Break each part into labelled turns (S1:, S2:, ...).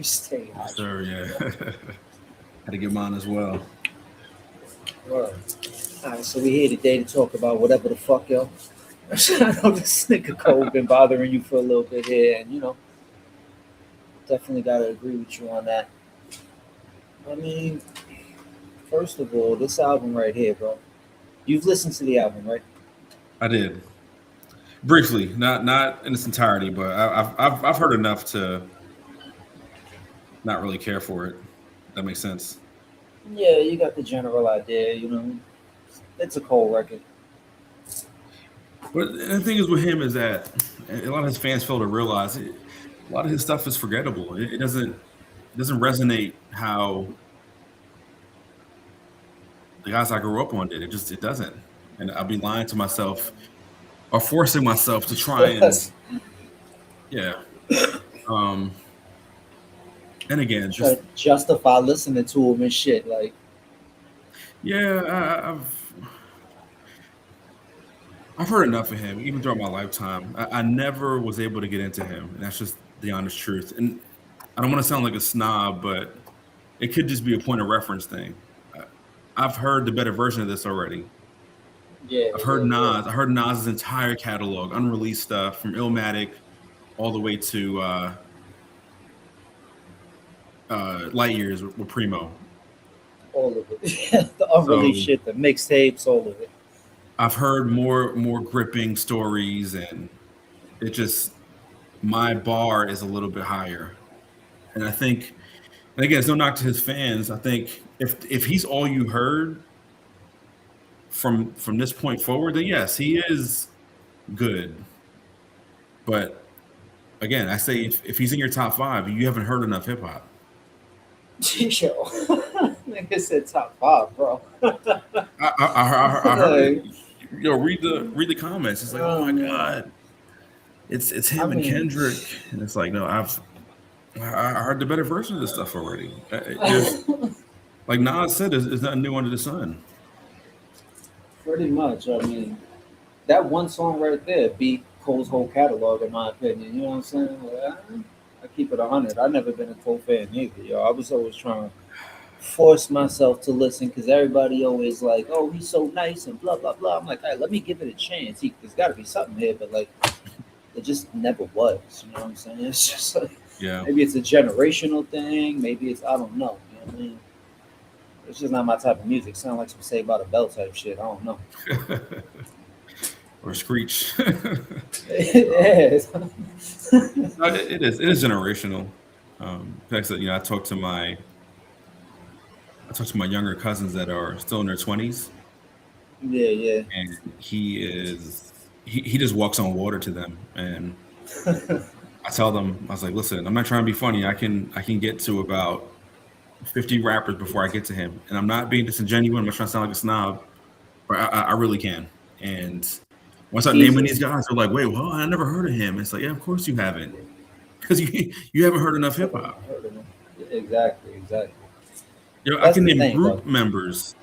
S1: Stay
S2: Yes,
S1: hydrated.
S2: sir. Yeah. Had to get mine as well.
S1: Word. All right, so we here today to talk about whatever the fuck, yo. I know this nigga Cole been bothering you for a little bit here, and definitely gotta agree with you on that. I mean, first of all, this album right here, bro. You've listened to the album, right?
S2: I did briefly, not in its entirety, but I've heard enough to not really care for it. That makes sense.
S1: Yeah, you got the general idea. It's a Cole record.
S2: But the thing is with him is that a lot of his fans fail to realize a lot of his stuff is forgettable. It doesn't resonate how the guys I grew up on did. It doesn't. And I'll be lying to myself or forcing myself to try and
S1: Yes.
S2: yeah. Um, and again,
S1: Try
S2: just
S1: to justify listening to him and shit. Like,
S2: yeah, I've heard enough of him, even throughout my lifetime. I never was able to get into him, and that's just the honest truth. And I don't want to sound like a snob, but it could just be a point of reference thing. I- I've heard the better version of this already.
S1: yeah,
S2: I've heard
S1: yeah, yeah.
S2: Nas. I heard Nas's entire catalog, unreleased stuff from Illmatic all the way to Light Years with Primo.
S1: All of it. The unreleased
S2: So
S1: shit, the mixtapes, all of it.
S2: I've heard more gripping stories, and it just my bar is a little bit higher. And I think, and again, it's no knock to his fans. I think if he's all you heard from this point forward, then yes, he is good. But again, I say if he's in your top five, you haven't heard enough hip hop.
S1: Yo, nigga said top five, bro.
S2: I heard it.
S1: Like,
S2: Read the comments. It's like, oh my
S1: man.
S2: god, it's
S1: I
S2: him and
S1: mean,
S2: Kendrick, and it's like, no, I heard the better version of this stuff already. There's like Nas said, there's nothing new under the sun.
S1: pretty much. I mean, that one song right there beat Cole's whole catalog, in my opinion. You know what I'm saying? Like, I keep it 100. I've never been a Cole fan either, yo. I was always trying to force myself to listen because everybody always like, oh, he's so nice and blah blah blah. I'm like, all right, let me give it a chance. There's got to be something here, but like, it just never was. You know what I'm saying? It's just like
S2: Yeah.
S1: maybe it's a generational thing. Maybe it's I don't know. You know what I mean? It's just not my type of music. Sound like some Saved by the Bell type shit. I don't know.
S2: Or Screech.
S1: Yeah.
S2: No, it is generational. Like I said, I talked to my younger cousins that are still in their 20s,
S1: Yeah, yeah.
S2: and he just walks on water to them. And I tell them, I was like, listen, I'm not trying to be funny. I can get to about 50 rappers before I get to him, and I'm not being disingenuous. I'm not trying to sound like a snob, but I really can. And once I naming
S1: Easily.
S2: these guys, they're like, wait, well, I never heard of him. It's like, yeah, of course you haven't, because you haven't heard enough hip
S1: Fucking
S2: hop.
S1: heard of them. Exactly, exactly.
S2: I
S1: That's
S2: can
S1: the
S2: name
S1: thing, though.
S2: group members.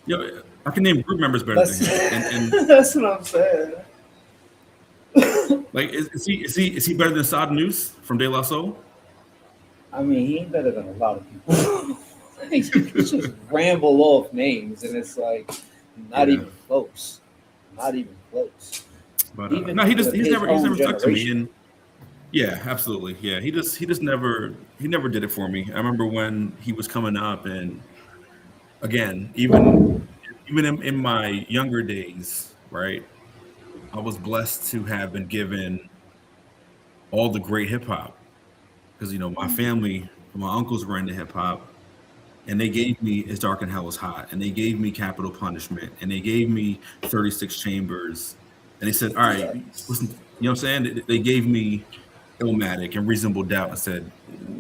S2: I can name group members better than
S1: That's
S2: him. And
S1: that's what I'm saying.
S2: like, is he better than Sad News from De La Soul?
S1: I mean, he ain't better than a lot of people. Like, you can just ramble off names, and it's like not
S2: Yeah,
S1: even close. Not even close.
S2: but
S1: Even
S2: no, he just
S1: with his
S2: he's
S1: own
S2: never stuck to me.
S1: generation.
S2: And yeah, absolutely, yeah, he just never did it for me. I remember when he was coming up, and again, even in my younger days, right? I was blessed to have been given all the great hip hop because my family, my uncles were into hip hop, and they gave me "It's Dark and Hell Is Hot," and they gave me "Capital Punishment," and they gave me "36 Chambers," and they said, "All right,
S1: Yeah.
S2: listen." You know what I'm saying? They gave me Illmatic and Reasonable Doubt and said,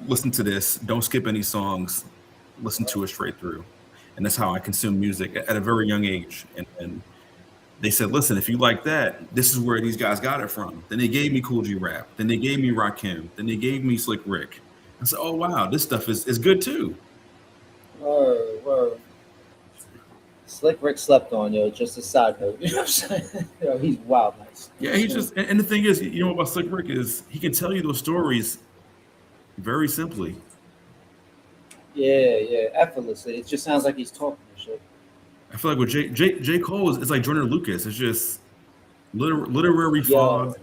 S2: "Listen to this. Don't skip any songs. Listen to it straight through." And that's how I consume music at a very young age. And they said, "Listen, if you like that, this is where these guys got it from." Then they gave me Cool G Rap. Then they gave me Rakim. Then they gave me Slick Rick. I said, "Oh wow, this stuff is good too."
S1: Word, word. Slick Rick slept on, yo. Just a side note. You know what I'm saying? Yo, he's wild nice.
S2: Yeah, he's just, and the thing is, about Slick Rick is he can tell you those stories very simply.
S1: Yeah, yeah, effortlessly. It just sounds like he's talking and shit.
S2: I feel like with J. Cole is like Jordan Lucas. It's just literary
S1: Yo,
S2: fog.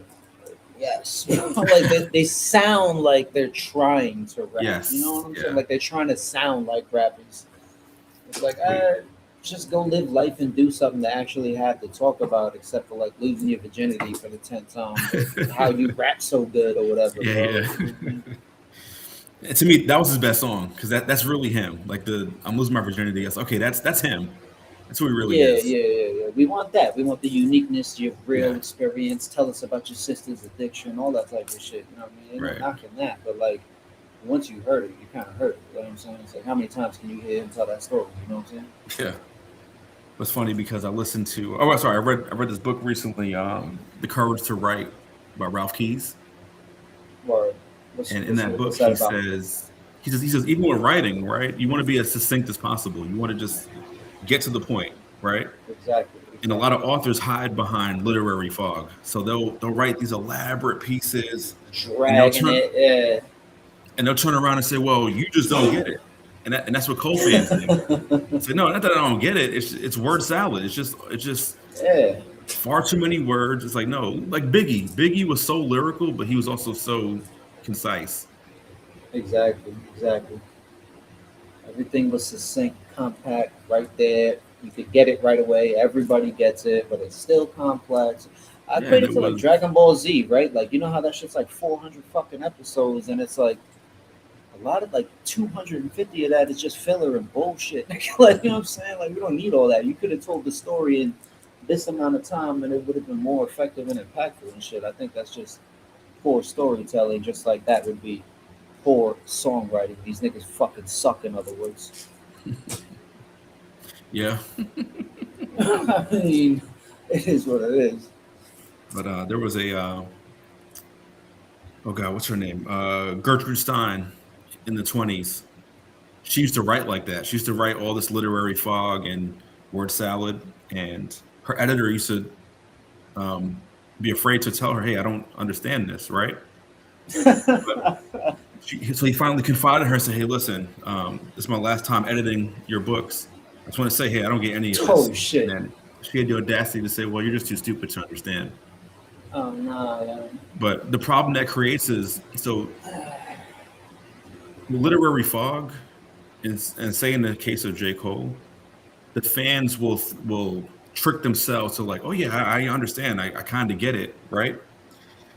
S1: yes. Like they sound like they're trying to rap. You know
S2: Yes,
S1: what I'm saying?
S2: yeah.
S1: Like they're trying to sound like rappers. It's like,
S2: Wait.
S1: just go live life and do something to actually have to talk about, except for like losing your virginity for the 10th time, or how you rap so good or whatever,
S2: Yeah,
S1: bro.
S2: yeah.
S1: You know what I mean?
S2: And to me, that was his best song because that's really him. Like the I'm losing my virginity. That's okay. That's him. That's who he really
S1: Yeah,
S2: is.
S1: yeah, yeah, yeah. We want that. We want the uniqueness, your real
S2: Yeah,
S1: experience. Tell us about your sister's addiction, all that type of shit. You know what I mean? Ain't no
S2: right.
S1: knocking that, but like once you heard it, you kind of heard it. You know what I'm saying? It's like how many times can you hear him tell that story? You know what I'm saying?
S2: Yeah. It's funny because I listened to. Oh, sorry. I read this book recently. The Courage to Write by Ralph Keyes,
S1: Or
S2: and in that book
S1: what's that
S2: he
S1: about?
S2: says he says even with writing, right? You want to be as succinct as possible. You want to just get to the point, right?
S1: Exactly,
S2: And a lot
S1: exactly.
S2: of authors hide behind literary fog. So they'll write these elaborate pieces, and they'll
S1: Dragging
S2: turn
S1: it. Yeah.
S2: and they'll turn around and say, "Well, you just don't get it," and that's what Cole fans think. Say, "No, not that I don't get it. It's word salad. It's just
S1: Yeah,
S2: far too many words." It's like no, like Biggie. Biggie was so lyrical, but he was also so concise.
S1: exactly, exactly. Everything was succinct, compact, right there. You could get it right away. Everybody gets it, but it's still complex. I
S2: Yeah, and
S1: equate it
S2: it
S1: to like
S2: was
S1: Dragon Ball Z, right? Like you know how that shit's like 400 fucking episodes, and it's like a lot of like 250 of that is just filler and bullshit. Like you know what I'm saying? Like we don't need all that. You could have told the story in this amount of time, and it would have been more effective and impactful and shit. I think that's just poor storytelling. Just like that would be poor songwriting. These niggas fucking suck. In other words.
S2: yeah.
S1: I mean, it is what it is.
S2: But there was a oh god, what's her name? Gertrude Stein in the 20s. She used to write like that. She used to write all this literary fog and word salad, and her editor used to um, be afraid to tell her, "Hey, I don't understand this," right? But so he finally confided in her and said, "Hey, listen, this is my last time editing your books. I just want to say, hey, I don't get any of this."
S1: Oh
S2: And
S1: shit.
S2: then she had the audacity to say, "Well, you're just too stupid to understand."
S1: Oh nah, yeah.
S2: But the problem that creates is so the literary fog, and say in the case of J. Cole, the fans will trick themselves to like, oh yeah, I understand, I kind of get it, right?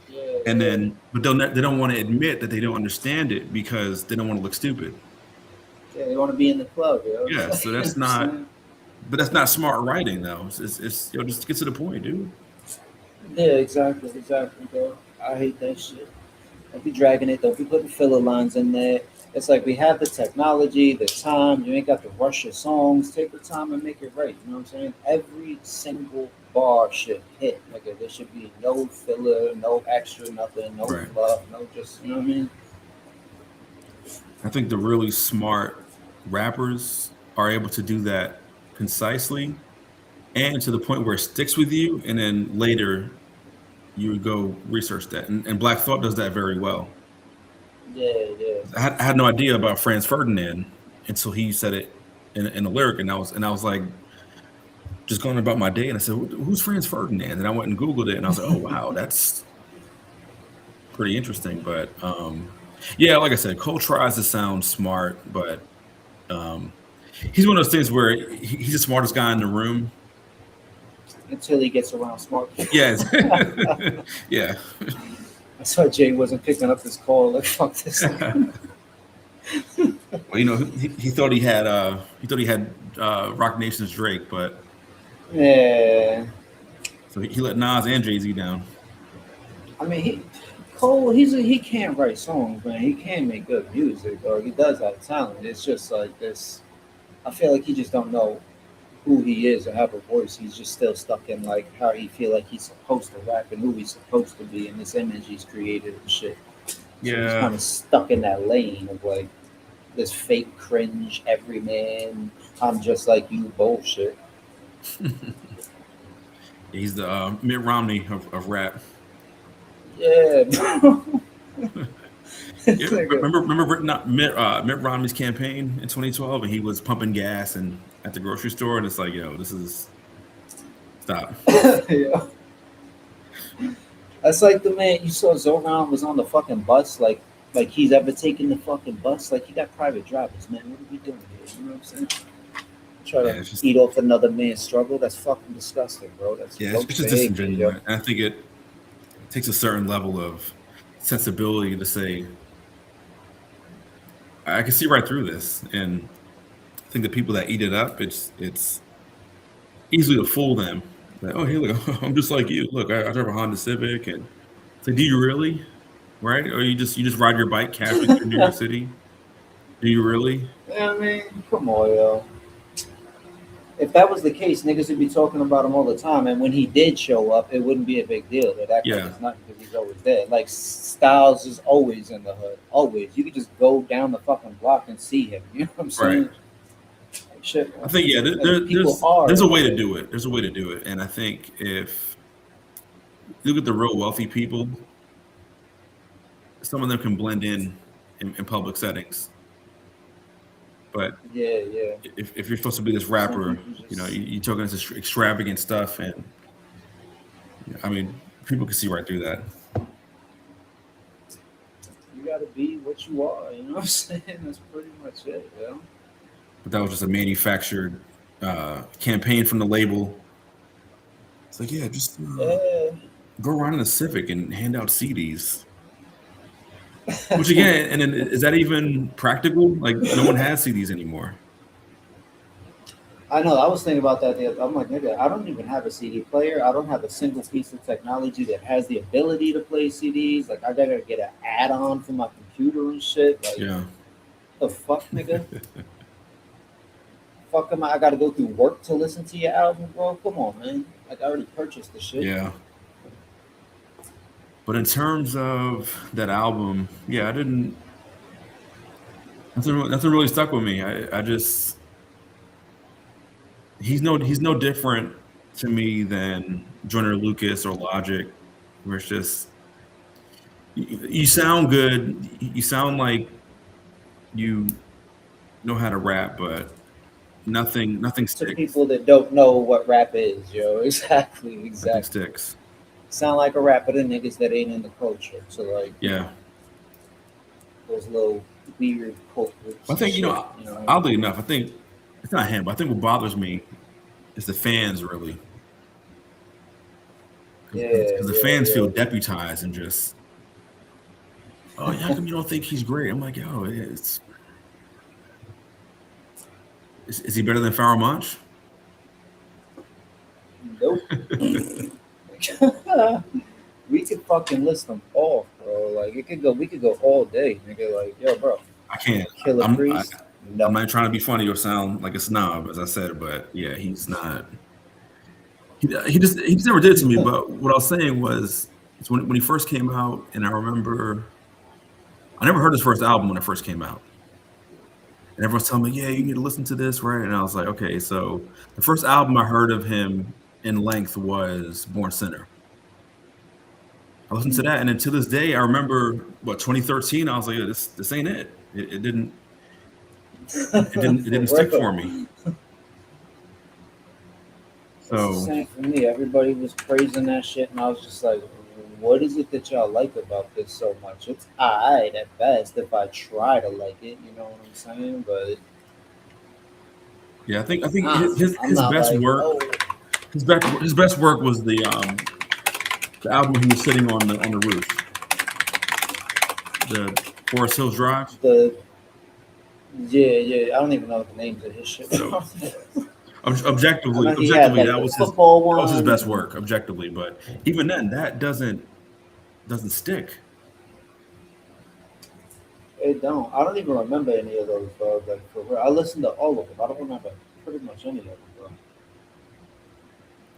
S1: Yeah,
S2: And
S1: yeah.
S2: then, but they don't want to admit that they don't understand it because they don't want to look stupid.
S1: Yeah, they want to be in the club, yo. It's
S2: Yeah,
S1: like,
S2: so
S1: you know what I'm saying?
S2: but that's not smart writing though. Just get to the point, dude.
S1: Yeah, exactly, exactly, bro. I hate that shit. Don't be dragging it. Don't be putting filler lines in there. It's like we have the technology, the time. You ain't got to rush your songs. Take the time and make it right. You know what I'm saying? Every single bar should hit. Like there should be no filler, no extra, nothing, no
S2: Right.
S1: fluff, no just. You know what I mean?
S2: I think the really smart rappers are able to do that concisely and to the point where it sticks with you, and then later you would go research that. And Black Thought does that very well.
S1: Yeah, yeah.
S2: I had no idea about Franz Ferdinand until he said it in a lyric, and I was like just going about my day, and I said, "Who's Franz Ferdinand?" And I went and Googled it, and I was like, "Oh wow, that's pretty interesting." But yeah, like I said, Cole tries to sound smart, but um, he's one of those things where he's the smartest guy in the room.
S1: Until he gets around smart people.
S2: Yes, yeah.
S1: That's why Jay wasn't picking up his call. Like fuck this nigga.
S2: Well, he thought he had Rock Nation's Drake, but
S1: Yeah.
S2: so he let Nas and Jay Z down.
S1: I mean, Cole. He can't write songs, man. He can make good music, or he does have talent. It's just like this. I feel like he just don't know who he is or have a voice. He's just still stuck in like how he feel like he's supposed to rap and who he's supposed to be, and this image he's created and shit. So he's
S2: Yeah,
S1: kind of stuck in that lane of like this fake cringe everyman. I'm just like you bullshit.
S2: he's the Mitt Romney of rap.
S1: Yeah, bro.
S2: Yeah,
S1: It's like
S2: remember Mitt Romney's campaign in 2012, and he was pumping gas and at the grocery store, and it's like, yo, this is stop.
S1: yeah. That's like the man you saw Zoran was on the fucking bus, like he's ever taken the fucking bus. Like he got private drivers, man. What are we doing here? You know what I'm saying? Try
S2: Yeah,
S1: to
S2: it's just
S1: eat off another man's struggle. That's fucking disgusting, bro. That's
S2: yeah, it's
S1: roach
S2: just
S1: behavior, yo.
S2: disingenuous, and I think it takes a certain level of sensibility to say I can see right through this, and I think the people that eat it up, it's easily to fool them. Like, oh, hey, look, I'm just like you. Look, I drive a Honda Civic, and it's like, do you really? Right? Or you just ride your bike casually through New York City? Do you really?
S1: Yeah, I mean, come on, yo. If that was the case, niggas would be talking about him all the time. And when he did show up, it wouldn't be a big deal. They'd act like
S2: Yeah,
S1: it's nothing because he's always there. Like Styles is always in the hood, always. You could just go down the fucking block and see him. You know what I'm
S2: right.
S1: saying? Like, shit,
S2: I
S1: man.
S2: think yeah,
S1: Like, people
S2: there's
S1: are
S2: a
S1: in the
S2: way to
S1: hood.
S2: do it. There's a way to do it, and I think if you look at the real wealthy people, some of them can blend in public settings. But
S1: Yeah, yeah.
S2: if you're supposed to be this
S1: Some
S2: rapper,
S1: people
S2: you know,
S1: just
S2: you're talking this extravagant stuff, and I mean, people can see right through that.
S1: you gotta be what you are. You know what I'm saying? That's pretty much it, yo.
S2: But that was just a manufactured campaign from the label. It's like, yeah, just
S1: Yeah.
S2: go around in a Civic and hand out CDs. Which again, and then is that even practical? Like, no one has CDs anymore.
S1: I know. I was thinking about that the other. I'm like, nigga, I don't even have a CD player. I don't have a single piece of technology that has the ability to play CDs. Like, I gotta get an add-on for my computer and shit. Like,
S2: Yeah,
S1: the fuck, nigga? Fuck am I? I gotta go through work to listen to your album, bro. Come on, man. Like, I already purchased the shit.
S2: yeah. But in terms of that album, yeah, I didn't. Nothing really stuck with me. I just he's no different to me than Joyner Lucas or Logic, where it's just you sound good, you sound like you know how to rap, but nothing
S1: To
S2: sticks.
S1: people that don't know what rap is, yo. Exactly,
S2: Nothing
S1: exactly.
S2: sticks.
S1: Sound like a rapper to niggas that ain't in the culture. So like
S2: Yeah,
S1: those little weird cult
S2: I
S1: groups and
S2: think
S1: shit. You know what I mean?
S2: oddly enough, I think it's not him, but I think what bothers me is the fans really,
S1: Yeah,
S2: because the
S1: yeah,
S2: fans feel
S1: yeah.
S2: deputized and just, oh, yeah, how come you don't think he's great? I'm like, yo, is he better than Pharoah Monch?
S1: Nope. We could fucking list them off, bro. Like it could go. We could go all day, nigga. Like yo, bro.
S2: I can't.
S1: Killer
S2: I'm I,
S1: Priest.
S2: I'm
S1: No.
S2: not trying to be funny or sound like a snob, as I said, but yeah, he's not. He just never did it to me. But what I was saying was, it's when he first came out, and I remember I never heard his first album when it first came out, and everyone's telling me, yeah, you need to listen to this, right? And I was like, okay, so the first album I heard of him in length was Born Sinner. I listened to
S1: Mm.
S2: that, and then to this day, I remember what 2013. I was like, yeah, this ain't it. It didn't it
S1: For
S2: didn't stick
S1: real.
S2: for me.
S1: It's the
S2: So
S1: same for me. Everybody was praising that shit, and I was just like, what is it that y'all like about this so much? It's alright at best if I try to like it. You know what I'm saying? But
S2: yeah, I think
S1: I'm
S2: his
S1: not
S2: best
S1: like,
S2: work
S1: oh,
S2: his best work was the album he was sitting on the roof, the Forest Hills Drive.
S1: the yeah, yeah. I don't even know the names of his shit.
S2: So
S1: I know he had
S2: objectively
S1: like the football
S2: that was his
S1: one.
S2: best
S1: And
S2: work objectively. But even then, that doesn't stick.
S1: it don't. I don't even remember any of those, bro. Like for real, I listened to all of them. I don't remember pretty much any of them, bro.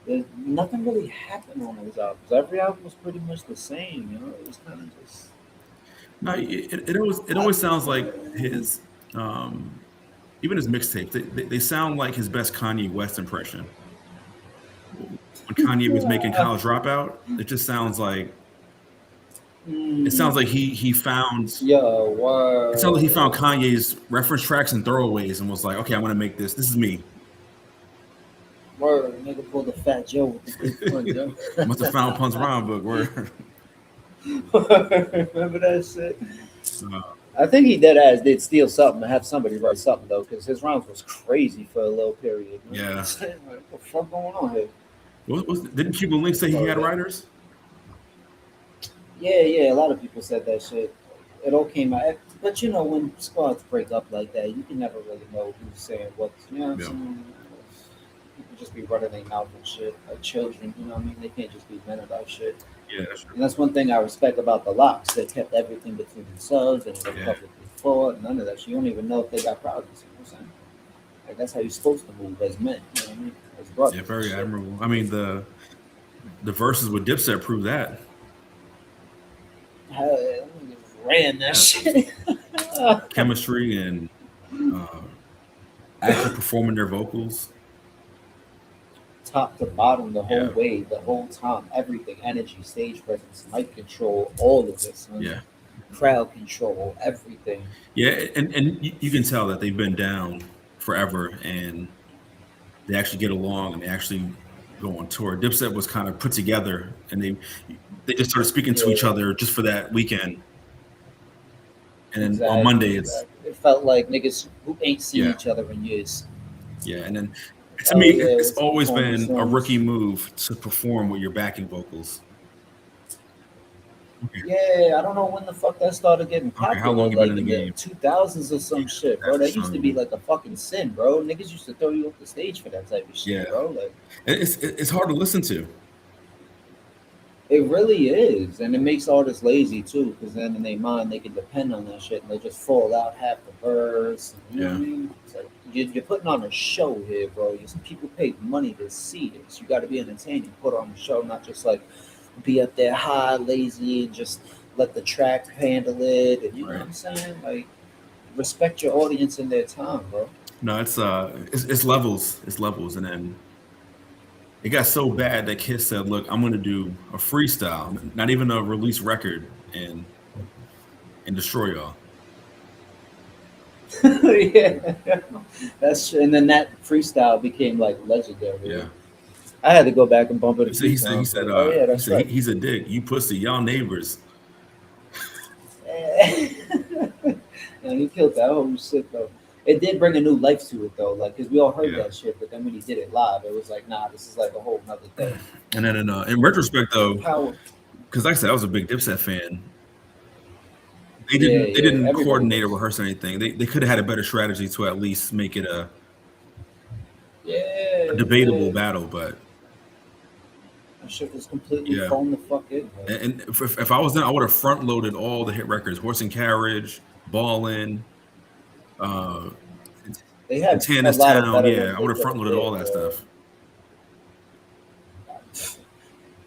S1: There's nothing really happened on those albums. Every album was pretty much the same. You know, it was kind of just.
S2: No, it
S1: I,
S2: always sounds like his even his mixtapes. They sound like his best Kanye West impression. When Kanye was making College Dropout, it just sounds like It sounds like
S1: Mm,
S2: he found
S1: yo,
S2: it sounds like he found
S1: word.
S2: Kanye's reference tracks and throwaways and was like, okay, I want to make this. This is me.
S1: Word. Nigga pulled the fat Joe with the big pun, yo.
S2: Must have found Pun's rhyme book. Where
S1: Remember that shit?
S2: uh,
S1: I think he dead ass did steal something and have somebody write something though, because his rhymes was crazy for a little period. You know what I'm
S2: yeah.
S1: saying? Like, what the fuck going on here?
S2: Didn't Cuban Link say he
S1: Word
S2: had
S1: up.
S2: writers?
S1: Yeah, yeah, a lot of people said that shit. It all came out. But you know, when squads break up like that, you can never really know who's saying what. You know what I'm
S2: Yeah.
S1: saying? People just be running their mouth and shit like children. You know what I mean? They can't just be men about shit.
S2: Yeah, that's true.
S1: And that's one thing I respect about the locks. They kept everything between themselves and never
S2: Yeah.
S1: publicly fought. None of that shit. You don't even know if they got problems. You know what I'm saying? Like that's how you're supposed to move as men. You know what I mean? As
S2: Yeah,
S1: brothers and
S2: very
S1: shit.
S2: admirable. I mean, the verses with Dipset prove that.
S1: Hell yeah, them niggas ran that
S2: Yeah.
S1: shit.
S2: Chemistry and uh, actually performing their vocals.
S1: Top to bottom, the whole
S2: Yeah.
S1: way, the whole time, everything, energy, stage presence, mic control, all of it, son.
S2: Yeah.
S1: Crowd control, everything.
S2: Yeah, and you can tell that they've been down forever and they actually get along and they actually go on tour. Dipset was kind of put together and they just started speaking to each
S1: Yeah,
S2: other just for that weekend. And then on
S1: exactly,
S2: Monday it's
S1: exactly. It felt like niggas who ain't seen
S2: yeah,
S1: each other in years.
S2: yeah. And then to me
S1: Oh yeah,
S2: it's
S1: let's
S2: always
S1: perform the
S2: been a rookie
S1: songs.
S2: move to perform with your backing vocals. Okay.
S1: Yeah, I don't know when the fuck that started getting
S2: Okay, how
S1: popular,
S2: long you been in
S1: like
S2: the
S1: in the
S2: game?
S1: 2000s or
S2: Yeah,
S1: some shit, bro.
S2: that's for
S1: That used to be
S2: some.
S1: like a fucking sin, bro. Niggas used to throw you off the stage for that type of shit,
S2: Yeah.
S1: bro. Like,
S2: It's hard to listen to.
S1: it really is, and it makes artists lazy too, because then in their mind they can depend on that shit, and they just fall out half the verse. You know what I
S2: Yeah.
S1: mean? It's like you're putting on a show here, bro. People pay money to see this. You got to be entertaining. Put on a show, not just like be up there high, lazy, and just let the track handle it. And you know what
S2: Right.
S1: I'm saying? Like respect your audience and their time, bro.
S2: No, it's levels. It's levels. And then it got so bad that Kiss said, "Look, I'm going to do a freestyle, not even a release record, and destroy y'all."
S1: Yeah, and then that freestyle became like legendary.
S2: Yeah.
S1: I had to go back and bump it a few
S2: He said he
S1: times.
S2: said
S1: Like, oh yeah,
S2: he
S1: that's
S2: said
S1: right.
S2: he's a dick. You pussy, y'all neighbors.
S1: And he killed that whole shit though. It did bring a new life to it though, like because we all heard
S2: Yeah.
S1: that shit, but then when he did it live, it was like, nah, this is like a whole nother thing.
S2: And then in retrospect though,
S1: Power.
S2: because like I said, I was a big Dipset fan.
S1: Yeah,
S2: They
S1: yeah.
S2: didn't
S1: Everybody
S2: coordinate or
S1: was.
S2: rehearse anything. They could have had a better strategy to at least make it a
S1: Yeah,
S2: debatable
S1: yeah.
S2: battle. But
S1: That shit was completely
S2: yeah,
S1: phoned the fuck in. Like,
S2: and if I was there, I would have front loaded all the hit records: Horse and Carriage, Ballin', uh,
S1: they had a
S2: Santana's
S1: lot of
S2: Town.
S1: better
S2: Yeah,
S1: ones
S2: I
S1: they
S2: would have
S1: could
S2: front
S1: have
S2: loaded all
S1: did.
S2: that stuff.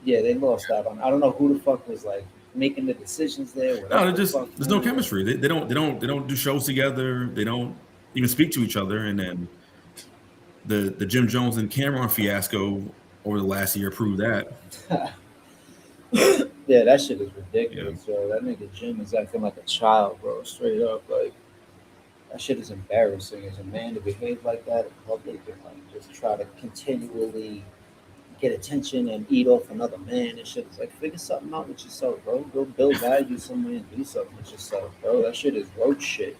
S1: Yeah, they lost out on. I don't know who the fuck was like making the decisions there.
S2: No,
S1: Whatever
S2: they're
S1: the
S2: just
S1: fuck,
S2: there's no
S1: man.
S2: chemistry. They don't do shows together. They don't even speak to each other. And then the Jim Jones and Cameron fiasco over the last year proved that.
S1: Yeah, that shit is
S2: Yeah,
S1: ridiculous, yo. That nigga Jim is acting like a child, bro. Straight up, like that shit is embarrassing as a man to behave like that in public and like just try to continually get attention and eat off another man and shit. It's like figure something out with yourself, bro. Go build value somewhere and do something with yourself, bro. That shit is roach shit.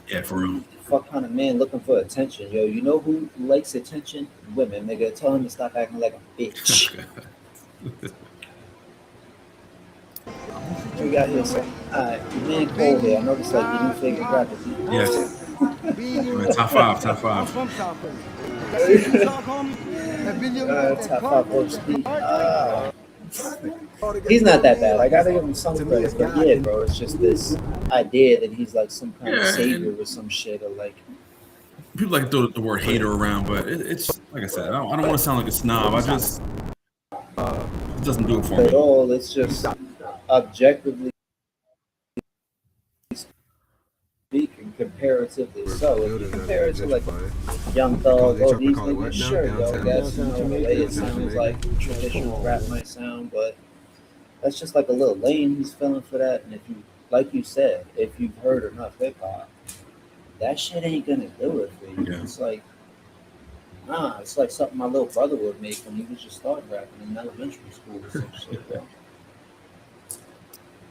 S2: yeah, for real.
S1: Fuck kind of man looking for attention, yo. You know who likes attention? Women, nigga. Tell him to stop acting like a bitch. We got here, so alright, your man Cole here. I know this like your new favorite rapper.
S2: Yes. All right, top five, top
S3: I'm
S2: five.
S3: from Southend. Got some real talk, homie. That video you got that
S1: Top
S3: car,
S1: five Roach Lee.
S3: all to get
S1: He's
S3: to know
S1: not that
S3: me
S1: bad. I
S3: like
S1: gotta give him some
S3: to me
S1: credit,
S3: it's
S1: but
S3: God.
S1: yeah, bro, it's just this idea that he's like some kind of
S2: Yeah,
S1: savior
S2: and
S1: or some shit, or like,
S2: people like to throw the word hater around, but it's like I said, I don't want to sound like a snob. It doesn't do it for
S1: at
S2: me.
S1: all. It's just objectively speaking, comparatively so. If you compare it to like Young Thug, oh these niggas, sure, yo, I guess you know the way it sounds like traditional rap might sound, but That's just like a little lane he's filling for that. And if you, like you said, if you've heard enough hip hop, that shit ain't gonna do it for you.
S2: Yeah.
S1: It's like, nah, it's like something my little brother would make when he was just starting rapping in elementary school or some shit, bro.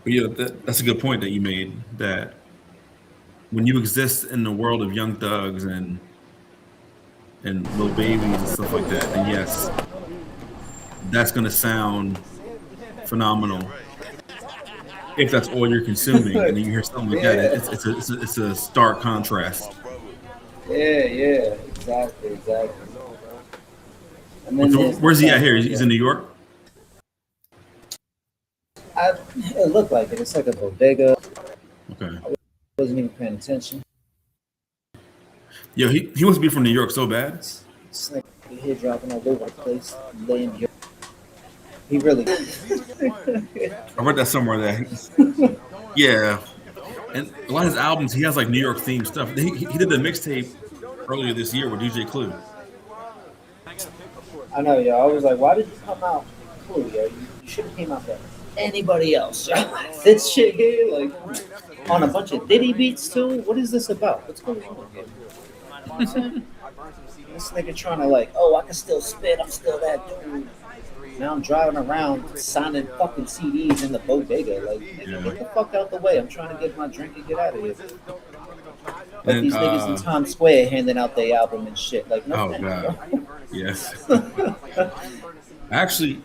S2: But yeah, that's a good point that you made. That when you exist in the world of Young Thugs and Lil Babies and stuff like that, then yes, that's gonna sound phenomenal if that's all you're consuming, and then you hear something like that.
S1: Yeah,
S2: It's a stark contrast.
S1: yeah, exactly, exactly. And then
S2: So
S1: there's the
S2: where's he at
S1: fact
S2: here?
S1: that
S2: He's in New York.
S1: I, it looked like it. It's like a bodega.
S2: Okay.
S1: Wasn't even paying attention.
S2: Yo, he wants to be from New York so bad.
S1: It's like you hear dropping all over the place. Laying your, he really.
S2: I read that somewhere that yeah, and a lot of his albums he has like New York themed stuff. He did the mixtape earlier this year with DJ Clue.
S1: I know, yo. I was like, why did you come out cool, yo? You should have came out there. Anybody else? This shit here, like on a bunch of Diddy beats too. What is this about? What's going on here? You know what I'm saying? This nigga trying to like, oh, I can still spit. I'm still that dude. Now I'm driving around signing fucking CDs in the bodega. Like, nigga,
S2: Yeah,
S1: get the fuck out the way. I'm trying to get my drink and get out of here. But
S2: and
S1: these niggas in Times Square handing out their album and shit. Like, no
S2: oh
S1: thanks,
S2: god,
S1: bro.
S2: yes. I actually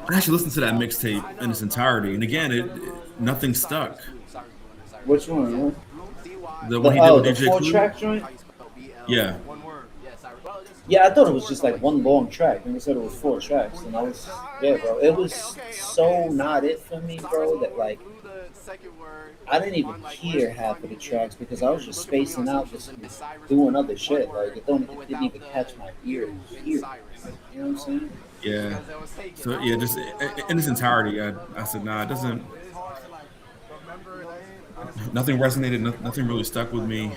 S2: I actually listened to that mixtape in its entirety, and again, nothing stuck.
S1: Which one? Yeah?
S2: The
S1: The
S2: one he did with
S1: the
S2: DJ
S1: four
S2: Clue.
S1: track joint.
S2: Yeah,
S1: Yeah, I thought it was just like one long track. And they said it was four tracks, and I was, yeah, bro. It was so not it for me, bro. That like I didn't even hear half of the tracks because I was just spacing out, just doing other shit. Like it didn't even catch my ear. You know what I'm saying?
S2: yeah. So yeah, just in its entirety, I said, nah, it doesn't. Nothing resonated. Nothing really stuck with me.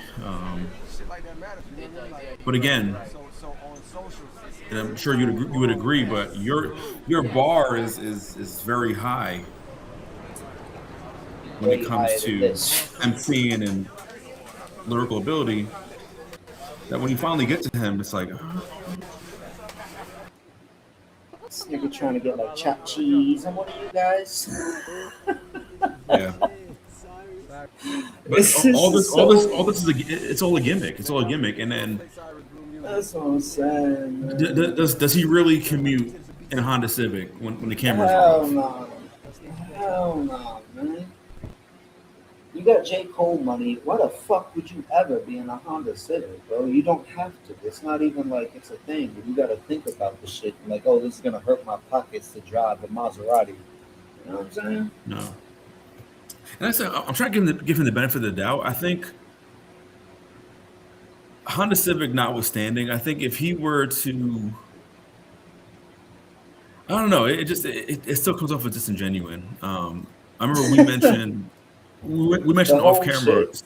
S2: But again, and I'm sure you would agree, but your bar is very high when it
S1: Way
S2: comes
S1: higher than
S2: to
S1: this.
S2: emceeing and lyrical ability. That when you finally get to him, it's like,
S1: This nigga trying to get like chopped cheese. I'm one of you guys.
S2: yeah. But
S1: This is
S2: all
S1: so.
S2: this is it's all a gimmick. It's all a gimmick. And then
S1: That's what I'm saying, man.
S2: does he really commute in a Honda Civic when the cameras are
S1: Hell
S2: off?
S1: no. Hell no, man. You got J. Cole money. Why the fuck would you ever be in a Honda Civic, bro? You don't have to. It's not even like it's a thing. You got to think about the shit. Like, oh, this is gonna hurt my pockets to drive a Maserati. You know what I'm saying?
S2: No. And I said, I'm trying to give him the benefit of the doubt. I think Honda Civic notwithstanding, I think if he were to, I don't know, it still comes off as disingenuous. I remember we
S1: The
S2: mentioned off
S1: whole
S2: camera.
S1: shit.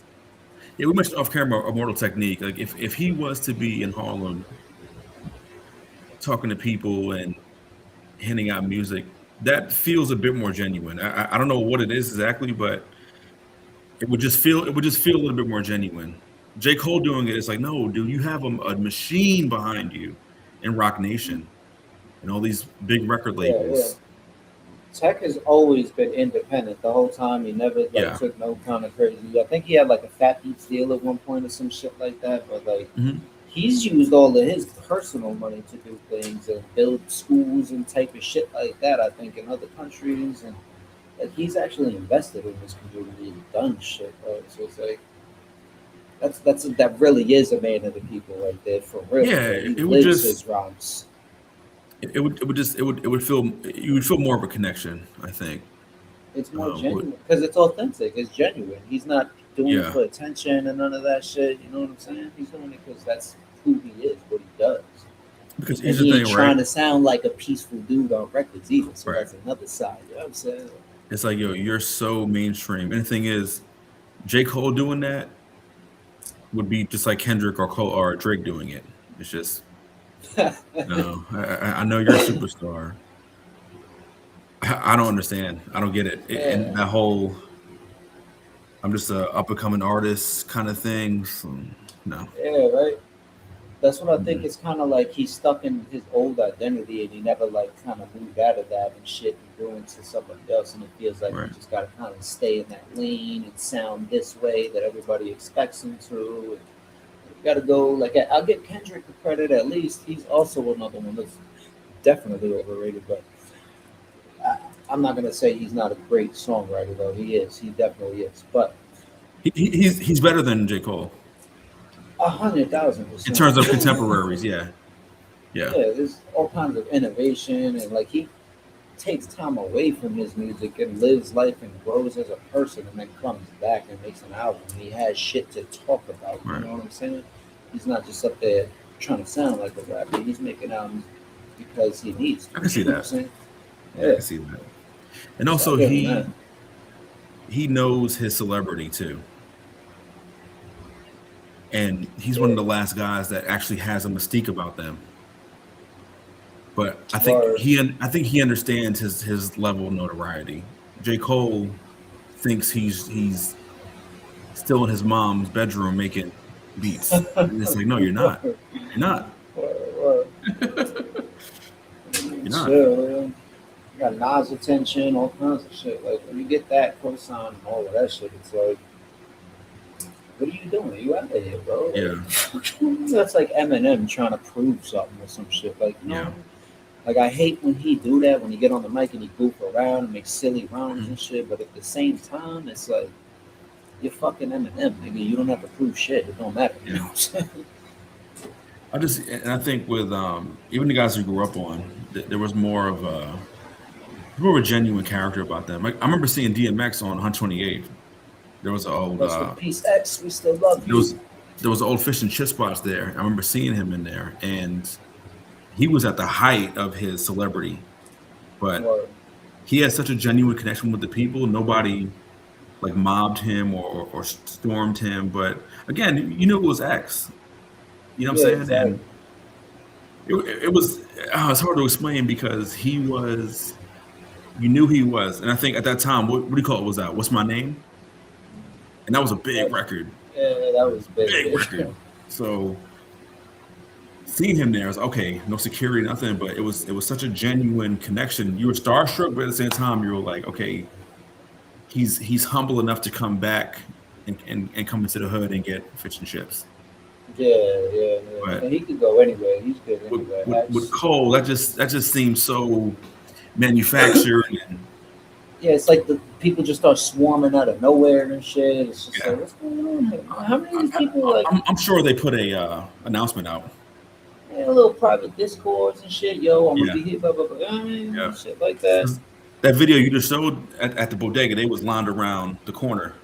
S2: Yeah, we mentioned off camera Immortal Technique. Like if he was to be in Harlem talking to people and handing out music, that feels a bit more genuine. I don't know what it is exactly, but it would just feel a little bit more genuine. J. Cole doing it is like, no, dude, you have a machine behind you in Rock Nation and all these big record
S1: Yeah, yeah.
S2: labels.
S1: Tech has always been independent the whole time. He never like
S2: Yeah.
S1: took no kind of crazy. I think he had like a Fat Beats deal at one point or some shit like that. But like
S2: Hmm.
S1: he's used all of his personal money to do things and build schools and type of shit like that. I think in other countries and like he's actually invested in his community and done shit. Right? So it's like that really is a man of the people right there for real.
S2: Yeah,
S1: Like, he
S2: it would
S1: lives
S2: just
S1: his rhymes.
S2: it would feel you would feel more of a connection, I think.
S1: It's more
S2: With,
S1: genuine because it's authentic. It's genuine. He's not doing it
S2: yeah,
S1: for attention and none of that shit. You know what I'm saying? He's doing it because that's who he is, what he does.
S2: because
S1: And
S2: here's the
S1: he ain't
S2: thing,
S1: trying
S2: right?
S1: to sound like a peaceful dude on records either. So
S2: Right.
S1: that's another side. You know what I'm saying?
S2: It's like, yo, you're so mainstream. And the thing is, J. Cole doing that would be just like Kendrick or Cole or Drake doing it. It's just no. I know you're a superstar. I don't understand. I don't get it. And
S1: Yeah,
S2: that whole I'm just a up and coming artist kind of thing. So, no.
S1: yeah, right. That's what I think.
S2: Mhm.
S1: It's kind of like he's stuck in his old identity, and he never like kind of moved out of that and shit and grew into somebody else. And it feels like he
S2: Right.
S1: just got to kind of stay in that lane and sound this way that everybody expects him to. And you got to go like I'll give Kendrick the credit at least. He's also another one that's definitely overrated, but I, I'm not gonna say he's not a great songwriter though. He is. He definitely is. But
S2: He's better than J. Cole
S1: a hundred thousand
S2: in
S1: percent.
S2: terms of contemporaries. Yeah. Yeah.
S1: Yeah, there's all kinds of innovation and like he takes time away from his music and lives life and grows as a person and then comes back and makes an album. He has shit to talk about. You
S2: Right.
S1: know what I'm saying? He's not just up there trying to sound like a rapper. He's making albums because he needs to.
S2: I can see
S1: You know what I'm
S2: that.
S1: saying?
S2: Yeah, I
S1: Yeah.
S2: can see that. And
S1: So I
S2: also
S1: give him that.
S2: he knows his celebrity too. And he's one of
S1: Yeah.
S2: the last guys that actually has a mystique about them. But
S1: Or
S2: I think he understands his level of notoriety. J. Cole thinks he's still in his mom's bedroom making beats. And it's like, no, you're not. You're not.
S1: or
S2: You're not.
S1: chill, man. You got Nas attention, all kinds of shit. Like when you get that cosign and all of that shit, it's like, what are you doing? You out of here, bro?
S2: Yeah.
S1: Like, that's like Eminem trying to prove something or some shit. Like,
S2: Yeah.
S1: no. Like I hate when he do that when he get on the mic and he goof around and make silly rhymes
S2: Mhm.
S1: and shit. But at the same time, it's like you're fucking Eminem, nigga. You don't have to prove shit. It don't matter. You know
S2: Yeah.
S1: what I'm saying?
S2: I think with even the guys who grew up on, there was more of a genuine character about them. Like I remember seeing DMX on 128th. There was an old
S1: Rest in peace, X. We still love
S2: there
S1: you.
S2: was there was an old fish and chip spots there. I remember seeing him in there, and he was at the height of his celebrity, but
S1: Or
S2: he had such a genuine connection with the people. Nobody like mobbed him or stormed him. But again, you knew it was X. You know what
S1: yeah,
S2: I'm saying?
S1: exactly.
S2: And it was it's hard to explain because you knew he was, and I think at that time, what do you call it? Was that What's My Name? And that was a big
S1: That,
S2: record,
S1: yeah, that was
S2: big
S1: big.
S2: record. So seeing him there, I was okay, no security, nothing, but it was such a genuine connection. You were starstruck, but at the same time, you were like, okay, he's humble enough to come back and come into the hood and get fish and chips.
S1: Yeah, yeah, yeah. And
S2: But
S1: he could go anywhere. He's good
S2: with
S1: anywhere.
S2: with Cole, that just seems so manufactured and
S1: Yeah, it's like the people just start swarming out of nowhere and shit. It's just
S2: yeah.
S1: like, what's going on here? How many of these people
S2: I,
S1: like
S2: I'm sure they put a announcement out.
S1: yeah, little private discords and shit? Yo, I'm gonna
S2: Yeah,
S1: be here, blah blah blah. I mean,
S2: yeah.
S1: shit like that.
S2: 'Cause that video you just showed at the bodega, they was lined around the corner.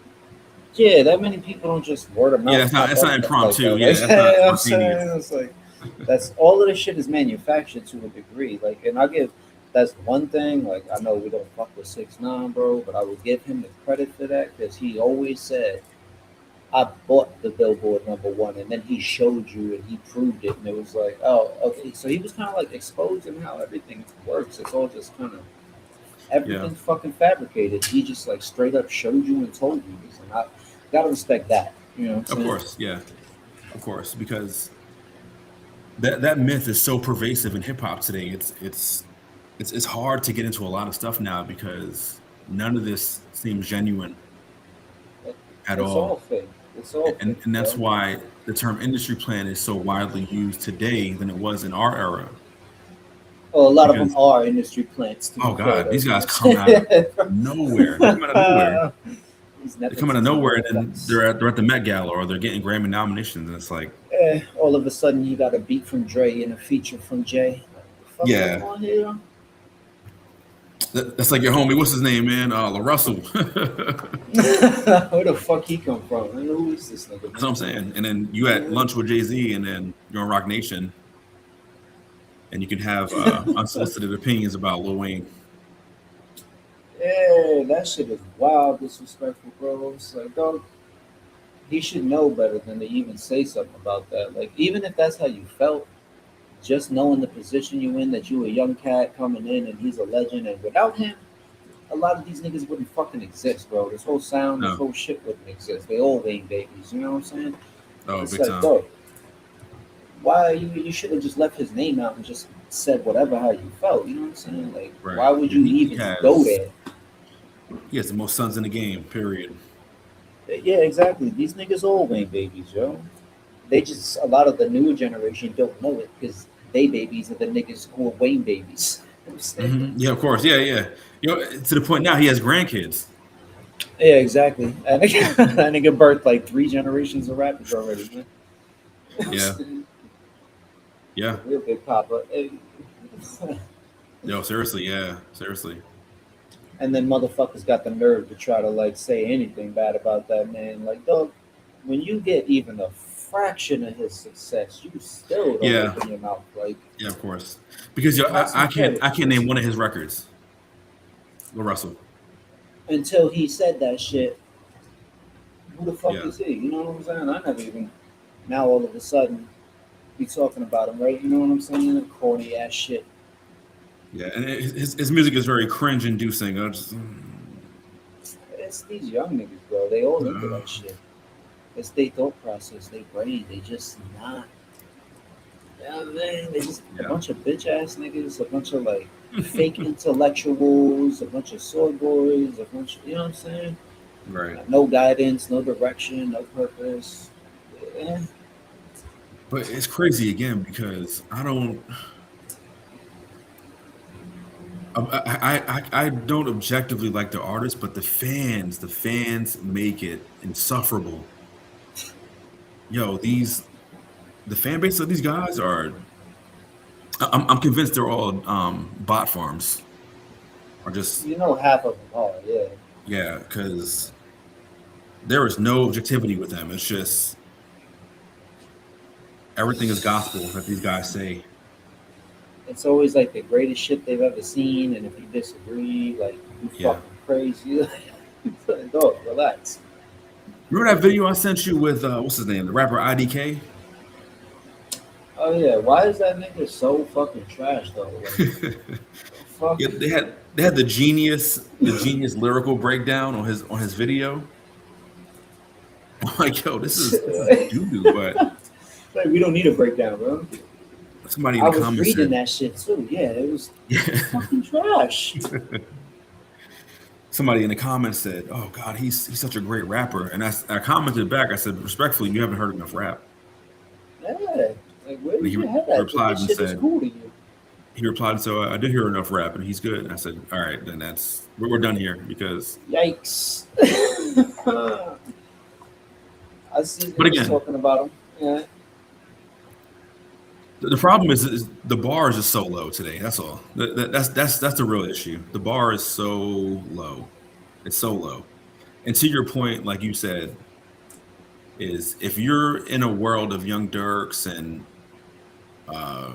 S1: Yeah, that many people don't just word of
S2: Yeah,
S1: mouth pop
S2: it's
S1: up
S2: not
S1: like
S2: impromptu.
S1: that.
S2: Yeah,
S1: Like,
S2: that's not
S1: yeah, I'm
S2: spontaneous.
S1: saying it's like that's all of this shit is manufactured to a degree. Like, and I give that's one thing. Like, I know we don't fuck with 6ix9ine, bro, but I will give him the credit for that because he always said, "I bought the Billboard #1," and then he showed you and he proved it, and it was like, oh, okay. So he was kind of like exposing how everything works. It's all just kind of
S2: Yeah,
S1: everything's fucking fabricated. He just like straight up showed you and told you this, and I gotta respect that. You know what I'm
S2: of
S1: saying?
S2: course. Yeah, of course, because that myth is so pervasive in hip hop today. It's hard to get into a lot of stuff now because none of this seems genuine
S1: It-
S2: at
S1: It's all
S2: all.
S1: fake. It's all fake,
S2: And that's
S1: bro.
S2: why the term industry plan is so widely used today than it was in our era.
S1: Well, a lot of them
S2: Because
S1: are industry plants, to be
S2: oh
S1: fair,
S2: god,
S1: though.
S2: these
S1: You know
S2: guys
S1: what
S2: come out of
S1: I'm
S2: nowhere. They come out of nowhere.
S1: saying? These
S2: They come out of
S1: nepotism
S2: nowhere, and then
S1: motherfuckers.
S2: they're at the Met Gala or they're getting Grammy nominations, and it's like,
S1: All of a sudden, you got a beat from Dre and a feature from Jay. Like, what the fuck going
S2: yeah,
S1: on here?
S2: that's like your homie. What's his name, man? La Russell.
S1: Where the fuck he come from? Man, who is this nigga,
S2: That's what
S1: man?
S2: I'm saying. And then you at lunch with Jay Z, and then you're on Rock Nation, and you can have unsolicited opinions about Lil Wayne.
S1: Yeah, that shit is wild disrespectful, bro. It's like, dog, he should know better than to even say something about that. Like, even if that's how you felt, just knowing the position you in, that you a young cat coming in and he's a legend, and without him, a lot of these niggas wouldn't fucking exist, bro. This whole sound, this
S2: No.
S1: whole shit wouldn't exist. They all Wayne babies. You know what I'm saying?
S2: Oh,
S1: It's
S2: big
S1: like,
S2: time.
S1: bro, why you should have just left his name out and just said whatever how you felt. You know what I'm saying? Like,
S2: Right.
S1: why would you
S2: He
S1: even
S2: has
S1: go there?
S2: he has the most sons in the game. Period.
S1: Yeah, exactly. These niggas all Wayne babies, yo. They just a lot of the newer generation don't know it because they babies are the niggas who are Wayne babies. You know what I'm saying?
S2: Yeah, of course. Yeah, yeah. You know, to the point now he has grandkids.
S1: Yeah, exactly. And that nigga birthed like 3 generations of rappers already, man.
S2: Yeah, yeah.
S1: Real big papa. Hey.
S2: Yo, seriously, yeah, seriously.
S1: And then motherfuckers got the nerve to try to like say anything bad about that man. Like, dog, when you get even a fraction of his success, you still don't
S2: Yeah,
S1: open your mouth. Like,
S2: yeah, of course. Because yo,
S1: have some
S2: I
S1: credit.
S2: can't name one of his records. Lil Russell.
S1: Until he said that shit, who the fuck
S2: Yeah,
S1: is he? You know what I'm saying? I never even. Now all of a sudden, be talking about him, right? You know what I'm saying? Corny ass shit.
S2: yeah. And his music is very cringe inducing. I just,
S1: It's these young niggas, bro. They all into
S2: uh,
S1: that shit. It's their thought process, their brain. They just not. You know what I mean? They just a
S2: yeah.
S1: bunch of bitch ass niggas, a bunch of like fake intellectuals, a bunch of sword boys, a bunch of, you know what I'm saying?
S2: Right.
S1: No guidance, no direction, no purpose. Yeah.
S2: But it's crazy again because I don't. I don't objectively like the artist, but the fans make it insufferable. Yo, the fan base of these guys are. I'm convinced they're all bot farms, or just
S1: You know half of them are, yeah.
S2: yeah, because there is no objectivity with them. It's just everything is gospel that these guys say.
S1: It's always like the greatest shit they've ever seen, and if you disagree, like you
S2: Yeah.
S1: fucking crazy. Dog, relax.
S2: Remember that video I sent you with what's his name, the rapper IDK?
S1: Oh yeah, why is that nigga so fucking trash though? Like, fuck.
S2: Yeah, they had the genius lyrical breakdown on his video. I'm like, yo, this is doo doo, but
S1: Like we don't need a breakdown, bro.
S2: somebody in
S1: I
S2: the
S1: was
S2: comments
S1: reading
S2: said,
S1: that shit too. Yeah, it was
S2: yeah,
S1: fucking trash.
S2: somebody in the comments said, oh God, he's such a great rapper, and I commented back, I said, respectfully, you haven't heard enough rap.
S1: Yeah, like where
S2: And
S1: did
S2: he
S1: you have that?
S2: replied
S1: This
S2: and
S1: shit is
S2: said,
S1: cool to you.
S2: so I did hear enough rap, and he's good. And I said, all right, then we're done here because,
S1: Yikes. I see
S2: but
S1: niggas
S2: again,
S1: talking about him. Yeah.
S2: the problem is the bar is just so low today. That's all. That's the real issue. The bar is so low. It's so low. And to your point, like you said, is if you're in a world of Young Dirks and uh,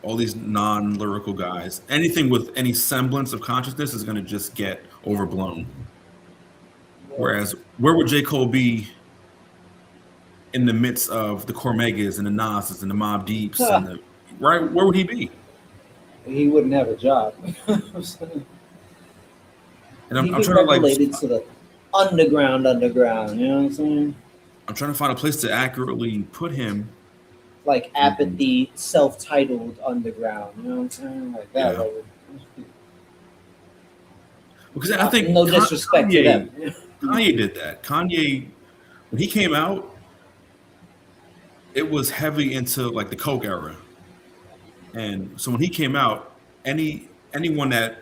S2: all these non-lyrical guys, anything with any semblance of consciousness is going to just get overblown.
S1: Yeah.
S2: Whereas, where would J. Cole be in the midst of the Cormegas and the Nas's and the Mobb Deeps and the right? Where would he be?
S1: He wouldn't have a job.
S2: And
S1: He'd
S2: I'm
S1: be
S2: trying to like
S1: relegated to the underground. You know what I'm saying?
S2: I'm trying to find a place to accurately put him.
S1: Like apathy, self-titled underground. You know what I'm saying? Like that.
S2: Yeah.
S1: Like,
S2: Because I think
S1: no disrespect to them.
S2: Kanye did that. Kanye, when he came out, it was heavy into like the Coke era. And so when he came out, anyone that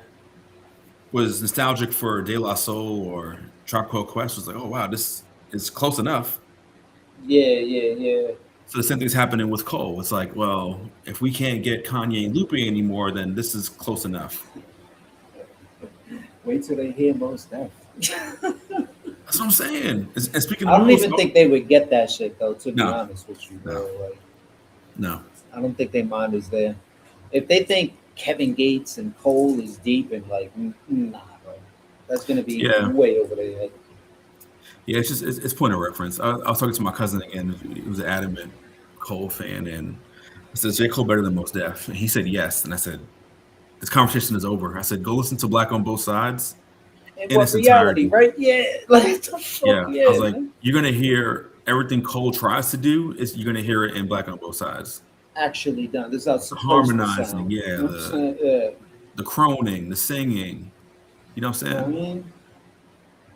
S2: was nostalgic for De La Soul or Tribe Called Quest was like, oh wow, this is close enough.
S1: Yeah.
S2: So the same thing's happening with Cole. It's like, well, if we can't get Kanye and Lupe anymore, then this is close enough.
S1: Wait till they hear Most Def.
S2: That's what I'm saying. And speaking
S1: I
S2: of
S1: don't
S2: Most,
S1: even think they would get that shit though. To be
S2: No.
S1: honest with you, bro. Like,
S2: no.
S1: I don't think their mind is there. If they think Kevin Gates and Cole is deep and like, nah, bro, that's gonna be
S2: Yeah.
S1: way over their head.
S2: Yeah, it's point of reference. I was talking to my cousin again. He was an adamant Cole fan, and I said, "J. Cole better than Most Def?" And he said yes, and I said, this conversation is over. I said, go listen to Black on Both Sides
S1: In
S2: in
S1: what
S2: its
S1: reality,
S2: entirety.
S1: right? Yeah, like the fuck,
S2: Yeah, I
S1: yeah,
S2: was like,
S1: man.
S2: you're gonna hear everything Cole tries to do. Is you're gonna hear it in Black on Both Sides.
S1: Actually done. This is how it's supposed to
S2: Harmonizing,
S1: sound.
S2: yeah,
S1: You know what I'm saying? Yeah.
S2: the croning, the singing. You know what I'm
S1: You know what I
S2: saying?
S1: mean?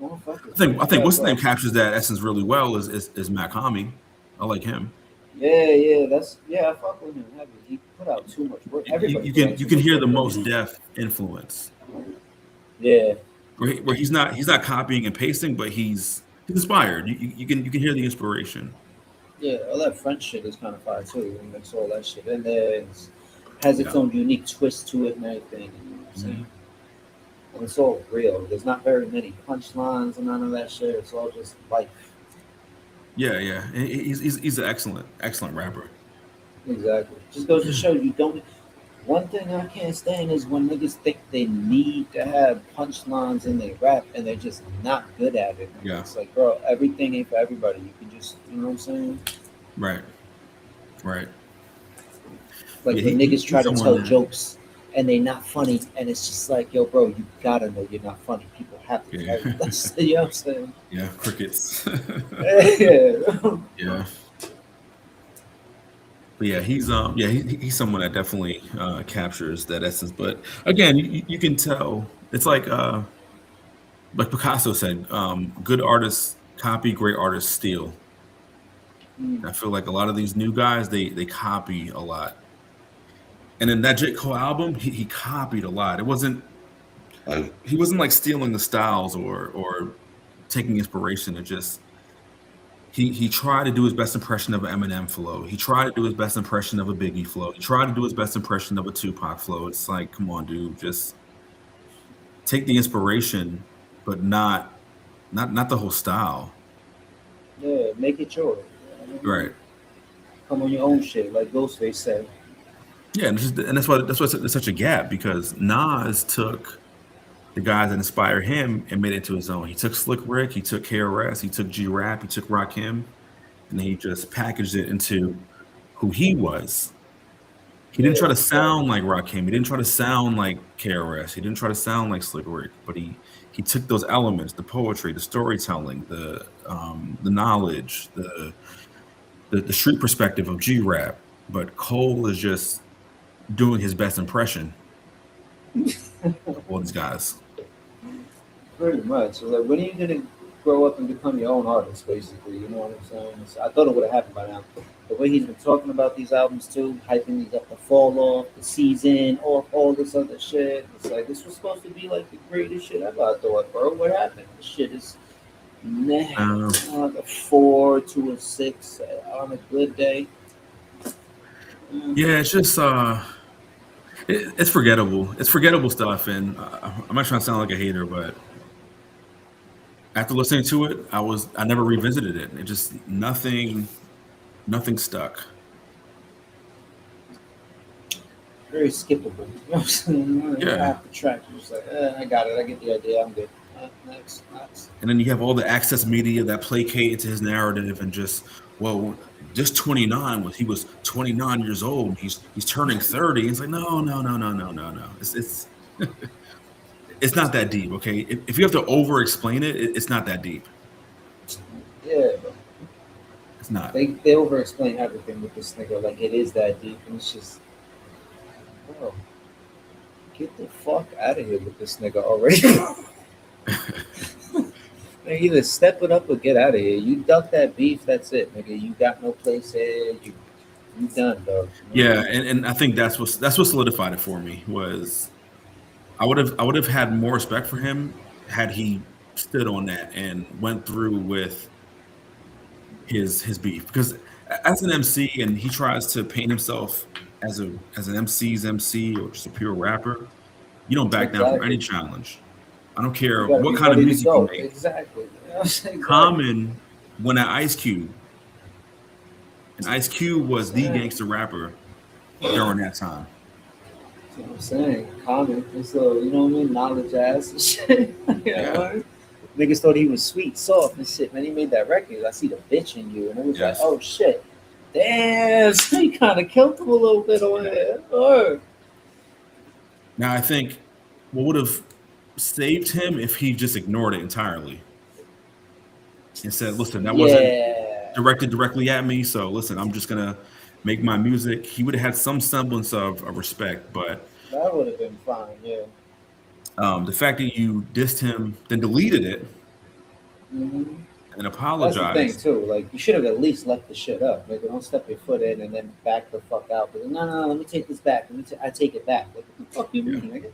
S1: Motherfuckers,
S2: I
S1: man.
S2: think
S1: Yeah,
S2: what's the name
S1: bro.
S2: captures that essence really well is Mac Hami. I like him.
S1: Yeah, yeah, that's yeah. I fuck with him heavy. He put out too much work. Everybody put out
S2: You
S1: too
S2: can
S1: much
S2: hear the
S1: work,
S2: most
S1: really.
S2: depth influence
S1: Yeah,
S2: where he's not copying and pasting, but he's inspired. You can hear the inspiration.
S1: yeah. All that French shit is kind of fire too. And mix all that shit in there. It has its
S2: Yeah.
S1: own unique twist to it and everything. You know what I'm
S2: Mhm.
S1: saying? And it's all real. There's not very many punchlines and none of that shit. It's all just life.
S2: Yeah, yeah. He's an excellent rapper.
S1: Exactly. Just goes to show you don't. One thing I can't stand is when niggas think they need to have punchlines in their rap and they're just not good at it. And
S2: Yeah.
S1: it's like, bro, everything ain't for everybody. You can just, you know what I'm saying?
S2: Right. Right.
S1: Like
S2: Yeah,
S1: when niggas try
S2: he's
S1: to
S2: someone
S1: tell
S2: that
S1: jokes and they not funny, and it's just like, yo, bro, you gotta know you're not funny. People have to
S2: yeah.
S1: tell you. That's, you know what I'm saying?
S2: Yeah, crickets.
S1: Yeah.
S2: Yeah. But yeah, he's someone that definitely captures that essence. But again, you can tell it's like Picasso said, good artists copy, great artists steal.
S1: Mm,
S2: I feel like a lot of these new guys, they copy a lot. And in that J. Cole album, he copied a lot. It wasn't he wasn't like stealing the styles or taking inspiration. It just he tried to do his best impression of an Eminem flow. He tried to do his best impression of a Biggie flow. He tried to do his best impression of a Tupac flow. It's like, come on, dude, just take the inspiration, but not the whole style.
S1: yeah, make it yours. You know what I
S2: Right.
S1: mean? Come on your own shit, like Ghostface said.
S2: Yeah, and that's why it's such a gap because Nas took the guys that inspired him and made it into his own. He took Slick Rick, he took KRS, he took G Rap, he took Rakim, and he just packaged it into who he was. He didn't try
S1: Yeah,
S2: to
S1: right.
S2: sound like Rakim. He didn't try to sound like KRS. He didn't try to sound like Slick Rick. But he took those elements, the poetry, the storytelling, the knowledge, the street perspective of G Rap. But Cole is just doing his best impression of all these guys.
S1: Pretty much. So, like, when are you gonna grow up and become your own artist? Basically, you know what I'm saying? I thought it would have happened by now. The way he's been talking about these albums too, hyping these up, the fall off, the season, all this other shit. It's like this was supposed to be like the greatest shit ever. I thought, bro. What happened? This shit is meh.
S2: Um,
S1: Like a 4 to a 6 on a good day. Mm,
S2: yeah, it's just it's forgettable. It's forgettable stuff, and I'm not trying to sound like a hater, but after listening to it, I never revisited it. It just nothing stuck.
S1: very skippable. You know what I'm saying?
S2: Yeah.
S1: Half the track, you're just like, I got it. I get the idea. I'm good. Next, next.
S2: And then you have all the access media that placate to his narrative and just, well, just 29 was he was 29 years old. He's turning 30. It's like, no. It's not that deep, okay? If you have to over explain it, it's not that deep.
S1: Yeah, but
S2: It's not.
S1: they over explain everything with this nigga. Like it is that deep, and it's just, bro, get the fuck out of here with this nigga already. Nigga, either step it up or get out of here. You duck that beef, that's it, nigga. You got no place here. You done, dog. You know what I
S2: Yeah,
S1: mean?
S2: and I think that's what solidified it for me was I would have had more respect for him had he stood on that and went through with his beef because as an MC and he tries to paint himself as an MC's MC or just a pure rapper, you don't back down from any
S1: Exactly.
S2: challenge. I don't
S1: You
S2: care
S1: gotta be
S2: what kind of
S1: ready to
S2: music you
S1: go.
S2: make.
S1: Exactly. You know what I'm saying? Exactly.
S2: Common went at Ice Cube, and Ice Cube was the
S1: Saying.
S2: gangster rapper during that time.
S1: That's what I'm saying. Common. It's you know what I mean? Knowledge ass and shit. You know
S2: Yeah.
S1: what I mean? Niggas thought he was sweet, soft and shit. Man, he made that record. I see the bitch in you. And it was like,
S2: Yes.
S1: oh shit. Damn. So he kind of killed him a little bit on
S2: Yeah.
S1: there. Oh.
S2: Now, I think what would have saved him if he just ignored it entirely and said, "Listen, that wasn't
S1: Yeah,
S2: directed directly at me. So listen, I'm just gonna make my music." He would have had some semblance of respect, but
S1: that would have been fine. Yeah.
S2: the fact that you dissed him, then deleted it
S1: Hmm.
S2: and
S1: That's the thing
S2: apologized.
S1: too. Like you should have at least left the shit up. Like don't step your foot in and then back the fuck out. But no, no, no, let me take this back. I take it back. Like what the fuck you
S2: Yeah,
S1: mean, nigga?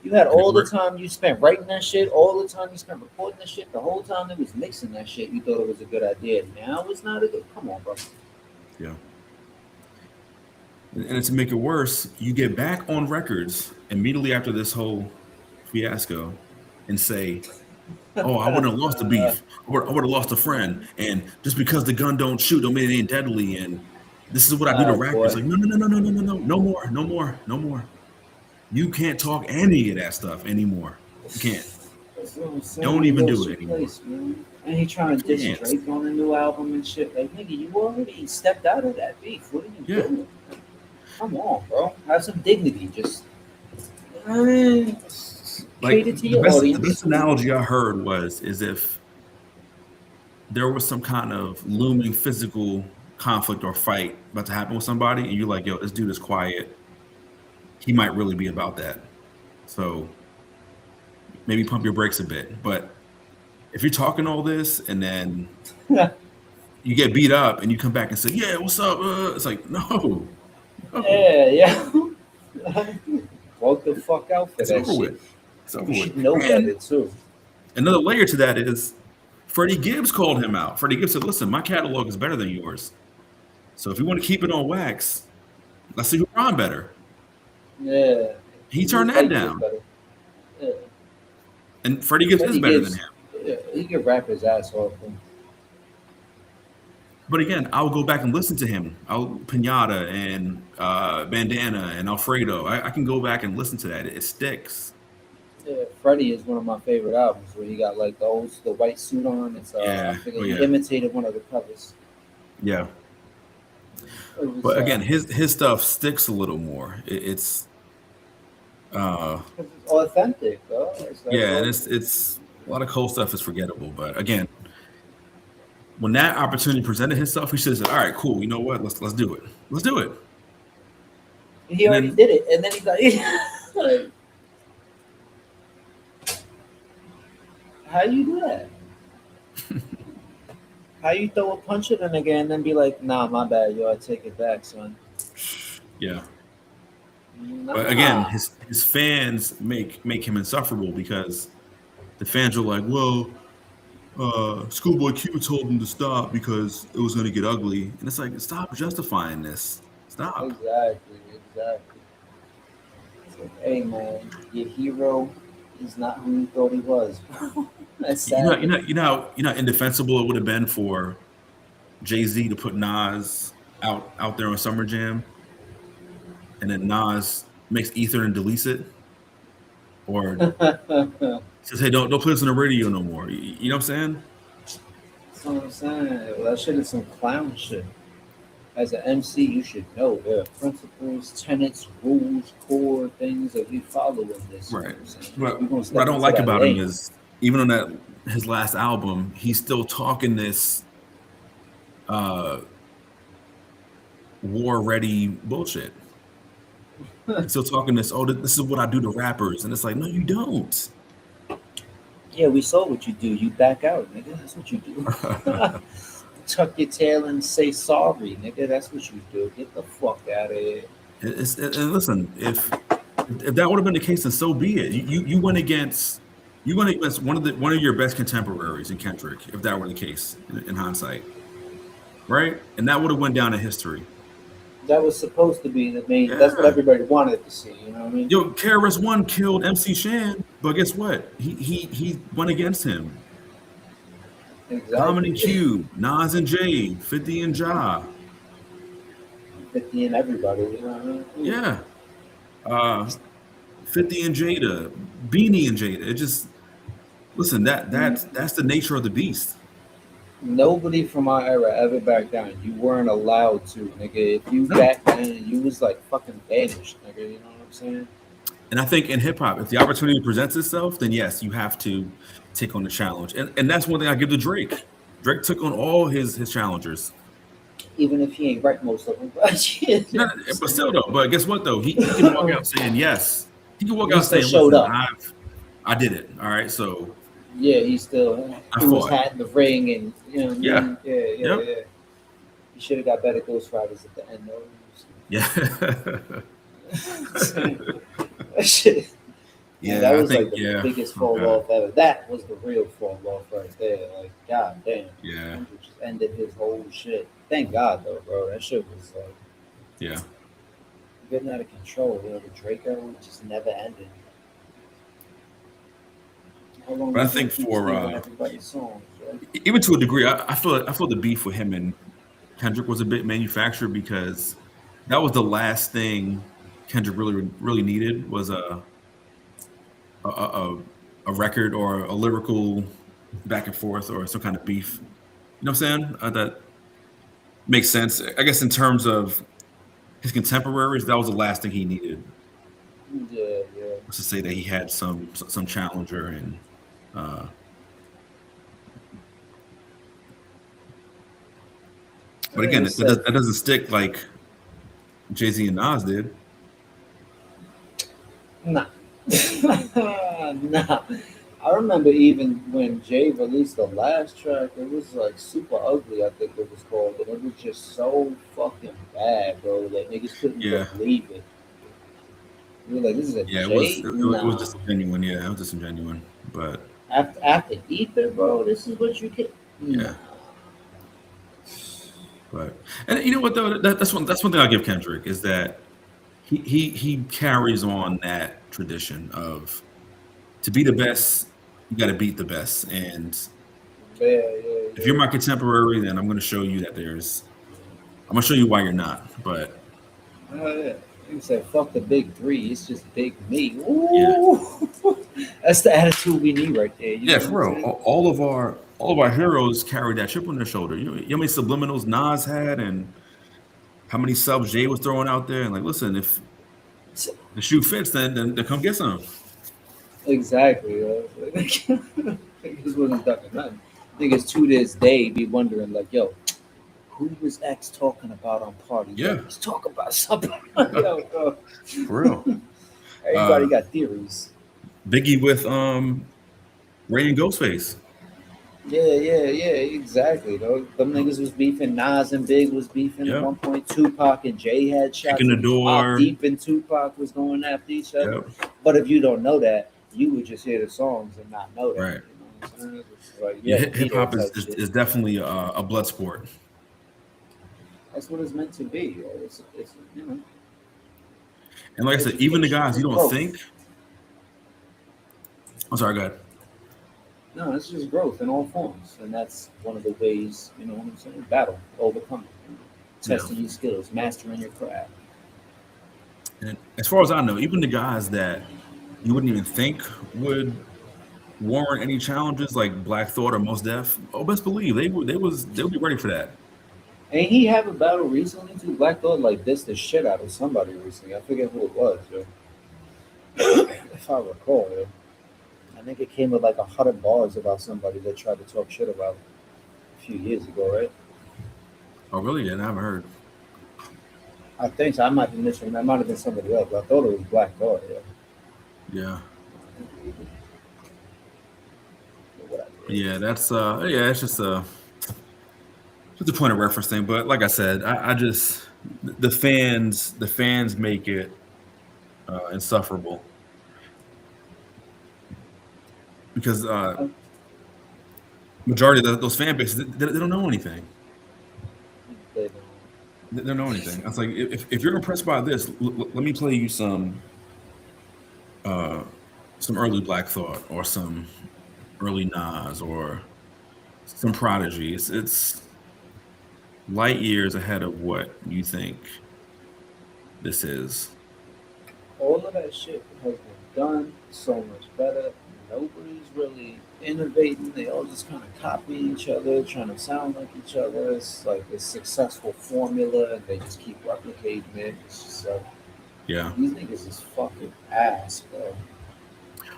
S1: You had
S2: and it
S1: all the
S2: worked.
S1: time you spent writing that shit, all the time you spent recording that shit, the whole time it was mixing that shit. You thought it was a good idea. Now it's not a good. Come on, bro.
S2: Yeah, and to make it worse, you get back on records immediately after this whole fiasco and say, "Oh, I wouldn't have lost the beef. I would have lost a friend, and just because the gun don't shoot, don't mean it ain't deadly." And this is what I do to rappers.
S1: Boy.
S2: Like, no, no, no, no, no, no, no, no, no more, no more, no more. You can't talk any of that stuff anymore. You can't.
S1: That's what I'm saying.
S2: Don't
S1: He
S2: even
S1: lost
S2: do
S1: your
S2: it anymore.
S1: place, man. And he
S2: You
S1: trying to diss
S2: can't.
S1: Drake on a new album and shit. Like, nigga, you already stepped out of that beef. What are you
S2: Yeah.
S1: doing? Come on, bro. Have some dignity. Just uh,
S2: Like
S1: cater to
S2: the
S1: your
S2: best the
S1: audience.
S2: best analogy I heard was is if there was some kind of looming physical conflict or fight about to happen with somebody, and you're like, yo, this dude is quiet. He might really be about that. So maybe pump your brakes a bit. But if you're talking all this and then
S1: Yeah,
S2: you get beat up and you come back and say, "Yeah, what's up?" It's like, no, no,
S1: yeah. Walk the fuck out for
S2: it's
S1: that
S2: over
S1: shit.
S2: with. It's over
S1: You
S2: with.
S1: should know better
S2: And
S1: too.
S2: another layer to that is Freddie Gibbs called him out. Freddie Gibbs said, "Listen, my catalog is better than yours. So if you want to keep it on wax, let's see who rhyme better."
S1: Yeah.
S2: He
S1: Who
S2: turned that
S1: fights is
S2: down,
S1: better? Yeah.
S2: and Freddie Gibbs is
S1: Freddie
S2: better than
S1: gives
S2: him.
S1: yeah, he can rap his ass off.
S2: But again, I'll go back and listen to him. I'll Pinata and Bandana and Alfredo. I can go back and listen to that. It sticks.
S1: Yeah, Freddie is one of my favorite albums where he got like the white suit on. It's I
S2: Yeah.
S1: forget
S2: Oh
S1: he
S2: yeah.
S1: imitated one of the covers.
S2: Yeah.
S1: It was
S2: But again, his stuff sticks a little more. It's uh
S1: it's authentic, though. It's like
S2: yeah, and
S1: oh,
S2: it's a lot of Cole stuff is forgettable. But again, when that opportunity presented itself, he should have said, "All right, cool. You know what? Let's do it. Let's do it."
S1: he
S2: And
S1: already
S2: then
S1: did it, and then he's like, like, how you do that? How you throw a punch at a nigga and then be like, nah, my bad, yo, I take it back, son.
S2: yeah. But again,
S1: Nah.
S2: his fans make him insufferable because the fans are like, "Well, Schoolboy Q told him to stop because it was going to get ugly," and it's like, stop justifying this. Stop.
S1: Exactly, exactly. So, hey man, your hero is not who you thought he was. That's
S2: You know,
S1: sad.
S2: how indefensible it would have been for Jay-Z to put Nas out there on Summer Jam, and then Nas makes Ether and deletes it, or
S1: That's
S2: says, "Hey, don't play this on the radio no more." You know what I'm saying?
S1: what I'm saying. Well, that shit is some clown shit. As an MC, you should know there are principles, tenets, rules, core things that we follow in this. You know
S2: Right.
S1: what I'm saying? If
S2: But
S1: you're gonna
S2: what I
S1: step
S2: don't
S1: into
S2: like
S1: that
S2: about him
S1: lane,
S2: is even on that his last album, he's still talking this uh war ready bullshit. He's still talking this, "Oh, this is what I do to rappers," and it's like, no, you don't.
S1: yeah, we saw what you do. You back out, nigga. That's what you do. Tuck your tail and say sorry, nigga. That's what you do. Get the fuck out of here.
S2: And listen, if that would have been the case, then so be it. You went against one of your best contemporaries in Kendrick, if that were the case in hindsight, right? And that would have went down in history.
S1: That was supposed to be the main. That's what
S2: Yeah.
S1: everybody wanted to see. You know what I mean?
S2: Yo, KRS One killed MC Shan, but guess what? He went against him. Common and
S1: Exactly.
S2: Q, Nas and Jay, 50 and Ja.
S1: 50 and everybody. You know what I mean?
S2: Yeah. Uh 50 and Jada, Beanie and Jada. It just listen, that's the nature of the beast.
S1: Nobody from our era ever backed down. You weren't allowed to, nigga. If you
S2: No.
S1: backed down, you was like fucking banished, nigga. You know what I'm saying?
S2: And I think in hip hop, if the opportunity presents itself, then yes, you have to take on the challenge. And that's one thing I give to Drake. Drake took on all his challengers.
S1: Even if he ain't right most of them. But you know
S2: No,
S1: what I'm
S2: but
S1: saying?
S2: still though, but guess what though? He can walk out saying yes. He can walk
S1: He
S2: out
S1: still
S2: saying,
S1: showed
S2: "Listen,
S1: up.
S2: I did it. All right, so
S1: Yeah, he still
S2: I
S1: threw his
S2: fought."
S1: hat in the ring, and you know what I
S2: Yeah.
S1: mean. Yeah, yeah,
S2: Yep.
S1: yeah. He should have got better Ghost Riders at the end though.
S2: Yeah.
S1: That shit, man, that
S2: Yeah, I
S1: was
S2: think
S1: like the
S2: yeah.
S1: biggest
S2: Oh
S1: fall
S2: god.
S1: off ever. That was the real fall off right there. Like, god damn,
S2: Yeah.
S1: Kendrick just ended his whole shit. Thank God though, bro. That shit was like
S2: Yeah.
S1: getting out of control. You know, the Drake era just never ended. How long
S2: But I
S1: we gonna
S2: think
S1: keep
S2: for
S1: stealing everybody's songs, right?
S2: even to a degree, I feel the beef with him and Kendrick was a bit manufactured because that was the last thing Kendrick really needed was a a, a record or a lyrical back and forth or some kind of beef. You know what I'm saying? That makes sense. I guess in terms of his contemporaries, that was the last thing he needed
S1: Yeah, yeah.
S2: was to say that he had some challenger and uh, but
S1: Like
S2: again,
S1: I said,
S2: that doesn't stick like Jay-Z and Nas did.
S1: nah. Nah. I remember even when Jay released the last track, it was like super ugly, I think it was called, and it was just so fucking bad, bro. That niggas couldn't
S2: Yeah,
S1: believe it. We were like, this is a
S2: yeah,
S1: Jay?
S2: it was
S1: Nah.
S2: disingenuine. Yeah, it was disingenuine. But
S1: After Ether, bro, this is what you get. Nah.
S2: yeah, but and you know what though, that's one thing I give Kendrick is that he carries on that tradition of to be the best, you got to beat the best. And
S1: Yeah, yeah,
S2: if you're
S1: yeah.
S2: my contemporary, then I'm going to show you that I'm going to show you why you're not. But
S1: Yeah. He said, fuck the big three, it's just big me.
S2: yeah,
S1: Ooh. That's the attitude we need right there. You know
S2: yeah,
S1: what I'm
S2: for real.
S1: saying?
S2: All of our heroes carry that chip on their shoulder. You know how many subliminals Nas had, and how many subs Jay was throwing out there. And like, listen, if the shoe fits, then come get some.
S1: Exactly. Niggas wasn't ducking nothing. Niggas to this day be wondering, like, yo, who was X talking about on Party? Yo,
S2: Yeah,
S1: he's talking about something. Yo, bro.
S2: for real.
S1: Everybody
S2: Uh,
S1: got theories.
S2: Biggie with Ray and Ghostface.
S1: Yeah, yeah, yeah, exactly. Though them niggas was beefing. Nas and Big was beefing at
S2: Yep,
S1: one point. Tupac and Jay had shots.
S2: kicking the
S1: Niggas Mob
S2: door.
S1: Deep and Tupac was going after each other.
S2: Yep,
S1: But if you don't know that, you would just hear the songs and not know that.
S2: right.
S1: You know what I'm saying? It's like you
S2: Yeah,
S1: had to be
S2: hip
S1: there
S2: hop
S1: type shit.
S2: is definitely a blood sport.
S1: That's what it's meant to be. It's you know
S2: And like I said, even the
S1: education
S2: guys
S1: for
S2: you don't
S1: growth.
S2: think. I'm sorry, go ahead.
S1: No, it's just growth in all forms, and that's one of the ways. You know what I'm saying? Battle, overcoming,
S2: Yeah.
S1: testing your skills, mastering your craft.
S2: And as far as I know, even the guys that you wouldn't even think would warrant any challenges, like Black Thought or Mos Def, oh, best believe they'll be ready for that.
S1: Ain't he have a battle recently too? Black Thought like this the shit out of somebody recently. I forget who it was, yo. If I recall, yo. I think it came with like 100 bars about somebody that tried to talk shit about a few years ago, right?
S2: Oh, really? Yeah, I haven't heard.
S1: I think so. I might be missing. That might have been somebody else. But I thought it was Black Thought, yeah.
S2: Yeah,
S1: But whatever.
S2: yeah, that's yeah, it's just a point of reference thing. But like I said, I just the fans make it insufferable because majority of those fan bases they don't know anything.
S1: They
S2: They don't know anything. I was like, if you're impressed by this, let me play you uh, some early Black Thought or some early Nas or some Prodigy. It's light years ahead of what you think this is.
S1: all of that shit has been done so much better. Nobody's really innovating. They all just kind of copy each other, trying to sound like each other. It's like a successful formula, and they just keep replicating it. It's just like
S2: Yeah.
S1: These niggas is fucking ass, bro.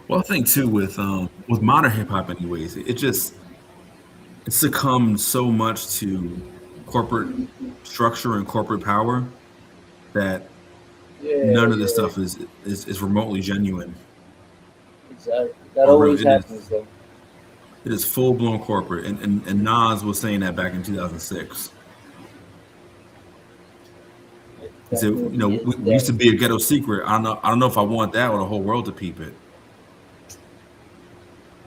S2: Well, I think too with modern hip hop, anyways, it just it succumbed so much to corporate structure and corporate power that
S1: Yeah,
S2: none of this
S1: yeah,
S2: stuff is remotely genuine.
S1: exactly. That
S2: Or really,
S1: always happens though.
S2: it is full blown corporate, and Nas was saying that back in 2006.
S1: It
S2: He said, you know,
S1: definitely is
S2: we used
S1: that.
S2: to be a ghetto secret. I don't know if I want that or the whole world to peep it.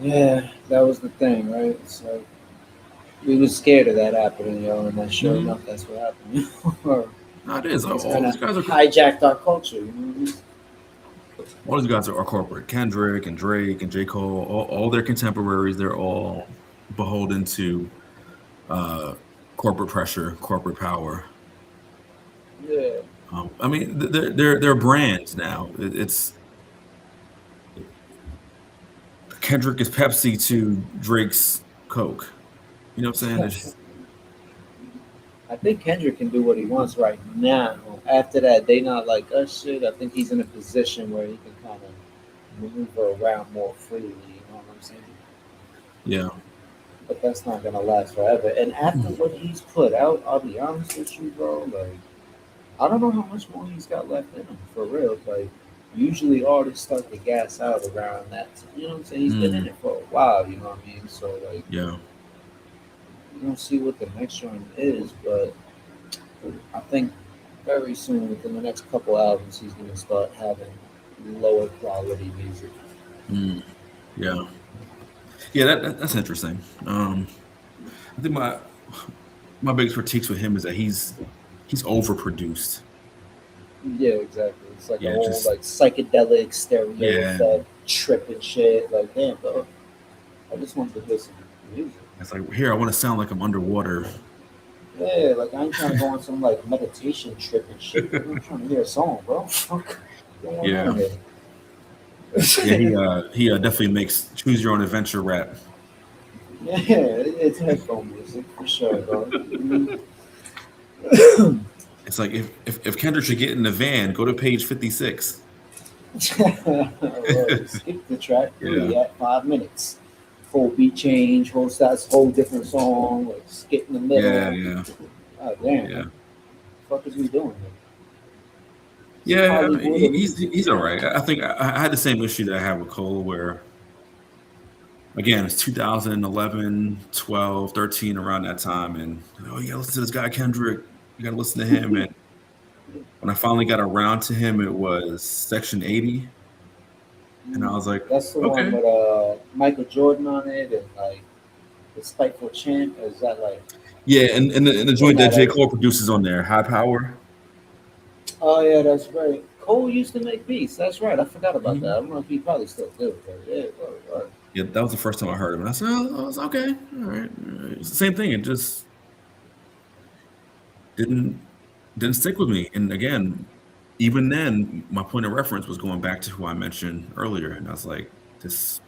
S1: Yeah, that was the thing, right? It's like we was scared of that happening, yo, and then sure
S2: Hmm.
S1: enough, that's what happened. Or
S2: No, it is.
S1: it's
S2: All
S1: kind
S2: these
S1: of
S2: guys are
S1: hijacked our culture. You know?
S2: all these guys are corporate. Kendrick and Drake and J. Cole, all their contemporaries, they're all beholden to uh, corporate pressure, corporate power.
S1: Yeah,
S2: I mean, they're brands now. It's Kendrick is Pepsi to Drake's Coke. You know what I'm saying? It's
S1: I think Kendrick can do what he wants right now. After that, they not like us shit. I think he's in a position where he can kind of maneuver around more freely. You know what I'm saying?
S2: yeah.
S1: But that's not gonna last forever. And after what he's put out, I'll be honest with you, bro. Like, I don't know how much more he's got left in him for real. Like, usually artists start to gas out around that. You know what I'm saying? He's been in
S2: Mm,
S1: it for a while. You know what I mean? So like,
S2: yeah.
S1: you don't see what the next one is, but I think very soon, within the next couple albums, he's gonna start having lower quality music.
S2: Mm, yeah. Yeah. That's interesting. I think my biggest critiques with him is that he's overproduced.
S1: Yeah, exactly. It's like a
S2: Yeah.
S1: whole
S2: Just
S1: like psychedelic stereo
S2: yeah.
S1: effect, tripping shit. Like, damn, bro. I just want to listen to music.
S2: It's like here I want to sound like I'm underwater.
S1: Yeah, like I ain't trying to go on some like meditation trip and shit. I'm not trying to hear a song, bro. Fuck, what's going
S2: Yeah.
S1: on here?
S2: Yeah. He definitely makes choose your own adventure rap.
S1: Yeah, it's headphone music for sure, bro.
S2: It's like if Kendrick should get in the van, go to page 56.
S1: Right. Skip the track
S2: Yeah.
S1: 3 at 5 minutes. Whole beat change, whole stats, whole different song, like skip in the
S2: Yeah.
S1: middle.
S2: Yeah.
S1: God damn, what
S2: Yeah.
S1: the fuck is we doing here? Some
S2: Yeah. I mean,
S1: Hollywood illusion.
S2: he's all right. I think I had the same issue that I had with Cole, where again, it's 2011, 12, 13, around that time. And, oh, you got to listen to this guy, Kendrick. You got to listen to him. And when I finally got around to him, it was Section 80. And I was like,
S1: That's the one
S2: okay.
S1: with Michael Jordan on it and like the Spiteful Champ. Or is that like
S2: Yeah. And the
S1: from
S2: joint that
S1: that
S2: J.
S1: era?
S2: Cole produces on there, High Power.
S1: Oh yeah, that's right. Cole used to make beats. That's right. I forgot about that.
S2: Mhm.
S1: I don't know if he probably still do. But yeah, right.
S2: Yeah, that was the first time I heard him. And I said, oh, I was okay. All right. It's the same thing. It just didn't didn't stick with me. And again, even then, my point of reference was going back to who I mentioned earlier. And I was like, this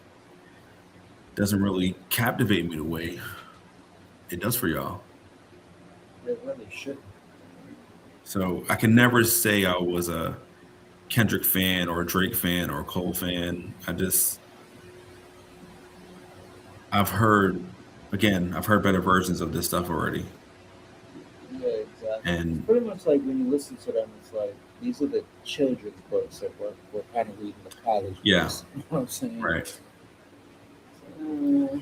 S2: doesn't really captivate me the way it does for y'all.
S1: They really should.
S2: So I can never say I was a Kendrick fan or a Drake fan or a Cole fan. I've heard, again, I've heard better versions of this stuff already.
S1: Yeah, exactly. It's
S2: And
S1: pretty much like when you listen to them, it's like these are the children's books that we're kind of reading the college
S2: yeah,
S1: books. You know what I'm saying?
S2: right.
S1: Uh,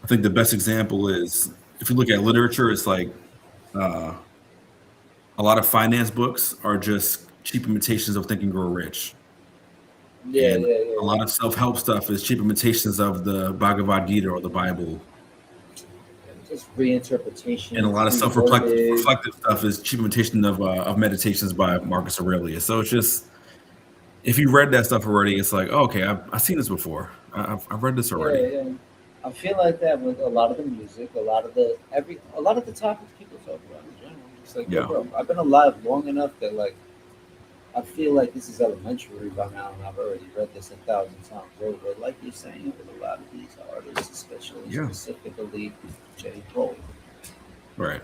S2: I think the best example is if you look at literature, it's like uh, a lot of finance books are just cheap imitations of Think and Grow Rich.
S1: yeah,
S2: And
S1: yeah,
S2: a
S1: yeah.
S2: lot of self-help stuff is cheap imitations of the Bhagavad Gita or the Bible.
S1: Just
S2: And a
S1: reinterpretations,
S2: lot of self-reflective
S1: reworded.
S2: reflective stuff is cheap imitation of meditations by Marcus Aurelius. So it's just if you read that stuff already, it's like, oh, okay, I've seen this before. I've read this
S1: Yeah,
S2: already.
S1: yeah. I feel like that with a lot of the music, a lot of the topics people talk about in general. It's like, yo,
S2: Yeah,
S1: bro, I've been alive long enough that like I feel like this is elementary by now, and I've already read this 1,000 times over. Like you're saying, with a lot of these artists, especially
S2: yeah,
S1: specifically J. Cole.
S2: right.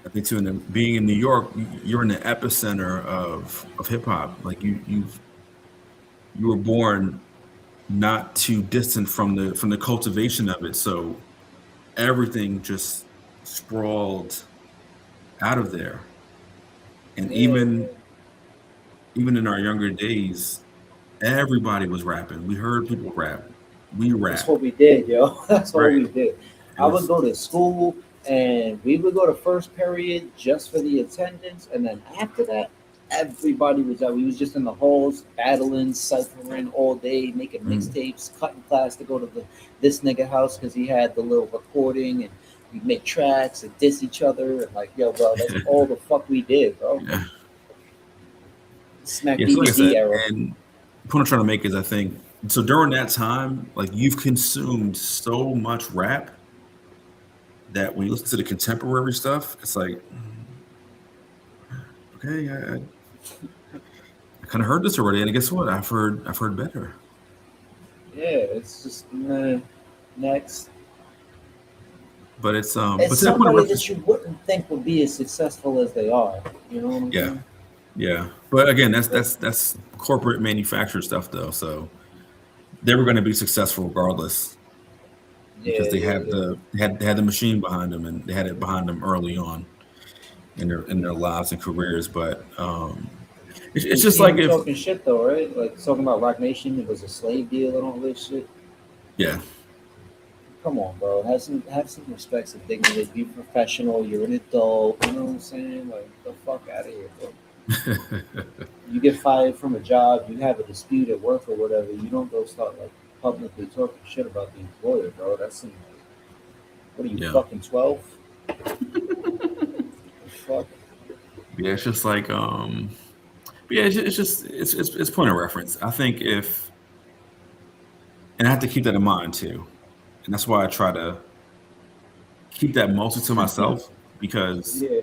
S2: I think too, and being in New York, you're in the epicenter of hip hop. Like you were born not too distant from the cultivation of it, so everything just sprawled out of there. And
S1: Yeah, yeah.
S2: even in our younger days, everybody was rapping. We heard people rap. We
S1: That's
S2: rap.
S1: what we did, yo. That's all
S2: Right.
S1: we did.
S2: It
S1: I would
S2: was
S1: go to school and we would go to first period just for the attendance, and then after that, everybody was out. We was just in the halls battling, ciphering all day, making
S2: mm,
S1: mixtapes, cutting class to go to this nigga house because he had the little recording, and we make tracks and diss each other and like, yo, bro, that's all the fuck we did, bro.
S2: yeah.
S1: Smack
S2: Yeah, so like I
S1: DVD
S2: said,
S1: era.
S2: and the point I'm trying to make is I think so during that time, like you've consumed so much rap that when you listen to the contemporary stuff, it's like, okay, I kind of heard this already, and guess what? I've heard better.
S1: Yeah, it's just next.
S2: But
S1: It's
S2: to that point of
S1: somebody
S2: reference,
S1: that you wouldn't think would be as successful as they are. You know what I'm
S2: yeah,
S1: saying?
S2: yeah. But again,
S1: But
S2: that's corporate manufactured stuff though, so they were going to be successful regardless
S1: yeah,
S2: because
S1: yeah, yeah.
S2: they had the machine behind them and they had it behind them early on in their lives and careers. But
S1: You
S2: it's just
S1: see
S2: like
S1: him
S2: if
S1: talking shit though, right? Like talking about Rock Nation, it was a slave deal and all this shit.
S2: yeah.
S1: Come on, bro. Have some respect, some dignity. Be professional. You're an adult. You know what I'm saying? Like the fuck out of here, bro. You get fired from a job, you have a dispute at work or whatever. You don't go start like publicly talking shit about the employer, bro. That's some, what are you
S2: Yeah.
S1: fucking 12? Fuck.
S2: Yeah, it's just like but yeah, it's just it's point of reference. I think if and I have to keep that in mind too. And that's why I try to keep that mostly to myself because
S1: Yeah.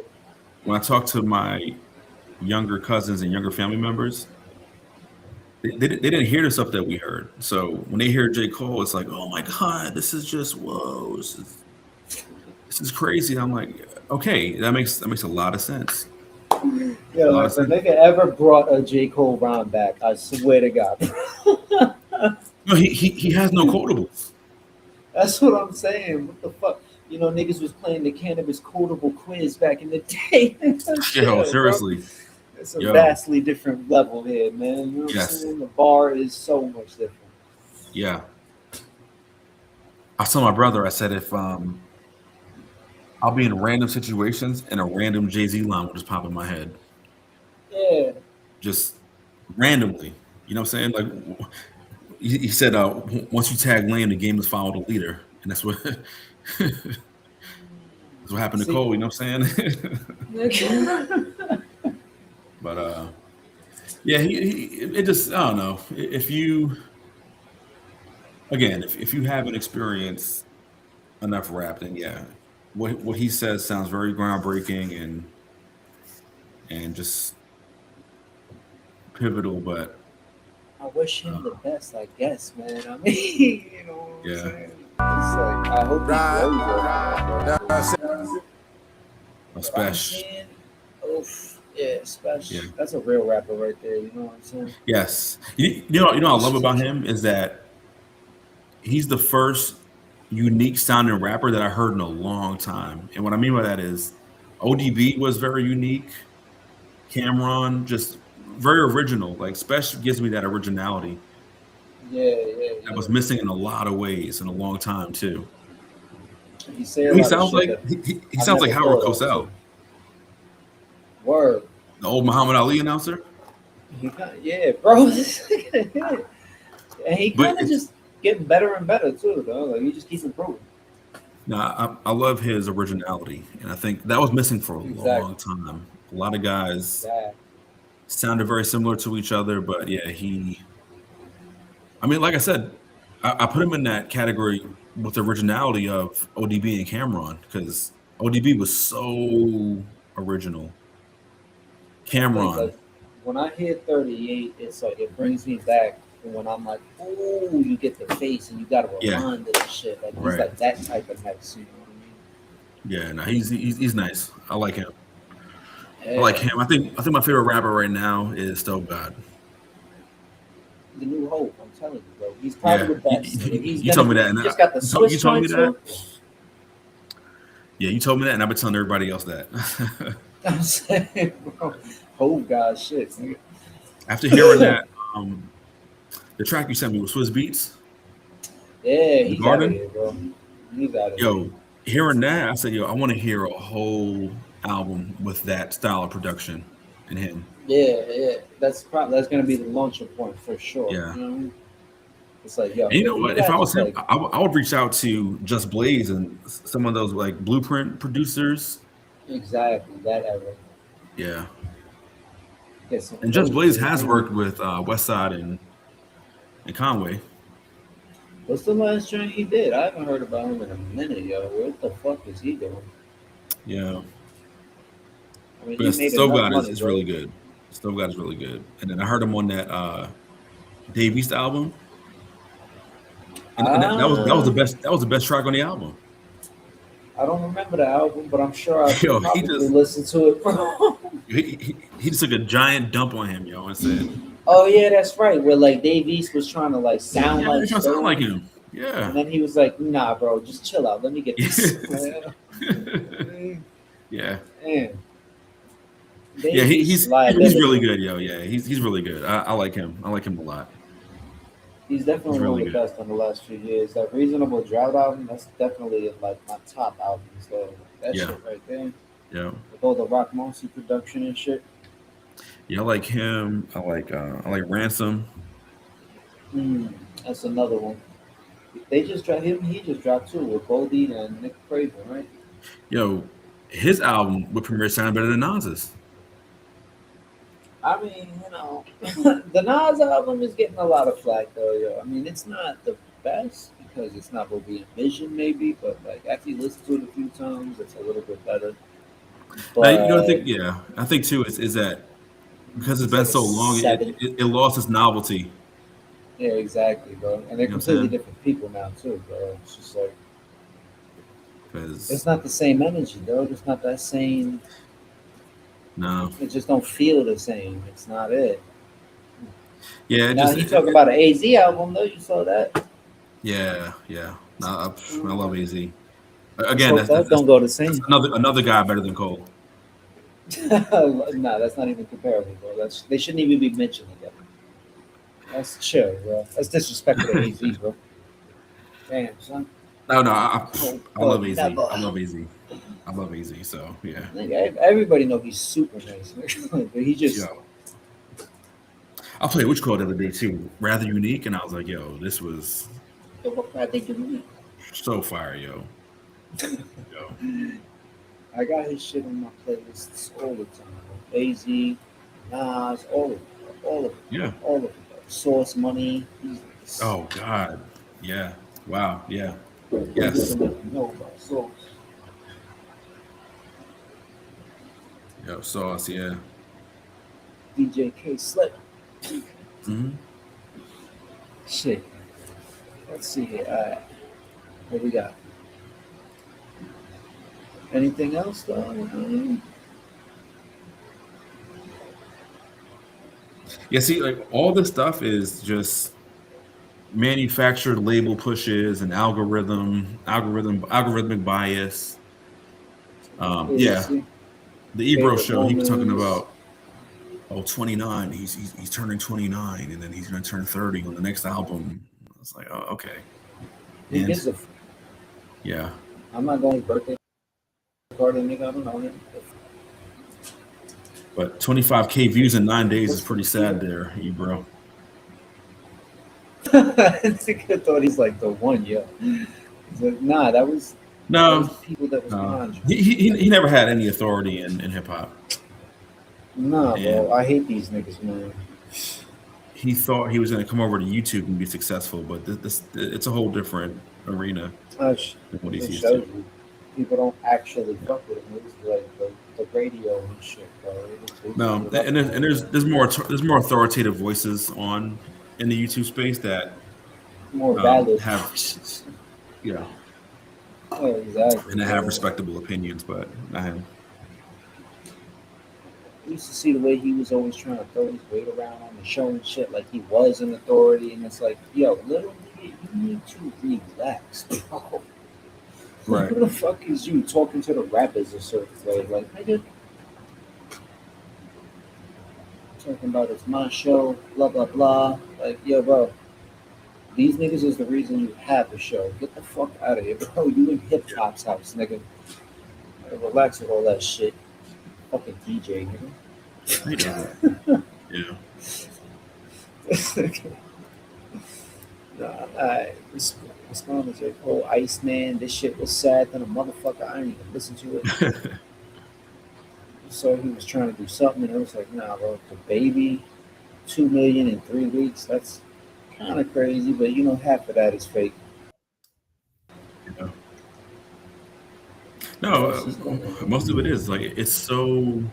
S2: when I talk to my younger cousins and younger family members, they didn't hear the stuff that we heard. So when they hear J. Cole, it's like, oh my God, this is just whoa, this is crazy. I'm like, okay, that makes a lot of sense. A
S1: Yo,
S2: lot of
S1: if a
S2: sense.
S1: nigga ever brought a J. Cole rhyme back, I swear to God.
S2: No, he has no quotables.
S1: That's what I'm saying. What the fuck? You know, niggas was playing the cannabis quotable quiz back in the day.
S2: Yo,
S1: Chill, bro.
S2: seriously.
S1: It's a
S2: Yo,
S1: vastly different level here, man. You know what I'm
S2: yes.
S1: saying? The bar is so much different.
S2: Yeah. I told my brother, I said if I'll be in random situations and a random Jay-Z line will just pop in my head.
S1: Yeah.
S2: Just randomly. You know what I'm saying? Like he said, once you tag lane, the game is follow the leader. And that's what that's what happened to
S1: See,
S2: Cole, you know what I'm saying?
S1: nigga.
S2: But yeah, it just I don't know. If you again, if you haven't experienced enough rap, then yeah, what he says sounds very groundbreaking and just pivotal. But
S1: I wish him the
S2: uh,
S1: best, I guess, man. I mean, you know what I'm
S2: yeah,
S1: saying? It's like, I hope he
S3: Right.
S1: grows on that,
S3: That's it.
S1: bro.
S2: a
S1: But I'm
S2: special.
S1: saying, oof, yeah,
S2: Yeah.
S1: special. That's a real rapper right there. You know what I'm saying?
S2: Yes. You know what I love about him is that he's the first unique sounding rapper that I heard in a long time. And what I mean by that is ODB was very unique. Cameron just very original. Like Special gives me that originality
S1: Yeah, yeah,
S2: that
S1: yeah.
S2: was missing in a lot of ways in a long time too.
S1: He say a
S2: You know,
S1: lot of shit that
S2: he
S1: I
S2: sounds like
S1: never
S2: Howard
S1: thought of
S2: Cosell,
S1: too. Word.
S2: the old Muhammad Ali announcer.
S1: Yeah, bro. And he
S2: But
S1: kind of
S2: it's
S1: just getting better and better too, though. Like he just keeps improving.
S2: no, I love his originality, and I think that was missing for a long
S1: Exactly.
S2: time. A lot of guys
S1: Exactly.
S2: sounded very similar to each other, but yeah, I mean, like I said, I put him in that category with the originality of ODB and Cameron because ODB was so original.
S1: I think
S2: Cameron,
S1: like when I hear 38, it's like it brings me back to when I'm like, oh, you get the face and you gotta
S2: yeah,
S1: rewind this shit. Like he's
S2: right.
S1: like that type of next, you know what I mean?
S2: Yeah, no, he's nice. I like him. I like
S1: Yeah,
S2: him. I think my favorite rapper right now is Still God.
S1: the new hope. I'm telling you, bro. He's probably
S2: Yeah,
S1: the best. Nigga. He's
S2: you
S1: gonna.
S2: told me that, and
S1: He just got the
S2: you
S1: Swiss
S2: told me
S1: joint
S2: that.
S1: too.
S2: Yeah, you told me that, and I've been telling everybody else that.
S1: I'm saying, bro. Hope God shit. Nigga.
S2: After hearing that, um, the track you sent me was Swiss Beats,
S1: Yeah,
S2: The
S1: he's out of
S2: Garden.
S1: here, bro. He's out of here.
S2: Yo, hearing that, I said, yo, I want to hear a whole album with that style of production and him.
S1: Yeah, yeah. That's gonna be the launching point for sure.
S2: Yeah.
S1: You know what I mean? It's like, yo,
S2: And you know
S1: if you
S2: what? If I
S1: got
S2: was
S1: just
S2: him,
S1: like,
S2: I would reach out to Just Blaze and some of those like Blueprint producers.
S1: exactly that era,
S2: Yeah.
S1: get some
S2: And Just
S1: those
S2: Blaze
S1: dudes.
S2: has
S1: Man.
S2: worked with Westside and Conway.
S1: What's the last joint he did? I haven't heard about him in a minute, yo. What the fuck is he doing?
S2: Yeah.
S1: I mean, he
S2: But
S1: made
S2: Still
S1: enough
S2: God
S1: money,
S2: is really
S1: bro.
S2: good. Still God is really good. And then I heard him on that Dave East album. And that was the
S1: Ah,
S2: best track on the album.
S1: I don't remember the album, but I'm sure I could
S2: Yo,
S1: probably listen to it.
S2: he just took a giant dump on him, yo, and said,
S1: Oh yeah, that's right. Where like Dave East was trying to like sound
S2: "Yeah,
S1: like
S2: you're trying to sound like
S1: Stone,
S2: him."
S1: and
S2: Yeah.
S1: then he was like, "Nah, bro, just chill out. Let me get this."
S2: Yeah.
S1: Man,
S2: Yeah,
S1: Dave East is
S2: he's
S1: liability.
S2: really good, yo. Yeah, he's really good. I like him. I like him a lot.
S1: He's
S2: He's
S1: definitely one
S2: really
S1: of the
S2: good.
S1: best in the last few years. That Reasonable Drought album, that's definitely in like my top albums though. That
S2: Yeah,
S1: shit right there.
S2: yeah,
S1: With all the Rock Marcy production and shit.
S2: yeah. I like him. I like Ransom.
S1: Mm, that's another one. They just dropped him. He just dropped two with Goldie and Nick Craven, right?
S2: Yo, his album would premiere sound better than Nas's.
S1: I mean, the Nas album is getting a lot of flack though, yo. I mean, it's not the best because it's not what we envisioned, maybe, but like after you listen to it a few times, it's a little bit better.
S2: Now, you know,
S1: But
S2: I think too is that because it's
S1: it's
S2: been
S1: like a
S2: so long,
S1: seven.
S2: it lost its novelty.
S1: Yeah, exactly, bro. And they're
S2: You know what I'm
S1: completely
S2: saying?
S1: different people now too, bro. It's just like it's
S2: Because
S1: not the same energy, though. It's not that same.
S2: no,
S1: It just don't feel the same. It's not it.
S2: yeah,
S1: Now he talking about an AZ album though. You saw that?
S2: yeah, yeah. No, I love
S1: Mm,
S2: Az.
S1: let's
S2: Again,
S1: hope that don't go the
S2: that's
S1: same.
S2: another guy better than Cole.
S1: Nah, that's not even comparable, bro. They shouldn't even be mentioned together. That's chill, bro. That's disrespectful to AZ, bro. Damn, son.
S2: No, no,
S1: Oh,
S2: I love
S1: but
S2: Az.
S1: never.
S2: I love Az. I love Az. So yeah,
S1: Nigga, everybody know he's super nice. But he just
S2: yo, I played Witch Call the other day too, rather unique, and I was like, yo, this was
S1: I think of me.
S2: so fire, yo. Yo.
S1: I got his shit on my playlists all the time. AZ, Nas, all of it,
S2: Yeah.
S1: all of it. Source Money.
S2: Oh God. Yeah. Wow. Yeah.
S1: Just
S2: Yes.
S1: to let you know about Source.
S2: Yo. Sauce. Yeah.
S1: DJ K Slip.
S2: Hmm.
S1: Shit. Let's see here. What we got? Anything else though?
S2: Yeah. See, like all this stuff is just manufactured label pushes and algorithmic bias.
S1: Yeah,
S2: Yeah.
S1: see,
S2: The Ebro
S1: favorite
S2: show, he was talking
S1: moments.
S2: about 29. He's turning 29, and then he's going to turn 30 on the next album. I was like, oh, okay.
S1: Who
S2: And
S1: gives a?
S2: yeah,
S1: I'm not going to birthday party, nigga. I don't know him.
S2: but 25K views in 9 days is pretty sad there, Ebro.
S1: Nigga thought he's like the one, yo. He's like, nah, that was
S2: No,
S1: people that was
S2: no,
S1: behind you.
S2: he never had any authority in hip hop,
S1: Nah,
S2: and
S1: bro. I hate these niggas, man.
S2: he thought he was going to come over to YouTube and be successful, but this it's a whole different arena than what he's
S1: It
S2: used
S1: shows
S2: to.
S1: you. People don't actually fuck with him. It's like the radio and shit, bro.
S2: No, and there's more authoritative voices on in the YouTube space that
S1: more valid.
S2: have, you know,
S1: Yeah, exactly,
S2: and I have
S1: bro.
S2: respectable opinions, but not him.
S1: I used to see the way he was always trying to throw his weight around on the show and shit, like he was an authority, and it's like, yo, little nigga, you need to relax, bro. Like,
S2: Right.
S1: who the fuck is you talking to the rappers a certain way? Like, nigga, talking about it's my show, blah blah blah. Like, yo, bro, these niggas is the reason you have the show. Get the fuck out of here, bro. You in hip hop's house, nigga. Like, relax with all that shit. Fucking DJ,
S2: I know that. Yeah.
S1: nigga. Nah, I responded to oh Iceman, this shit was sad than a motherfucker. I didn't even listen to it. So he was trying to do something and it was like, nah, bro, the baby, 2 million in 3 weeks, that's kind of crazy, but you know, half of that is fake.
S2: Yeah.
S1: What
S2: No,
S1: else is going on?
S2: most of it is like it's so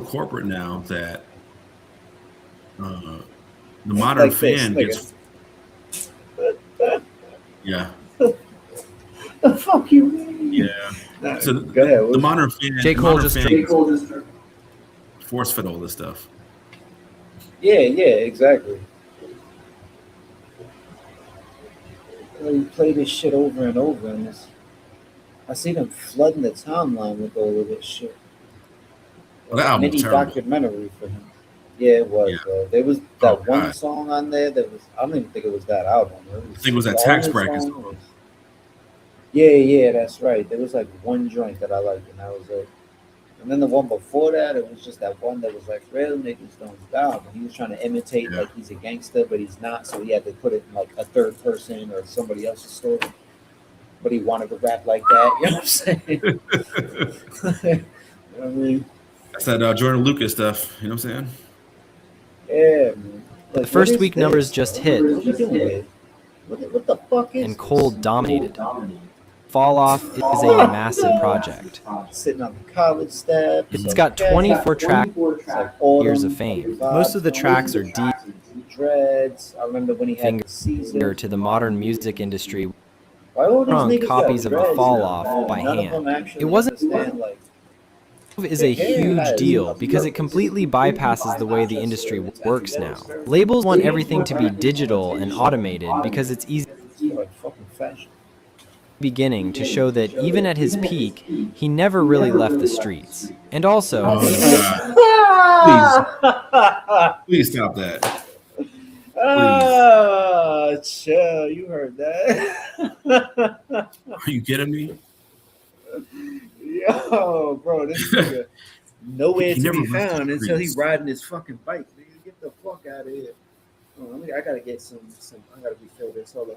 S2: corporate now that uh, the modern
S1: Like this,
S2: fan
S1: nigga.
S2: gets yeah
S1: The fuck you mean?
S2: yeah.
S1: Nah,
S2: So
S1: go ahead.
S2: the modern fan,
S4: J.
S2: the
S4: Cole
S2: modern
S4: just
S2: fan
S1: J.
S2: gets
S1: Cole just
S2: force fed all this stuff.
S1: yeah, yeah, exactly. They play this shit over and over, and I see them flooding the timeline with all of this shit.
S2: Well, that
S1: A
S2: album was
S1: mini
S2: terrible.
S1: documentary for him. Yeah, it was.
S2: Yeah.
S1: There was
S2: Oh
S1: that one
S2: God.
S1: song on there that was. I don't even think it was that album.
S2: I think it was that
S1: the
S2: Tax
S1: only
S2: Breakers.
S1: song was- Yeah, yeah, that's right. There was like one joint that I liked, and that was it. And then the one before that, it was just that one that was like, real niggas don't die. But he was trying to imitate
S2: Yeah.
S1: like he's a gangster, but he's not. So he had to put it in like a third person or somebody else's story. But he wanted to rap like that. You know what I'm saying? You know what I mean?
S2: That's that Jordan Lucas stuff. You know what I'm saying?
S1: Yeah, man. Like,
S4: The first
S1: what is
S4: week numbers
S1: this,
S4: just
S1: bro?
S4: hit,
S1: What you doing here? What the fuck is
S4: and
S1: this?
S4: Cole dominated. Fall Off is a massive project.
S1: Sitting on the college staff.
S4: It's got 24 tracks,
S1: It's like autumn,
S4: years of fame.
S1: vibes,
S4: Most of the tracks are deep
S1: dreads. I remember when he had the season.
S4: finger to the modern music industry.
S1: Why all these
S4: Strong
S1: niggas got
S4: copies of the
S1: dreads
S4: Fall
S1: now,
S4: Off
S1: man?
S4: by
S1: None of
S4: hand.
S1: them actually
S4: It wasn't
S1: understand, like,
S4: is a huge deal because it completely bypasses the way the industry works now. Labels want everything to be digital and automated because it's easy
S1: like fucking fashion.
S4: beginning to show that even at his peak, he never really left the streets. And also,
S2: Oh God. Please stop that.
S1: Ah, chill. You heard that?
S2: Are you kidding me?
S1: Yo, bro, this nigga nowhere
S2: He
S1: to
S2: never
S1: be
S2: left the
S1: found until he
S2: streets.
S1: riding his fucking bike. Nigga, get the fuck out of here. I gotta get some. I gotta refill this. Hold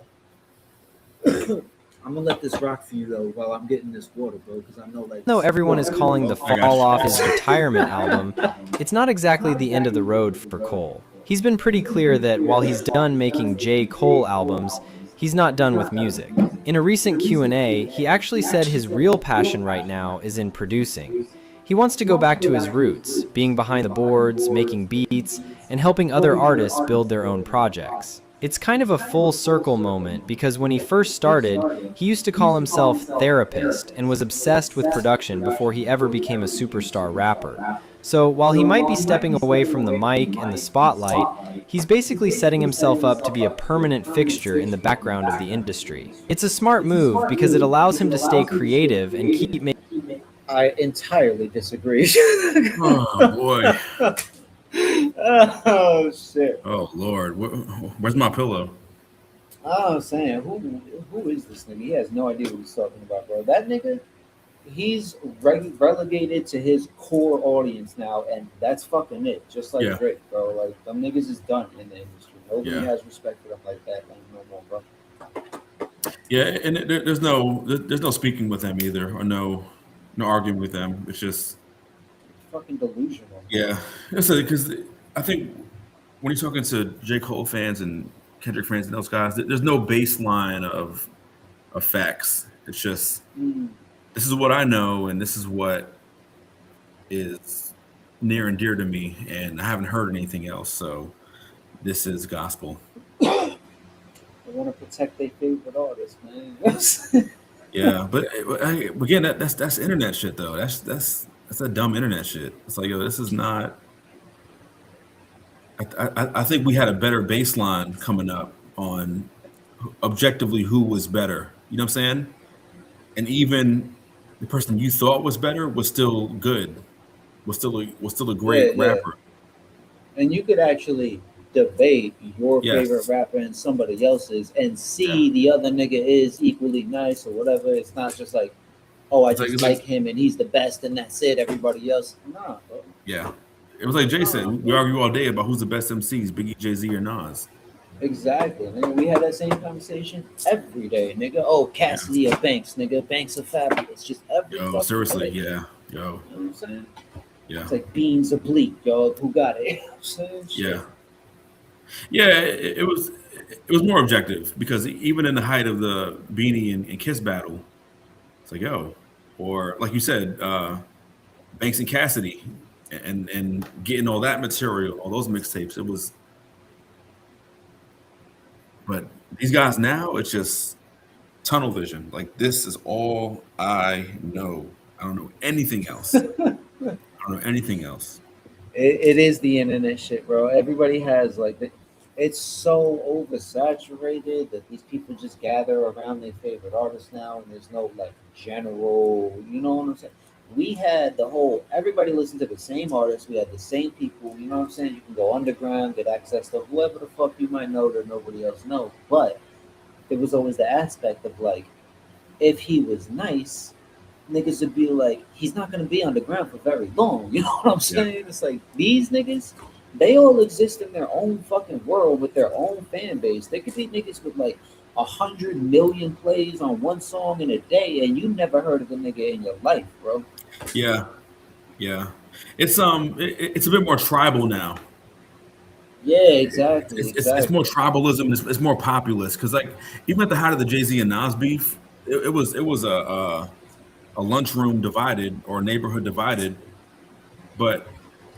S1: on. I'm gonna let this rock for you though while I'm getting this water, bro, because I know like.
S4: though everyone is calling the
S2: I got
S4: Fall
S2: you.
S4: Off his retirement album, it's not exactly the end of the road for Cole. He's been pretty clear that while he's done making J. Cole albums, he's not done with music. In a recent Q&A, he actually said his real passion right now is in producing. He wants to go back to his roots, being behind the boards, making beats, and helping other artists build their own projects. It's kind of a full circle moment because when he first started, he used to call himself therapist and was obsessed with production before he ever became a superstar rapper. So while he might be stepping away from the mic and the spotlight, he's basically setting himself up to be a permanent fixture in the background of the industry. It's a smart move because it allows him to stay creative and keep making.
S1: I entirely disagree.
S2: Oh boy.
S1: Oh shit!
S2: Oh Lord. Where's my pillow?
S1: I'm saying, who is this nigga? He has no idea what he's talking about, bro. That nigga, he's relegated to his core audience now, and that's fucking it. Just like
S2: Yeah.
S1: Drake, bro. Like them niggas is done in the industry. Nobody
S2: Yeah.
S1: has respect for them like that no more, bro.
S2: Yeah, and there's no speaking with them either, or no arguing with them. It's just
S1: Fucking delusional.
S2: yeah. Because I think when you're talking to J. Cole fans and Kendrick fans and those guys, there's no baseline of facts. It's just
S1: Mm.
S2: this is what I know, and this is what is near and dear to me, and I haven't heard anything else. So this is gospel.
S1: They want to protect their favorite artist, man.
S2: Yeah, but again, that's internet shit though. That's a dumb internet shit. It's like, yo, this is not. I think we had a better baseline coming up on objectively who was better. You know what I'm saying? And even the person you thought was better was still good. Was still a
S1: Yeah,
S2: great
S1: yeah.
S2: rapper.
S1: And you could actually debate your favorite
S2: Yes.
S1: rapper and somebody else's and
S2: Yeah.
S1: see the other nigga is equally nice or whatever. It's not just like, oh, I
S2: It's like
S1: just
S2: it's like
S1: like him and he's the best and that's it. Everybody else, nah, bro.
S2: yeah. It was like Jay
S1: Nah,
S2: said, we
S1: bro.
S2: argue all day about who's the best MCs, Biggie, Jay Z, or Nas.
S1: Exactly. Nigga, we had that same conversation every day, nigga. Oh,
S2: Yeah.
S1: Cassidy or Banks, nigga. Banks are fabulous. Just every
S2: Yo,
S1: fucking
S2: seriously,
S1: day.
S2: yeah. Yo,
S1: You know what I'm saying?
S2: yeah.
S1: It's like beans are bleak, dog. Who got it? You know what I'm saying?
S2: Yeah.
S1: Shit.
S2: Yeah, it was more objective because even in the height of the Beanie and Kiss battle, it's like, yo, or like you said, Banks and Cassidy and getting all that material, all those mixtapes, it was. But these guys now, it's just tunnel vision. Like, this is all I know. I don't know anything else. I don't know anything else.
S1: It is the internet shit, bro. Everybody has like it's so oversaturated that these people just gather around their favorite artists now, and there's no like general. You know what I'm saying? We had the whole everybody listened to the same artist. We had the same people. You know what I'm saying? You can go underground, get access to whoever the fuck you might know that nobody else knows. But there was always the aspect of like, if he was nice, niggas would be like, he's not gonna be underground for very long. You know what I'm
S2: Yeah.
S1: saying? It's like these niggas, they all exist in their own fucking world with their own fan base. They could be niggas with like 100 million plays on one song in a day, and you never heard of a nigga in your life, bro.
S2: Yeah. Yeah. It's a bit more tribal now.
S1: Yeah, exactly,
S2: It's more
S1: exactly.
S2: tribalism. It's more populist because like even at the height of the Jay Z and Nas beef, it was a lunchroom divided or a neighborhood divided, but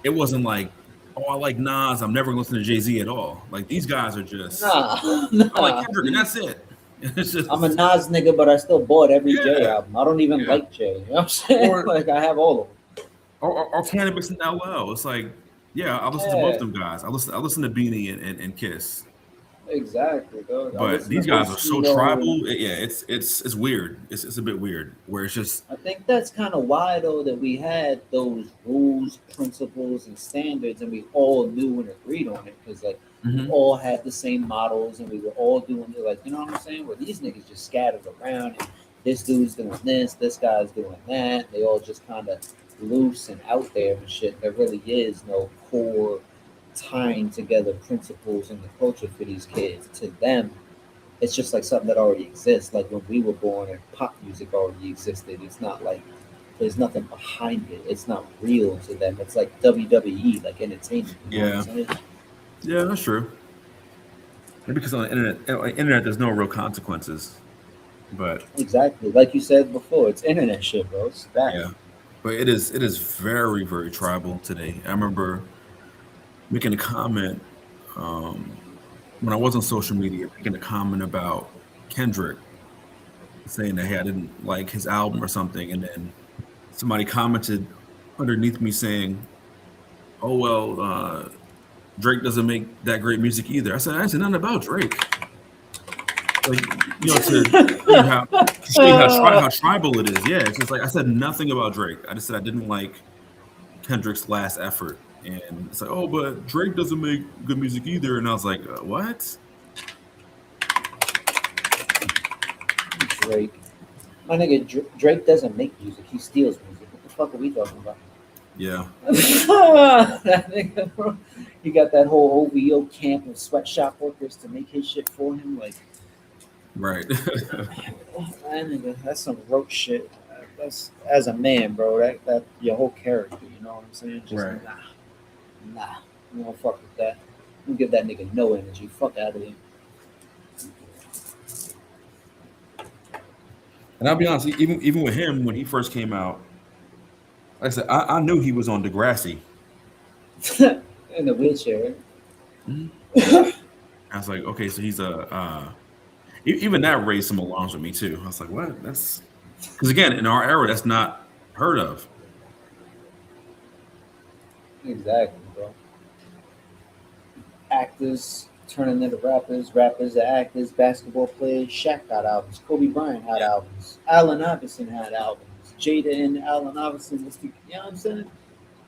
S2: it wasn't like, oh, I like Nas, I'm never gonna listen to Jay Z at all. Like, these guys are just,
S1: Nah,
S2: I like
S1: nah.
S2: Kendrick and that's it. It's
S1: I'm a
S2: just
S1: Nas nigga, but I still bought every J
S2: yeah,
S1: album. I don't even
S2: yeah.
S1: like J. You know what I'm saying?
S2: Or
S1: Like I have all of them.
S2: or Cannabis and LL. It's like, yeah, I listen to both
S1: Yeah,
S2: them guys. I listen to Beanie and Kiss.
S1: exactly, dog. I
S2: But
S1: listen to
S2: these guys are so
S1: Bushido and
S2: tribal. Yeah, it's weird. It's a bit weird where it's just
S1: I think that's kind of why, though, that we had those rules, principles, and standards, and we all knew and agreed on it because, like, we
S2: mhm.
S1: all had the same models, and we were all doing it, like, you know what I'm saying? Where these niggas just scattered around, and this dude's doing this guy's doing that. They all just kind of loose and out there and shit. There really is no core tying together principles in the culture for these kids. To them, it's just like something that already exists. Like when we were born and pop music already existed. It's not like there's nothing behind it. It's not real to them. It's like WWE, like entertainment. You know what I'm
S2: Yeah,
S1: saying?
S2: yeah, that's true. Maybe because on the internet, there's no real consequences. But
S1: Exactly. Like you said before, it's internet shit, bro. It's that.
S2: yeah, but it is very very tribal today. I remember making a comment um, when I was on social media, making a comment about Kendrick, saying that hey, I didn't like his album or something, and then somebody commented underneath me saying, "Oh well, Drake doesn't make that great music either." I said nothing about Drake. Like, to show you how tribal it is. Yeah, it's just like I said nothing about Drake. I just said I didn't like Kendrick's last effort, and it's like, oh, but Drake doesn't make good music either. And I was like, what?
S1: Drake. My nigga, Drake doesn't make music. He steals music. What the fuck are we talking about?
S2: Yeah,
S1: That nigga, bro. He got that whole OVO camp of sweatshop workers to make his shit for him. Like,
S2: right.
S1: that nigga, that's some roach shit. That's as a man, bro. That your whole character. You know what I'm saying? Just
S2: Right.
S1: nah. You don't fuck with that. You give that nigga no energy. Fuck out of here.
S2: And I'll be honest, even with him when he first came out, like I said, I knew he was on Degrassi.
S1: In the wheelchair.
S2: Mhm.
S1: Right?
S2: I was like, okay, so he's a. Even that raised some alarms with me too. I was like, what? Because again, in our era, that's not heard of.
S1: Exactly, bro. Actors turning into rappers, rappers to actors, basketball players. Shaq got albums. Kobe Bryant had
S2: Yeah.
S1: albums. Allen Iverson had albums. Jada and Allen Iverson was the, you know what I'm saying?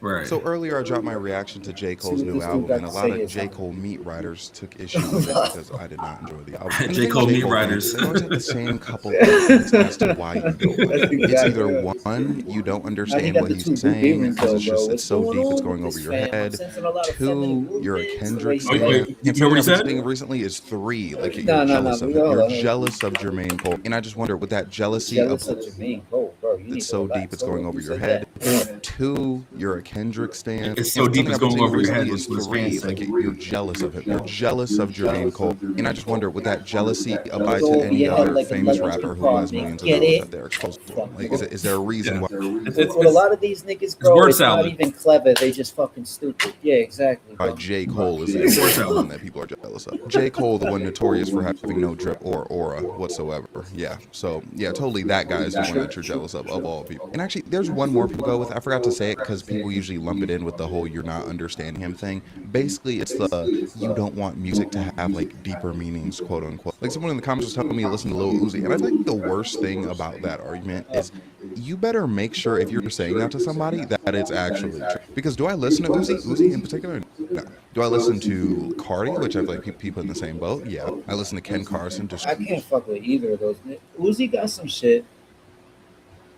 S2: Right.
S5: So earlier, I dropped my reaction to J.
S1: See
S5: Cole's
S1: what
S5: new
S1: this dude
S5: album,
S1: got
S5: and a
S1: to
S5: lot
S1: say
S5: of
S1: here,
S5: J.
S1: son.
S5: Cole meat writers took issue with it because I did not enjoy the album. And the
S2: J.
S5: thing
S2: Cole
S5: with
S2: meat
S5: J. Cole
S2: writers.
S5: fans, they always have the same couple reasons as to why you don't like
S1: That's
S5: it. It's
S1: exactly
S5: either
S1: right.
S5: one, you don't
S1: Now he
S5: understand
S1: got
S5: what
S1: the
S5: he's
S1: two blue
S5: saying
S1: beamers
S5: because
S1: though,
S5: it's
S1: bro.
S5: just
S1: What's
S5: it's so
S1: going
S5: deep it's
S1: on with
S5: going over
S1: this
S5: your
S1: fam? I'm
S5: head.
S1: sensing a lot of
S5: Two,
S1: feminine
S5: you're a
S1: movements. The
S5: Kendrick
S1: way he
S2: Wait,
S5: stan.
S1: like,
S2: wait.
S5: And
S2: You heard
S5: something
S2: what he
S5: I've been
S2: said?
S5: seeing recently is three. Like you're
S1: no,
S5: jealous of him.
S1: hold
S5: You're
S1: on.
S5: jealous of Jermaine Cole. And I just wonder, with that jealousy
S1: Jealous
S5: of
S1: of Jermaine Cole, bro. You need
S5: it's
S1: to
S5: so deep
S1: relax.
S5: it's
S1: Hold
S5: going
S1: on,
S5: over
S1: who
S5: your
S1: said
S5: head.
S1: that?
S5: Two, you're a Kendrick stan.
S2: It's
S5: And
S2: so deep
S5: something
S2: it's
S5: I've been
S2: going
S5: seeing
S2: over your head.
S5: recently
S2: Was
S5: is
S2: what his
S5: three.
S2: fans
S5: Like
S2: say.
S5: you're jealous of him. You're jealous of Jermaine Cole. And I just wonder, would that jealousy apply
S1: Go
S5: to
S1: over
S5: any
S1: your head
S5: other
S1: like a
S5: famous
S1: electric
S5: rapper who has
S1: car,
S5: millions of
S1: get
S5: dollars
S1: it?
S5: that they're exposed to?
S1: Fuck,
S5: Like,
S1: nigga.
S5: is there a reason
S2: Yeah.
S5: why?
S2: It's,
S1: With
S2: it's,
S1: a
S2: it's,
S1: lot of these niggas,
S2: it's
S1: bro,
S2: word
S1: it's not
S2: salad.
S1: even clever. They just fucking stupid. Yeah, exactly,
S5: Why
S1: bro.
S5: J. Cole is the
S2: It's word
S5: only
S2: salad.
S5: one that people are jealous of. J. Cole, the one notorious for having no drip or aura whatsoever. Yeah. So yeah, totally that guy is the one that you're jealous of all people. And actually, there's one more people go with. I forgot to say it because people usually lump it in with the whole "you're not understanding him" thing. Basically, it's the you don't want music to have like deeper meanings, quote unquote. Like someone in the comments was telling me to listen to Lil Uzi, and I think the worst thing about that argument is you better make sure if you're saying that to somebody that it's actually true. Because do I listen to Uzi in particular? No. Do I listen to Cardi, which I've like people in the same boat? Yeah. I listen to Ken Carson.
S1: I can't fuck with either of those. Uzi got some shit,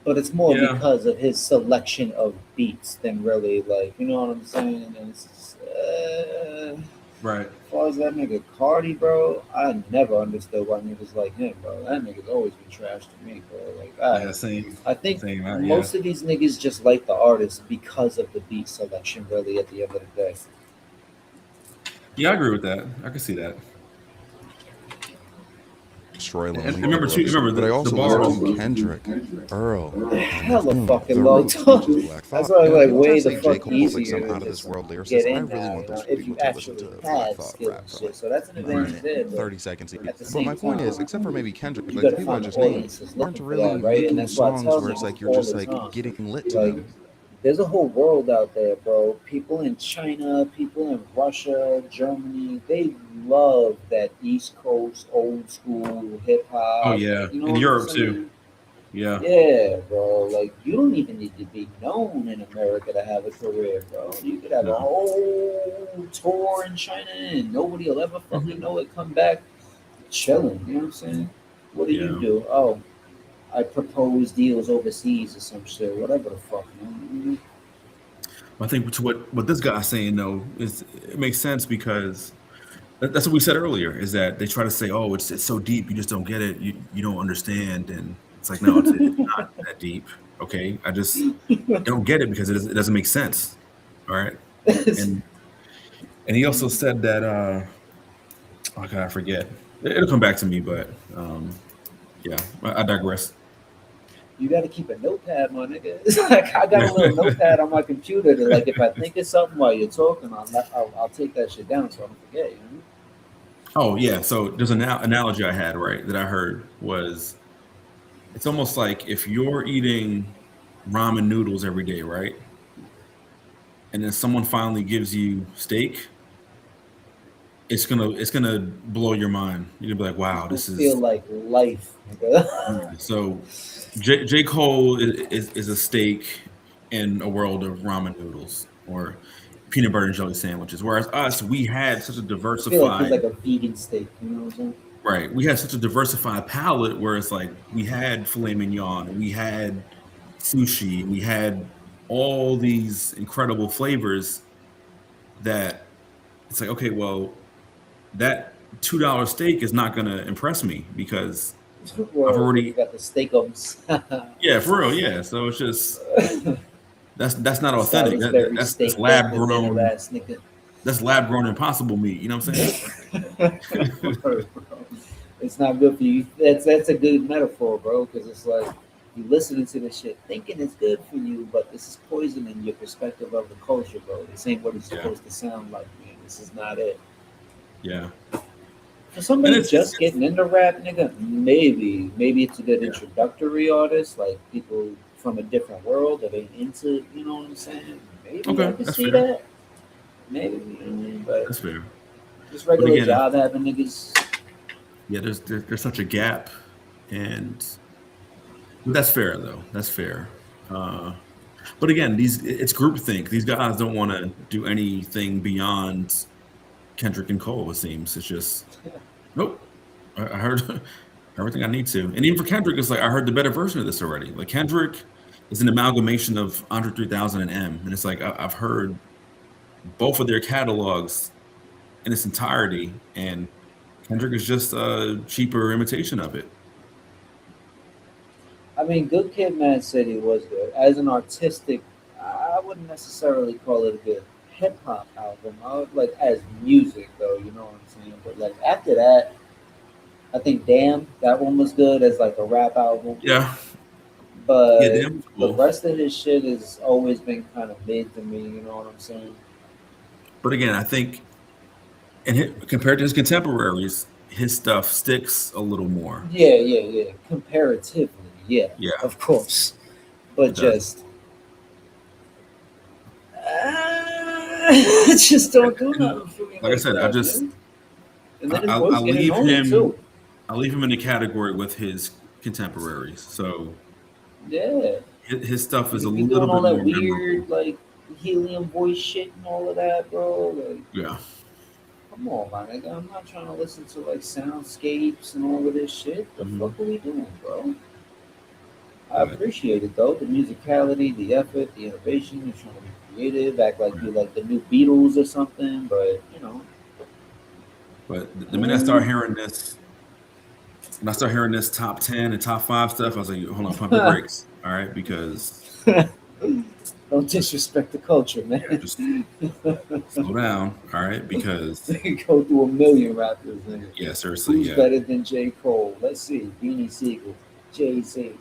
S1: but it's more
S2: Yeah.
S1: because of his selection of beats than really like, you know what I'm saying? And it's just,
S2: Right.
S1: as far as that nigga Cardi, bro, I never understood why niggas like him, bro. That nigga's always been trash to me, bro. Like,
S2: Yeah, same.
S1: I think
S2: Same. Yeah.
S1: most of these niggas just like the artist because of the beat selection, really, at the end of the day.
S2: Yeah, I agree with that. I can see that.
S5: destroy
S2: And
S5: Lonely
S2: remember,
S5: Hearts
S2: too,
S5: Club.
S2: remember
S5: But I
S2: the
S5: also
S2: bars.
S5: listen to Kendrick, Earl,
S1: Hella fucking
S5: The
S1: long
S5: Roots,
S1: time.
S5: which is Black
S1: That's
S5: Thought.
S1: why
S5: And
S1: like
S5: people
S1: way
S5: try to
S1: the
S5: say J.
S1: fuck
S5: Cole is like
S1: easier
S5: some
S1: to
S5: out of this
S1: just
S5: world
S1: get
S5: lyricist. I
S1: in
S5: really
S1: now,
S5: want those
S1: if you
S5: people to listen
S1: actually
S5: to Black
S1: have
S5: Thought
S1: skill
S5: rap
S1: and
S5: for
S1: shit.
S5: like
S1: So that's an
S5: a
S1: advantage there.
S5: minute,
S1: But
S5: 30 seconds.
S1: at the
S5: But
S1: same
S5: my point
S1: time,
S5: is, except for maybe Kendrick,
S1: you
S5: like
S1: gotta
S5: the people I
S1: find the
S5: just named
S1: audiences
S5: aren't
S1: looking for
S5: really
S1: that, right? And
S5: making
S1: that's why I
S5: songs
S1: tell
S5: where it's
S1: niggas
S5: like you're
S1: all
S5: just
S1: the
S5: like
S1: time.
S5: getting lit to
S1: Like,
S5: them.
S1: there's a whole world out there, bro. People in China, people in Russia, Germany, they love that East Coast old school hip
S2: Oh
S1: hop.
S2: yeah,
S1: You know
S2: in
S1: what I'm
S2: Europe
S1: saying?
S2: too. Yeah.
S1: Yeah, bro. Like, you don't even need to be known in America to have a career, bro. You could have a
S2: No.
S1: whole tour in China and nobody will ever fucking know it. Come back chilling. You know what I'm saying? What do you
S2: Yeah.
S1: do? Oh, I propose deals overseas or some shit. Whatever the fuck, man.
S2: I think to what this guy's saying though is it makes sense because that's what we said earlier. Is that they try to say, "Oh, it's so deep, you just don't get it, you don't understand," and it's like, no, it's not that deep. Okay, I just don't get it because it doesn't make sense. All right, and he also said that oh god, I forget. It'll come back to me, but yeah, I digress.
S1: You got to keep a notepad, my nigga. It's like I got a little notepad on my computer that, like, if I think of something while you're talking, I'll take that shit down so I don't forget. You know?
S2: Oh yeah, so there's an analogy I had right that I heard was it's almost like if you're eating ramen noodles every day, right? And then someone finally gives you steak, it's gonna blow your mind. You're gonna be like, wow,
S1: It'll
S2: this
S1: feel
S2: is
S1: like life, nigga.
S2: so. J. Cole is a steak in a world of ramen noodles or peanut butter and jelly sandwiches. Whereas us, we had such a
S1: I feel like he's
S2: diversified
S1: like a vegan steak. You know what I'm saying?
S2: right. We had such a diversified palette where it's like we had filet mignon, we had sushi, we had all these incredible flavors that it's like, okay, well, that $2 steak is not going to impress me because I've
S1: Word, you
S2: already,
S1: got the steakums.
S2: yeah, for real, yeah. So it's just that's not authentic.
S1: Salisbury
S2: That's
S1: steak
S2: lab
S1: bacon dinner
S2: grown.
S1: ass nigga.
S2: That's lab grown impossible meat. You know what I'm saying?
S1: Word, bro. It's not good for you. That's a good metaphor, bro, because it's like you listening to this shit thinking it's good for you, but this is poisoning your perspective of the culture, bro. This ain't what it's
S2: Yeah.
S1: supposed to sound like, man. This is not it.
S2: Yeah.
S1: For somebody
S2: it's
S1: just getting into rap, nigga, maybe it's a good
S2: yeah.
S1: introductory artist, like people from a different world that ain't into, you know what I'm saying? Maybe I
S2: Okay,
S1: could
S2: that's
S1: see
S2: fair.
S1: that. Maybe, you know what I mean? But
S2: That's fair.
S1: just
S2: But
S1: regular
S2: again,
S1: job having niggas.
S2: yeah, there's such a gap, and but that's fair though. That's fair. Uh, but again, it's groupthink. These guys don't want to do anything beyond Kendrick and Cole. It seems it's just nope. I heard everything I need to, and even for Kendrick, it's like I heard the better version of this already. Like Kendrick is an amalgamation of Andre 3000 and M, and it's like I've heard both of their catalogs in its entirety, and Kendrick is just a cheaper imitation of it.
S1: I mean, Good Kid, Mad City was good. As an artistic, I wouldn't necessarily call it a good hip hop album. I would like as music though, you know what I'm saying? But like after that, I think Damn, that one was good as like a rap album.
S2: Yeah, yeah,
S1: But
S2: damn
S1: the
S2: cool.
S1: rest of his shit has always been kind of mid to me, you know what I'm saying?
S2: But again, I think compared to his contemporaries, his stuff sticks a little more.
S1: Yeah. Comparatively, yeah,
S2: Yeah,
S1: of course.
S2: it
S1: But
S2: does.
S1: just just don't do
S2: And
S1: nothing for me
S2: like I
S1: like
S2: said,
S1: that, man. And then his
S2: I
S1: voice get annoying too.
S2: leave him in a category with his contemporaries. So
S1: Yeah.
S2: his stuff is a
S1: You be
S2: little
S1: doing all
S2: bit
S1: that
S2: more memorable.
S1: weird like helium voice shit and all of that, bro. Like,
S2: Yeah,
S1: come on, my nigga. I'm not trying to listen to like soundscapes and all of this shit. The
S2: hmm
S1: fuck are we doing, bro? I
S2: but
S1: appreciate it though, the musicality, the effort, the innovation. You're trying to be creative, act like
S2: right.
S1: you like the new Beatles or something. But you know,
S2: But the minute I start
S1: mm,
S2: hearing this, when I start hearing this top 10 and top five stuff, I was like, hold on, pump your brakes, all right? Because
S1: don't disrespect the culture,
S2: yeah,
S1: man.
S2: just slow down, all right? Because
S1: They go through a million rappers, nigga.
S2: yeah, seriously,
S1: Who's
S2: yeah,
S1: better than J. Cole? Let's see. Beanie Siegel, Jay Z,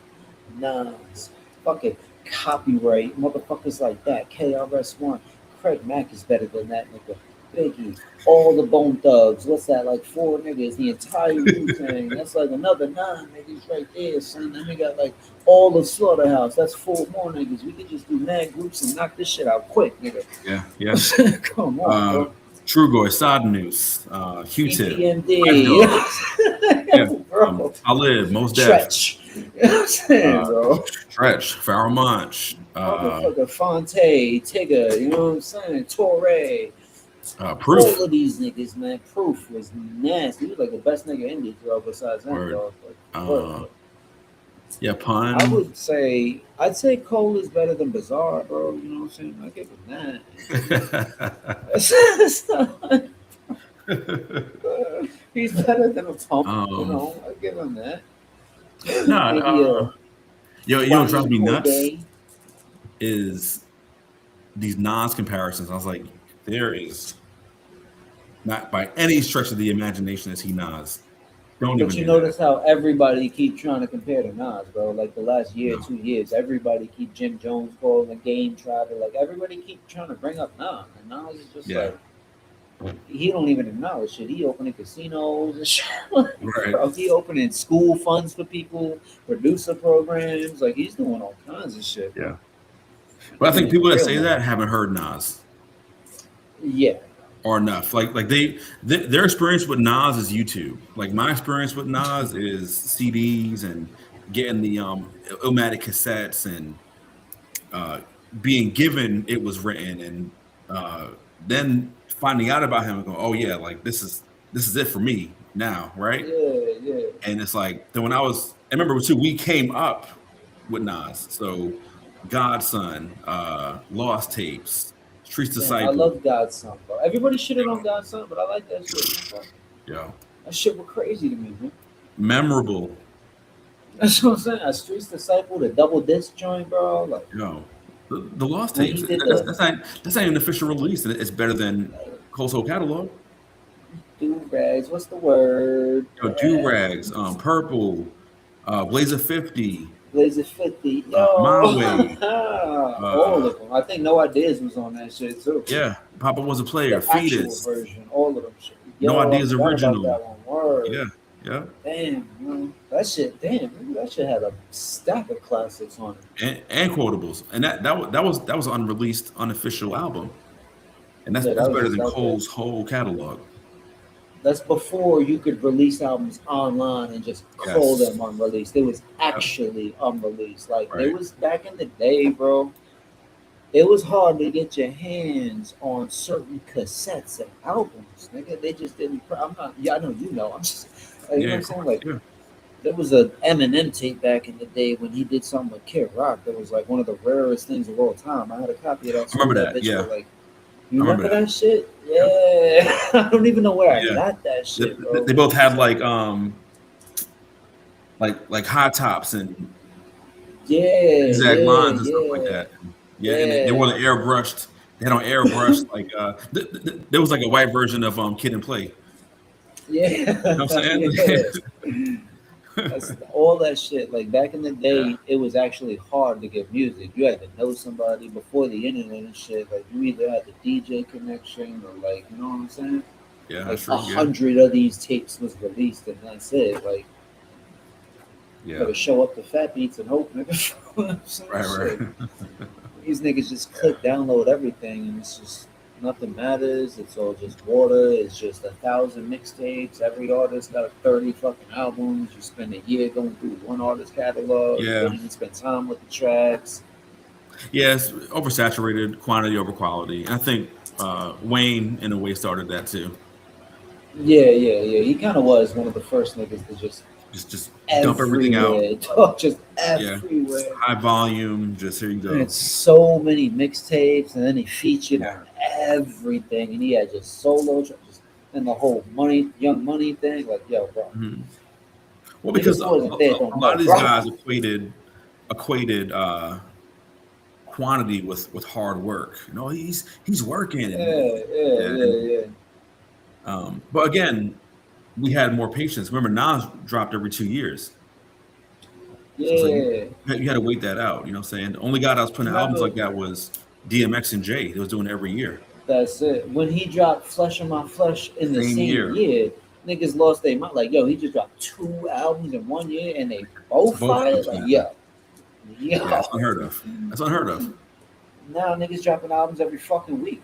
S1: Nas, fucking copyright, motherfuckers like that. KRS-One, Craig Mack is better than that nigga. Biggie, all the Bone Thugs. What's that? Like four niggas. The entire Wu Tang. That's like another nine niggas right there, son. Then we got like all the Slaughterhouse. That's four more niggas. We could just do mad groups and knock this shit out quick, nigga.
S2: yeah.
S1: Come on, bro.
S2: Trugoy, Sod News, Q-Tip, Life
S1: EPMD.
S2: Dogs, yeah,
S1: Bro.
S2: I Live, Most Def,
S1: Stretch. You know what I'm saying, bro?
S2: Stretch, Pharoah Monch,
S1: Motherfucker Fonte, Tigger, you know what I'm saying? Torre. All
S2: Proof,
S1: of these niggas, man. Proof was nasty. He was like the best nigga in Detroit besides him,
S2: Word,
S1: dog. Like,
S2: uh, yeah,
S1: I
S2: Pun.
S1: would say, I'd say Cole is better than Bizarre, bro. You know what I'm saying? I give him that. He's better than a pump, you
S2: um,
S1: know. I give him that.
S2: no,
S1: Maybe a
S2: what drives
S1: Wayne
S2: me nuts
S1: Corday.
S2: is these Nas comparisons. I was like, there is not by any stretch of the imagination is he Nas. Don't
S1: But
S2: even
S1: you
S2: do that.
S1: notice how everybody keep trying to compare to Nas, bro. Like the last year,
S2: No.
S1: 2 years, everybody keep Jim Jones calling Game Travel. Like everybody keep trying to bring up Nas, and Nas is just
S2: Yeah.
S1: like he don't even acknowledge shit. He opening casinos and shit.
S2: Right.
S1: Bro, he opening school funds for people, producer programs. Like he's doing all kinds of shit.
S2: Yeah. But I think
S1: Being
S2: people that
S1: real
S2: say that
S1: now.
S2: haven't heard Nas
S1: Yeah,
S2: or enough. Like their experience with Nas is YouTube. Like my experience with Nas is CDs and getting the Illmatic cassettes and uh, being given it was written and then finding out about him and going, oh yeah, like this is it for me now, right?
S1: yeah.
S2: And it's like then when I remember too, we came up with Nas, so Godson, Lost Tapes, Streets
S1: Damn, I
S2: Disciple,
S1: love Godson, bro. Everybody shitted on
S2: yo,
S1: Godson, but I like that shit, man. Bro.
S2: yo,
S1: That shit was crazy to me, man.
S2: memorable,
S1: That's what I'm saying. A Streets Disciple, the double disc joint, bro. Like
S2: yo. The Lost
S1: when
S2: Tapes,
S1: he did the
S2: that's not even an official release, and it's better than Cole's whole catalog.
S1: do rags, what's the word?
S2: Yo, Do Rags, Purple, Blazer 50,
S1: Blazer 50,
S2: My
S1: yo,
S2: Way,
S1: all
S2: uh,
S1: of them. I think No Ideas was on that shit too.
S2: yeah, Papa Was a Player,
S1: The actual
S2: Fetus,
S1: version, all of them shit.
S2: No
S1: Yo, I
S2: Ideas
S1: forgot about
S2: original.
S1: that one. Word.
S2: Yeah, yeah.
S1: Damn, man. That shit, damn, maybe that shit had a stack of classics on it.
S2: And quotables, and that was an unreleased, unofficial album, and
S1: Yeah,
S2: that's
S1: that was
S2: better
S1: just
S2: than
S1: out there.
S2: Cole's whole catalog.
S1: That's before you could release albums online and just call
S2: Yes,
S1: them unreleased. It was
S2: yep,
S1: actually unreleased. Like it
S2: right.
S1: was back in the day, bro. It was hard to get your hands on certain cassettes and albums, nigga. They just didn't. I'm not. Yeah, I know you know. I'm just. Like, you know
S2: Yeah,
S1: what I'm
S2: of
S1: saying?
S2: course.
S1: Like
S2: Yeah,
S1: there was a Eminem tape back in the day when he did something with Kid Rock. That was like one of the rarest things of all time. I had a copy of that.
S2: I
S1: Sold
S2: remember
S1: that
S2: that.
S1: bitch for
S2: Yeah,
S1: like. You
S2: I remember
S1: remember
S2: that.
S1: that shit?
S2: Yep.
S1: Yeah. I don't even know where I
S2: Yeah,
S1: got that
S2: they,
S1: shit, bro.
S2: they
S1: But
S2: both
S1: it was
S2: had
S1: like,
S2: like high tops and
S1: yeah,
S2: zigzag
S1: yeah,
S2: lines and stuff like
S1: yeah,
S2: that. Yeah, and they were
S1: yeah,
S2: airbrushed. They had on airbrushed like there was like a white version of Kid and Play. You know
S1: yeah,
S2: what I'm saying?
S1: yeah. That's all that shit. Like back in the
S2: Yeah,
S1: day, it was actually hard to get music. You had to know somebody before the internet and shit. Like you either had the DJ connection or like, you know what I'm saying?
S2: yeah,
S1: Like
S2: that's
S1: a
S2: true. Yeah,
S1: hundred of these tapes was released and that's it. Like you
S2: yeah,
S1: better show up to Fat Beats and hope, nigga. You know what I'm saying?
S2: right,
S1: Shit.
S2: right.
S1: These niggas just
S2: Yeah,
S1: click download everything and it's just nothing matters. It's all just water. It's just 1,000 mixtapes. Every artist got 30 fucking albums. You spend a year going through one artist catalog. You
S2: yeah,
S1: don't even spend time with the tracks.
S2: yeah. It's oversaturated, quantity over quality. And I think Wayne, in a way, started that too.
S1: Yeah, yeah, yeah. He kind of was one of the first niggas to just
S2: Just dump everything out.
S1: everywhere, dog, just
S2: Yeah, just
S1: everywhere.
S2: high volume. Just here you
S1: He had
S2: go.
S1: so many mixtapes, and then he featured
S2: Yeah.
S1: on everything, and he had just solo tracks, and the whole money, Young Money thing. Like, yo, bro,
S2: Mhm. Well, because
S1: niggas wasn't there,
S2: a
S1: don't
S2: lot
S1: know,
S2: of these
S1: bro.
S2: guys equated quantity with hard work. You know, he's working,
S1: Yeah, yeah,
S2: yeah,
S1: yeah, yeah,
S2: but again, we had more patience. Remember, Nas dropped every 2 years, so it's like
S1: yeah.
S2: you had to wait that out. You know what I'm saying? The only guy that was putting out albums
S1: Remember,
S2: like that was DMX and Jay. They was doing it every year,
S1: that's it. When he dropped "Flesh of My Flesh" in the
S2: same
S1: same
S2: year.
S1: year, niggas lost their mind. Like, yo, he just dropped 2 albums in 1 year, and they both
S2: Both of them
S1: fired. Like,
S2: slapping.
S1: yo,
S2: Yeah, it's
S1: yo.
S2: unheard of. That's unheard of.
S1: Now niggas dropping albums every fucking week.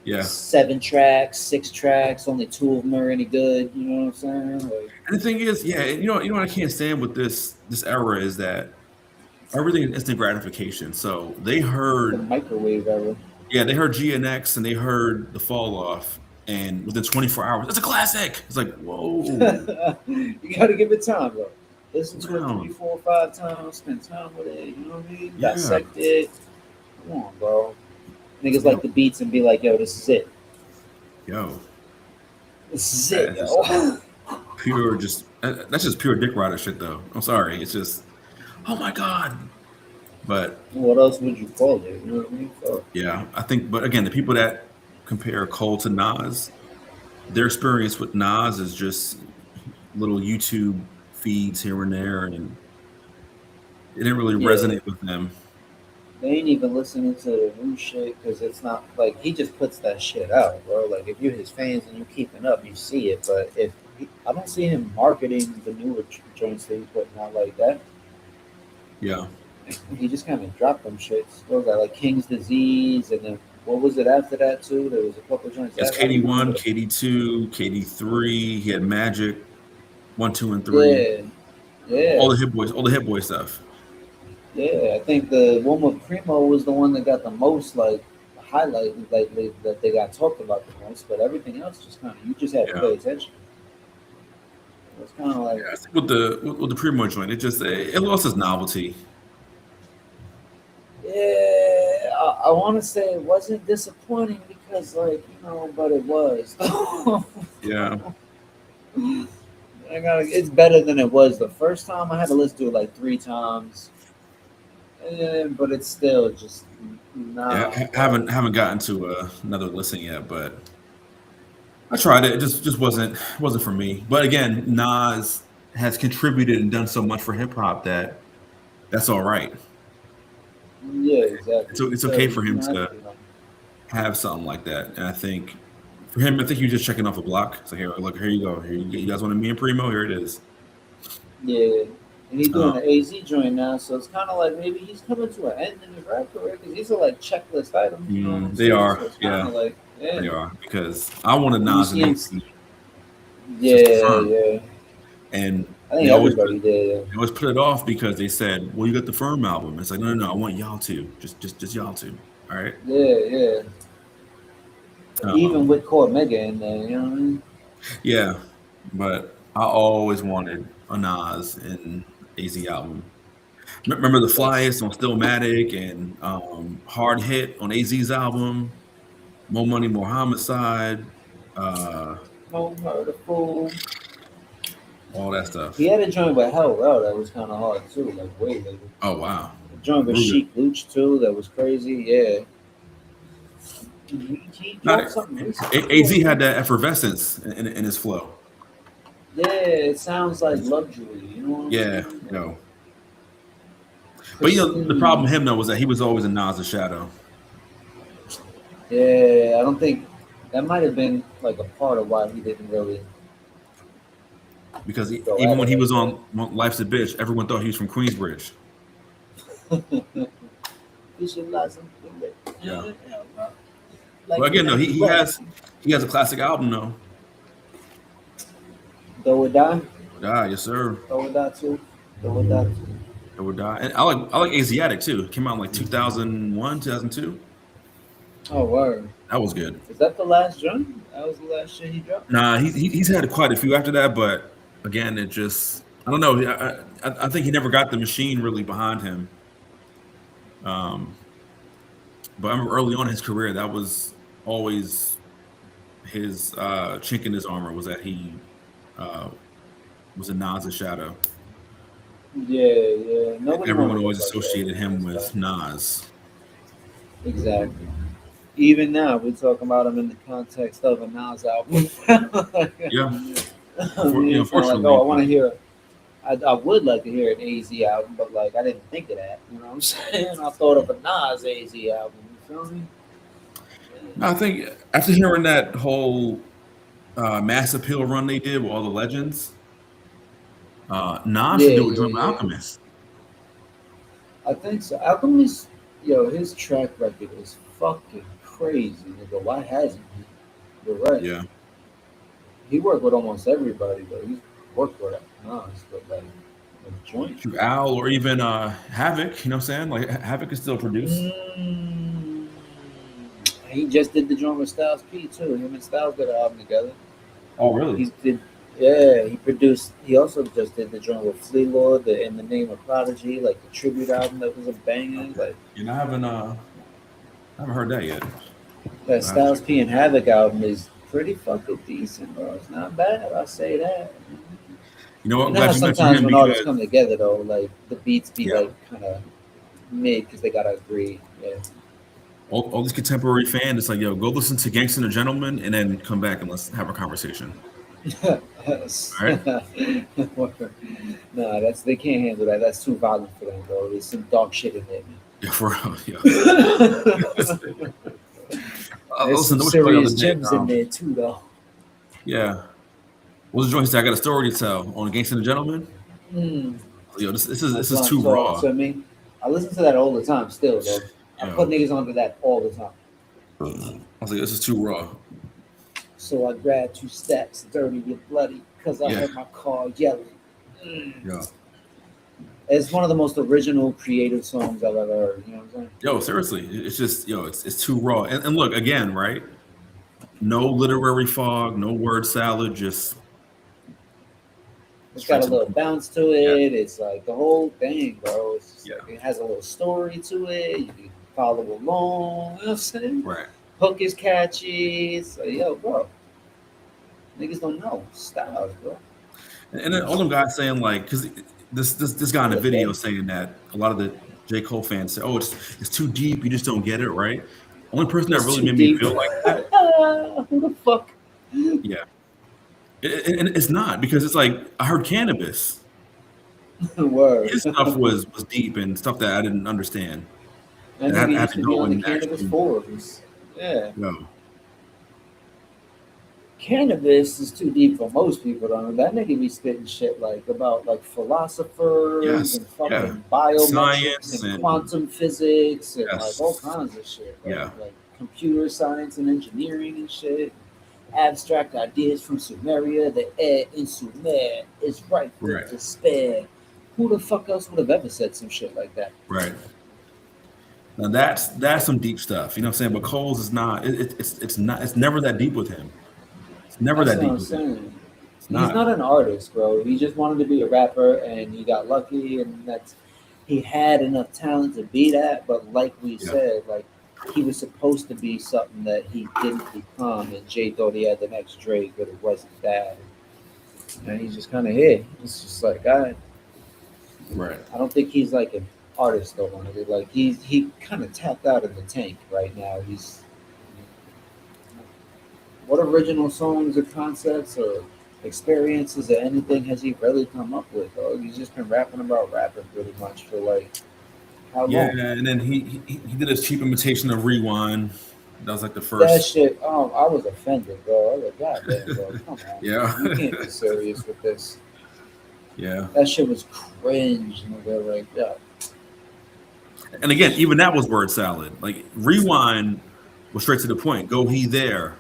S2: Yeah.
S1: 7 tracks, 6 tracks, only 2 of them are any good. You know what I'm saying? Like
S2: And the thing is, yeah, you know what I can't stand with this era is that everything is instant gratification. So they
S1: the
S2: heard,
S1: microwave era.
S2: yeah, they heard GNX and they heard the fall off, and within 24 hours, it's a classic. It's like, whoa,
S1: You gotta give it time, bro. Listen
S2: slow
S1: to it
S2: down.
S1: 3, 4, 5 times, spend time with it, you know what I mean?
S2: Yeah,
S1: Dissect it. Come on, bro. Niggas
S2: you know,
S1: like the beats and be like, yo, this is it.
S2: yo,
S1: This is it,
S2: that's just
S1: yo.
S2: pure, that's just pure dick rider shit, though. I'm sorry, it's just, oh my god. But
S1: What else would you call it? You know what I mean? So,
S2: yeah, I think, but again, the people that compare Cole to Nas, their experience with Nas is just little YouTube feeds here and there, and it didn't really
S1: yeah,
S2: resonate with them.
S1: they ain't even listening to the new shit because it's not like he just puts that shit out, bro. Like if you're his fans and you're keeping up, you see it. But I don't see him marketing the newer joints that he's putting out like that.
S2: Yeah,
S1: He just kind of dropped them shits. What was that like King's Disease, and then what was it after that too? There was a couple joints.
S2: it's
S1: I don't even
S2: KD1,
S1: remember.
S2: KD2, KD3. He had Magic 1, 2, and 3.
S1: Yeah, yeah,
S2: All the Hit Boy stuff.
S1: yeah. I think the one with Primo was the one that got the most like highlight, like that they got talked about the most. But everything else just kind of you just had to
S2: Yeah,
S1: pay attention. It's kind of like
S2: yeah. I think with the Primo joint, it lost its novelty.
S1: yeah. I want to say it wasn't disappointing because like but it was.
S2: Yeah,
S1: It's better than it was the first time. I had to listen to it like 3 times, but it's still just
S2: yeah.
S1: nah,
S2: I
S1: bro.
S2: haven't gotten to another listen yet, but I tried it. It just wasn't for me. But again, Nas has contributed and done so much for hip hop that that's all right.
S1: Yeah, exactly.
S2: It's
S1: So
S2: okay for
S1: you
S2: him
S1: have
S2: to
S1: to.
S2: have something like that. And I think For him, I think he was just checking off a block. So here, look, here you go. Here you guys want me and Primo? Here it is.
S1: Yeah. And he's doing
S2: Um,
S1: an AZ joint now, so it's kind of like maybe he's coming to an end in his rap career because these are like checklist items. You know what I'm
S2: they
S1: saying?
S2: are,
S1: So it's kind
S2: yeah,
S1: of like, yeah.
S2: they are because I wanted
S1: And you
S2: Nas
S1: see
S2: and
S1: him,
S2: AZ just to
S1: yeah,
S2: firm,
S1: yeah.
S2: and
S1: I think everybody did.
S2: they always put it off because they said, "Well, you got the firm album." It's like, no, no, no. I want y'all to just y'all two. All right.
S1: Yeah, yeah. Even
S2: Um,
S1: with Core Mega in there, you know what I mean?
S2: yeah, but I always wanted a Nas and AZ album. Remember the
S1: That's
S2: Flyest on Stillmatic and Hard Hit on AZ's album, More Money, More Homicide, uh,
S1: no murder fool.
S2: all that
S1: He
S2: stuff.
S1: had a joint with Hell Rell that was kind of hard too, like way later.
S2: Oh wow,
S1: A joint with
S2: real good.
S1: Sheik Luch too, that was crazy. Yeah. He
S2: Not
S1: dropped something recently.
S2: AZ had that effervescence in his flow.
S1: Yeah, it sounds like luxury. You know what I'm
S2: Yeah,
S1: saying? Like
S2: no. But the problem
S1: pristine.
S2: with him though was that he was always in Nas' shadow.
S1: Yeah, I don't think that might have been like a part of why he didn't really
S2: Because
S1: go
S2: even
S1: at
S2: when
S1: it
S2: he
S1: like
S2: was
S1: that.
S2: on Life's a Bitch, everyone thought he was from Queensbridge.
S1: Visualize him.
S2: Yeah.
S1: Like
S2: But again, though,
S1: Miami Vice.
S2: he has a classic album though.
S1: Though or die.
S2: Yes sir.
S1: Though or die too. Though or die too.
S2: It would die. And I like Asiatic too. It came out in like 2001, 2002.
S1: Oh, word.
S2: That was good.
S1: Is that the last joint? That was the last shit he dropped?
S2: Nah, he's had quite a few after that, but again, it just I don't know. I think he never got the machine really behind him. Um, but I remember early on in his career, that was always his chink in his armor was that he uh, was a Nas shadow.
S1: Yeah, yeah. Nobody wanted
S2: Everyone
S1: to
S2: always
S1: look like that.
S2: associated him
S1: That's
S2: with Nas.
S1: exactly. Even now, we're talking about him in the context of a Nas album.
S2: Yeah,
S1: I mean, it's kind of like, oh,
S2: unfortunately,
S1: I want to hear. I would like to hear an AZ album, but like I didn't think of that. You know what I'm saying? I thought of a Nas AZ album. You feel me?
S2: I think after hearing that whole mass appeal run they did with all the legends, Nas
S1: Yeah,
S2: should do a
S1: yeah,
S2: Drum
S1: yeah.
S2: Alchemist.
S1: I think so. Alchemist, yo, his track record is fucking crazy, nigga. Why hasn't he? You're right.
S2: Yeah,
S1: He worked with almost everybody, but he's worked with Nas, but like a joint.
S2: through Al or even Havoc. You know what I'm saying? Like Havoc can still produce.
S1: Mm, he just did the joint with Styles P too. Him and Styles did an album together.
S2: Oh, really?
S1: He did, yeah. He produced. He also just did the joint with Flea Lord, the In the Name of Prodigy, like the tribute album that was a banger.
S2: Okay.
S1: Like
S2: You know, I haven't heard that yet.
S1: that
S2: I have to
S1: Styles
S2: check
S1: P and Havoc album is pretty fucking decent, bro. It's not bad. I say that.
S2: You know what?
S1: You
S2: I'm
S1: know how
S2: glad you mentioned
S1: sometimes
S2: him
S1: when artists
S2: because
S1: come together though, like the beats be
S2: yeah,
S1: like kind of mid because they gotta agree. Yeah.
S2: all these contemporary fans, it's like, yo, go listen to Gangsta and a Gentleman and then come back and let's have a conversation.
S1: Yes.
S2: All right?
S1: Nah, that's they can't handle that. That's too violent for them, bro. There's some dark shit in there, man.
S2: Yeah, for real. Yeah.
S1: There's
S2: Listen,
S1: some
S2: there was the other
S1: serious
S2: day.
S1: gems in there too, though.
S2: Yeah. What's the joint? He said, I got a story to tell on Gangsta and a Gentleman.
S1: Mm.
S2: Yo, this
S1: That's
S2: is
S1: what
S2: too
S1: I'm talking.
S2: raw.
S1: So I mean, I listen to that all the time, still, though. I put
S2: Yo,
S1: niggas onto that all the time.
S2: I was like, this is too raw.
S1: So I grabbed 2 stacks, dirty and bloody, because I
S2: Yeah.
S1: heard my car yelling. Mm.
S2: Yo.
S1: It's one of the most original, creative songs I've ever heard. You know what I'm saying?
S2: Yo, seriously. It's just, it's too raw. And look, again, right? No literary fog, no word salad, just
S1: It's
S2: straight
S1: got a
S2: to the
S1: little
S2: point.
S1: bounce to
S2: Yeah.
S1: it. It's like the whole thing, bro. It's just
S2: Yeah.
S1: like it has a little story to it. You can follow along. You know what I'm saying?
S2: Right.
S1: Hook is catchy. It's like, yo, bro. Niggas don't know styles, bro.
S2: And then all them guys saying like, because this guy in the video saying that a lot of the J. Cole fans say, oh, it's too deep, you just don't get it, right? Only person that
S1: It's
S2: really
S1: too
S2: made me
S1: deep.
S2: feel like that,
S1: Who the fuck?
S2: yeah. And it's not because it's like I heard Cannabis.
S1: Word.
S2: His stuff was deep and stuff that I didn't understand.
S1: That
S2: And I
S1: nigga
S2: had
S1: used
S2: to
S1: to be
S2: go
S1: on the
S2: and
S1: cannabis
S2: actually
S1: forums. Yeah.
S2: go.
S1: Cannabis is too deep for most people. Though that nigga be spitting shit like about like philosophers
S2: Yes,
S1: and
S2: yeah,
S1: fucking biometrics
S2: science
S1: and
S2: and
S1: quantum physics and like all
S2: yes,
S1: kinds of shit, right?
S2: yeah,
S1: Like computer science and engineering and shit. Abstract ideas from Sumeria. The air in Sumer is ripe
S2: right,
S1: with despair. Who the fuck else would have ever said some shit like that?
S2: right. Now that's some deep stuff. You know what I'm saying? But Cole's is not. It's not. It's never that deep with him. It's never
S1: That's
S2: that
S1: what
S2: deep
S1: I'm
S2: with him.
S1: saying.
S2: It's
S1: He's
S2: not.
S1: not an artist, bro. He just wanted to be a rapper, and he got lucky, and that's he had enough talent to be that. But like we
S2: Yeah,
S1: said, like he was supposed to be something that he didn't become, and Jay thought he had the next Drake, but it wasn't that. And he's just kind of here. It's just like
S2: right.
S1: I don't think he's like an artist though. Like he kind of tapped out in the tank right now. He's what original songs or concepts or experiences or anything has he really come up with? Though he's just been rapping about rapping pretty much for like how
S2: Yeah,
S1: long?
S2: and then he did his cheap imitation of Rewind. That was like the
S1: That
S2: first.
S1: shit, I was offended, bro. I was like, God damn, bro, come on,
S2: Yeah,
S1: man. You can't be serious with this.
S2: yeah.
S1: That shit was cringe, nigga. Like, yeah.
S2: And again, even that was word salad. Like Rewind was straight to the point. Go he there.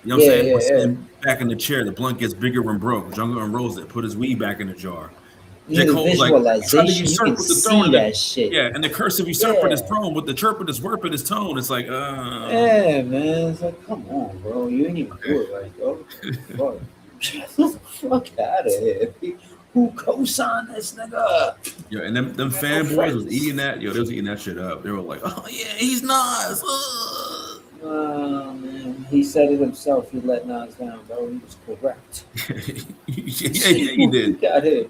S2: You know what I'm
S1: Yeah,
S2: saying? Or
S1: yeah, yeah.
S2: sitting back in the chair. The blunt gets bigger when broke. Jungle and Rose it. Put his weed back in the jar.
S1: You
S2: J.
S1: know, the
S2: Cole was like, I tried to
S1: visualization, you can
S2: usurp with the throne,
S1: see
S2: and the
S1: that shit.
S2: yeah, and the cursive usurp with his
S1: Yeah.
S2: throne, with the chirp with his worp with his tone. It's like,
S1: Yeah, man. It's like, come on, bro. You ain't even do
S2: okay.
S1: it right, bro. Fuck. Get the fuck out of here. Who co-signed this nigga?
S2: Yeah, and them
S1: I got no
S2: fanboys was
S1: friends.
S2: eating that. Yo, they was eating that shit up. They were like, oh yeah, he's Nas.
S1: Oh, man. He said it himself. He let Nas down, bro. He was correct.
S2: Yeah, he
S1: You
S2: did.
S1: got him.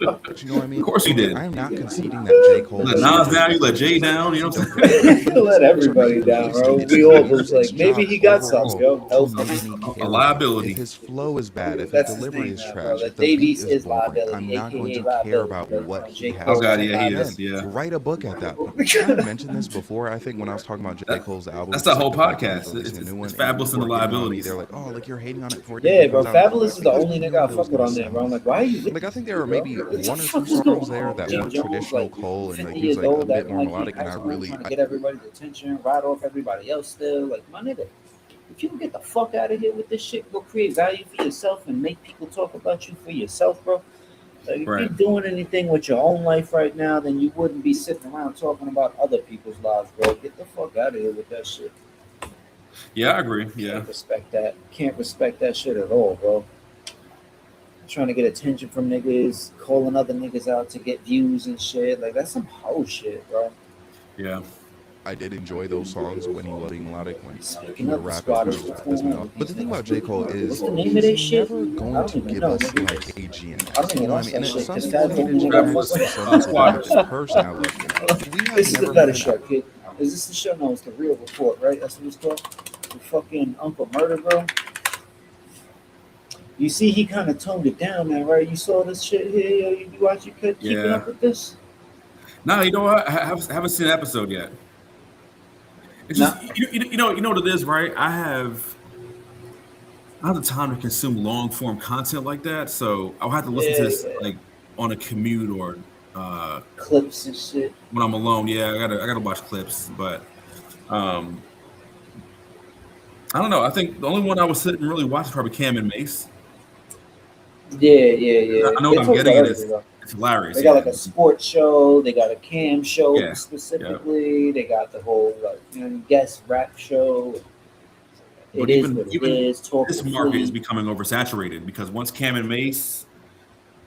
S1: Fuck.
S5: But you know what I
S2: Of
S5: mean?
S2: course he
S5: Like,
S2: did.
S5: I am not conceding that J. Cole
S2: You let
S5: is
S2: Nas
S5: simply
S2: down, you
S5: better
S2: let
S5: than
S2: Jay
S5: Drake.
S2: down. You know what
S5: Don't
S2: I'm
S5: get me
S2: saying?
S5: wrong.
S1: Let
S5: Those are
S1: everybody
S5: equally
S1: down,
S5: as
S1: bro.
S5: talented
S1: We all
S5: individuals.
S1: was like,
S5: It's
S1: maybe
S5: job
S1: he got something,
S5: overall
S1: yo.
S5: to
S1: Help
S5: not
S1: him.
S5: even
S2: A
S5: care.
S2: liability.
S5: If his flow is bad, if his
S1: That's his
S5: delivery
S1: name
S5: is
S1: now, bro.
S5: trash,
S1: That
S5: if the beat
S1: Davies
S5: is
S1: is
S5: boring,
S1: liability,
S5: I'm not going
S1: aka
S5: to care
S1: liability.
S5: about
S1: But
S5: what
S1: J.
S5: he has
S2: Oh
S1: Cole
S5: to
S2: god,
S1: ain't
S5: say.
S2: yeah, he
S5: Then
S2: is.
S1: liability.
S2: Yeah,
S5: write a book at that point. I mentioned this before. I think when I was talking about J.
S2: that,
S5: Cole's albums,
S2: that's the whole
S5: specifically when he's
S2: podcast.
S5: releasing a new
S2: It's
S5: one, and
S2: fabulous
S5: people
S2: and the
S5: are getting on me. They're
S2: liabilities.
S5: like, "Oh, like you're hating on it before it
S1: Yeah,
S5: even
S1: bro.
S5: comes out." I'm like,
S1: Fabulous
S5: that's
S1: is the
S5: because
S1: only
S5: we knew
S1: nigga I
S5: what it was
S1: fuck with
S5: going to
S1: on there, bro. I'm
S5: sound
S1: like, why are you
S5: like. I
S1: listening
S5: think
S1: to
S5: there
S1: me,
S5: are
S1: bro?
S5: maybe
S1: What the
S5: one or two
S1: fuck is going
S5: songs there
S1: on?
S5: that
S1: Jim
S5: were
S1: Jones,
S5: traditional
S1: like
S5: Cole, and
S1: 50
S5: he was
S1: years
S5: like a
S1: old,
S5: bit
S1: acting
S5: more
S1: like he
S5: melodic, and I
S1: asshole,
S5: really,
S1: trying to get everybody's attention, ride off everybody else still. Like, my nigga, if you can get the fuck out of here with this shit, go create value for yourself and make people talk about you for yourself, bro. Like, if you're
S2: Right.
S1: doing anything with your own life right now, then you wouldn't be sitting around talking about other people's lives, bro. Get the fuck out of here with that shit.
S2: Yeah, I agree. Yeah,
S1: Can't respect that. Can't respect that shit at all, bro. Trying to get attention from niggas, calling other niggas out to get views and shit. Like, that's some hoe shit, bro.
S2: yeah.
S5: I did enjoy those songs when he was being melodic, when he
S1: Speaking
S5: would
S1: of the
S5: rap as
S1: squatters,
S5: opposed to
S1: what's
S5: as
S1: going on
S5: melodic.
S1: with
S5: But
S1: these
S5: the thing about J. Cole
S1: niggas? What's
S5: is
S1: the name of this
S5: he's
S1: shit?
S5: never
S1: I
S5: going
S1: don't
S5: to
S1: even
S5: give
S1: know,
S5: us
S1: nigga.
S5: like a
S1: I don't
S5: GNX. You
S1: even
S5: know what I
S1: watch
S5: mean?
S1: that
S5: And
S1: shit
S5: some
S1: because
S5: people
S1: Fab
S5: hate
S1: told
S5: his
S1: me nigga I
S5: tracks,
S1: fuck with.
S5: some people love his personality. We have
S1: This is
S5: never
S1: a better
S5: had
S1: show, kid. Is this the show? No, it's the Real Report, right? That's what it's called. The fucking Uncle Murder, bro. You see, he kind of toned it down, man, right? You saw this shit here, yo. You watch, you keeping
S2: Yeah.
S1: up with this?
S2: No, you know what? I haven't seen an episode yet. It's just
S1: Nah.
S2: you know what it is, right? I don't have the time to consume long form content like that, so I'll have to listen to
S1: Yeah,
S2: this
S1: yeah.
S2: like on a commute or uh,
S1: Clips and shit.
S2: when I'm alone. Yeah, I gotta watch clips, but um, I don't know. I think the only one I was sitting and really watch is probably Cam and Mace.
S1: Yeah, yeah, yeah.
S2: I know
S1: They
S2: what I'm
S1: talk about
S2: getting at.
S1: everything, though.
S2: It's hilarious.
S1: They got
S2: Yeah,
S1: like a sports show. They got a cam show
S2: yeah, yeah.
S1: specifically. They got the whole like guest rap show. It
S2: But
S1: is
S2: even
S1: what it
S2: even
S1: is. Talk
S2: this
S1: with
S2: market is
S1: Flea.
S2: becoming oversaturated because once Cam and Mace,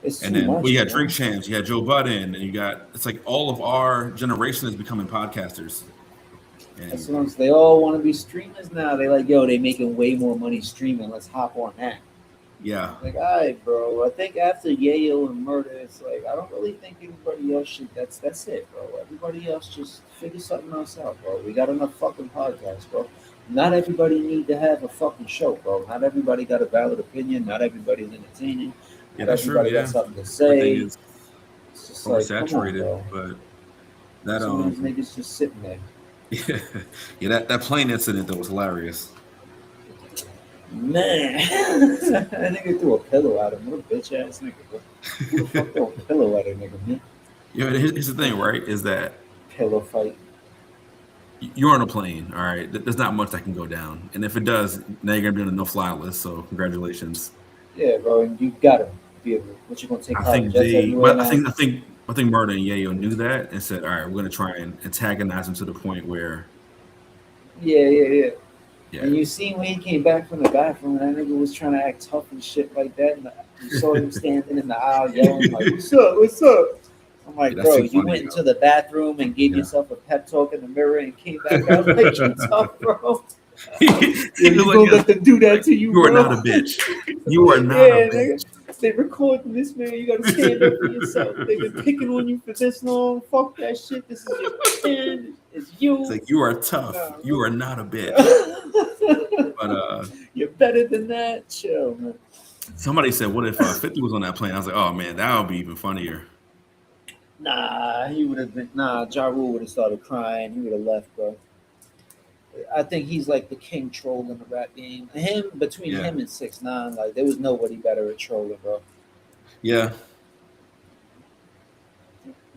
S1: It's
S2: and
S1: too
S2: then
S1: much,
S2: we had
S1: man.
S2: Drink Champs, you had Joe Budden, and you got it's like all of our generation is becoming podcasters.
S1: That's
S2: And
S1: what I'm saying. They all want to be streamers now. They like, yo, they making way more money streaming. Let's hop on that.
S2: yeah,
S1: Like, all right, bro. I think after Yayo and Murder, it's like I don't really think anybody else should. That's it, bro. Everybody else just figure something else out, bro. We got enough fucking podcasts, bro. Not everybody need to have a fucking show, bro. Not everybody got a valid opinion. Not everybody's entertaining.
S2: yeah,
S1: Not
S2: that's true.
S1: everybody got
S2: Yeah,
S1: something to
S2: everything
S1: say.
S2: is
S1: It's just like, come on,
S2: oversaturated.
S1: bro.
S2: But that
S1: Some of these niggas just sitting there.
S2: yeah, yeah, that plane incident that was hilarious.
S1: Man, that nigga threw a pillow at him. What a bitch ass nigga, bro. Who the fuck threw a pillow at a nigga, man?
S2: You know, here's the thing, right? Is that
S1: Pillow fight.
S2: you're on a plane, all right? There's not much that can go down, and if it does, now you're gonna be on a no-fly list. So congratulations.
S1: Yeah, bro, and you gotta be able. What you gonna take
S2: I
S1: private
S2: think
S1: jets
S2: they,
S1: everywhere
S2: but
S1: now?
S2: I think Murder and Yayo knew that and said, all right, we're gonna try and antagonize him to the point where,
S1: Yeah, yeah, yeah.
S2: yeah,
S1: And you seen when he came back from the bathroom, that nigga was trying to act tough and shit like that. And you saw him standing in the aisle yelling like, "What's up? What's up?" I'm
S2: yeah,
S1: like,
S2: that's
S1: bro,
S2: too
S1: you
S2: funny,
S1: went
S2: yo.
S1: into the bathroom and gave
S2: Yeah.
S1: yourself a pep talk in the mirror and came back out like you tough, bro.
S2: He
S1: Yeah,
S2: was
S1: you
S2: like,
S1: gonna let them do that
S2: like,
S1: to you,
S2: you are
S1: bro?
S2: not a bitch. You are not a
S1: Yeah,
S2: bitch.
S1: nigga. They recording this, man. You gotta stand up for yourself. They've been picking on you for this long. Fuck that shit. This is your pen. It's
S2: It's
S1: you.
S2: like you are tough.
S1: Nah,
S2: You
S1: bro.
S2: are not a bitch. But
S1: You're better than that. Chill, man.
S2: somebody said, what if 50 was on that plane? I was like, oh man, that would be even funnier.
S1: Nah, he would have been. Nah, Ja Rule would have started crying. He would have left, bro. I think he's like the king troll in the rap game. Him between
S2: Yeah,
S1: him and 6ix9ine, like there was nobody better at trolling, bro.
S2: yeah,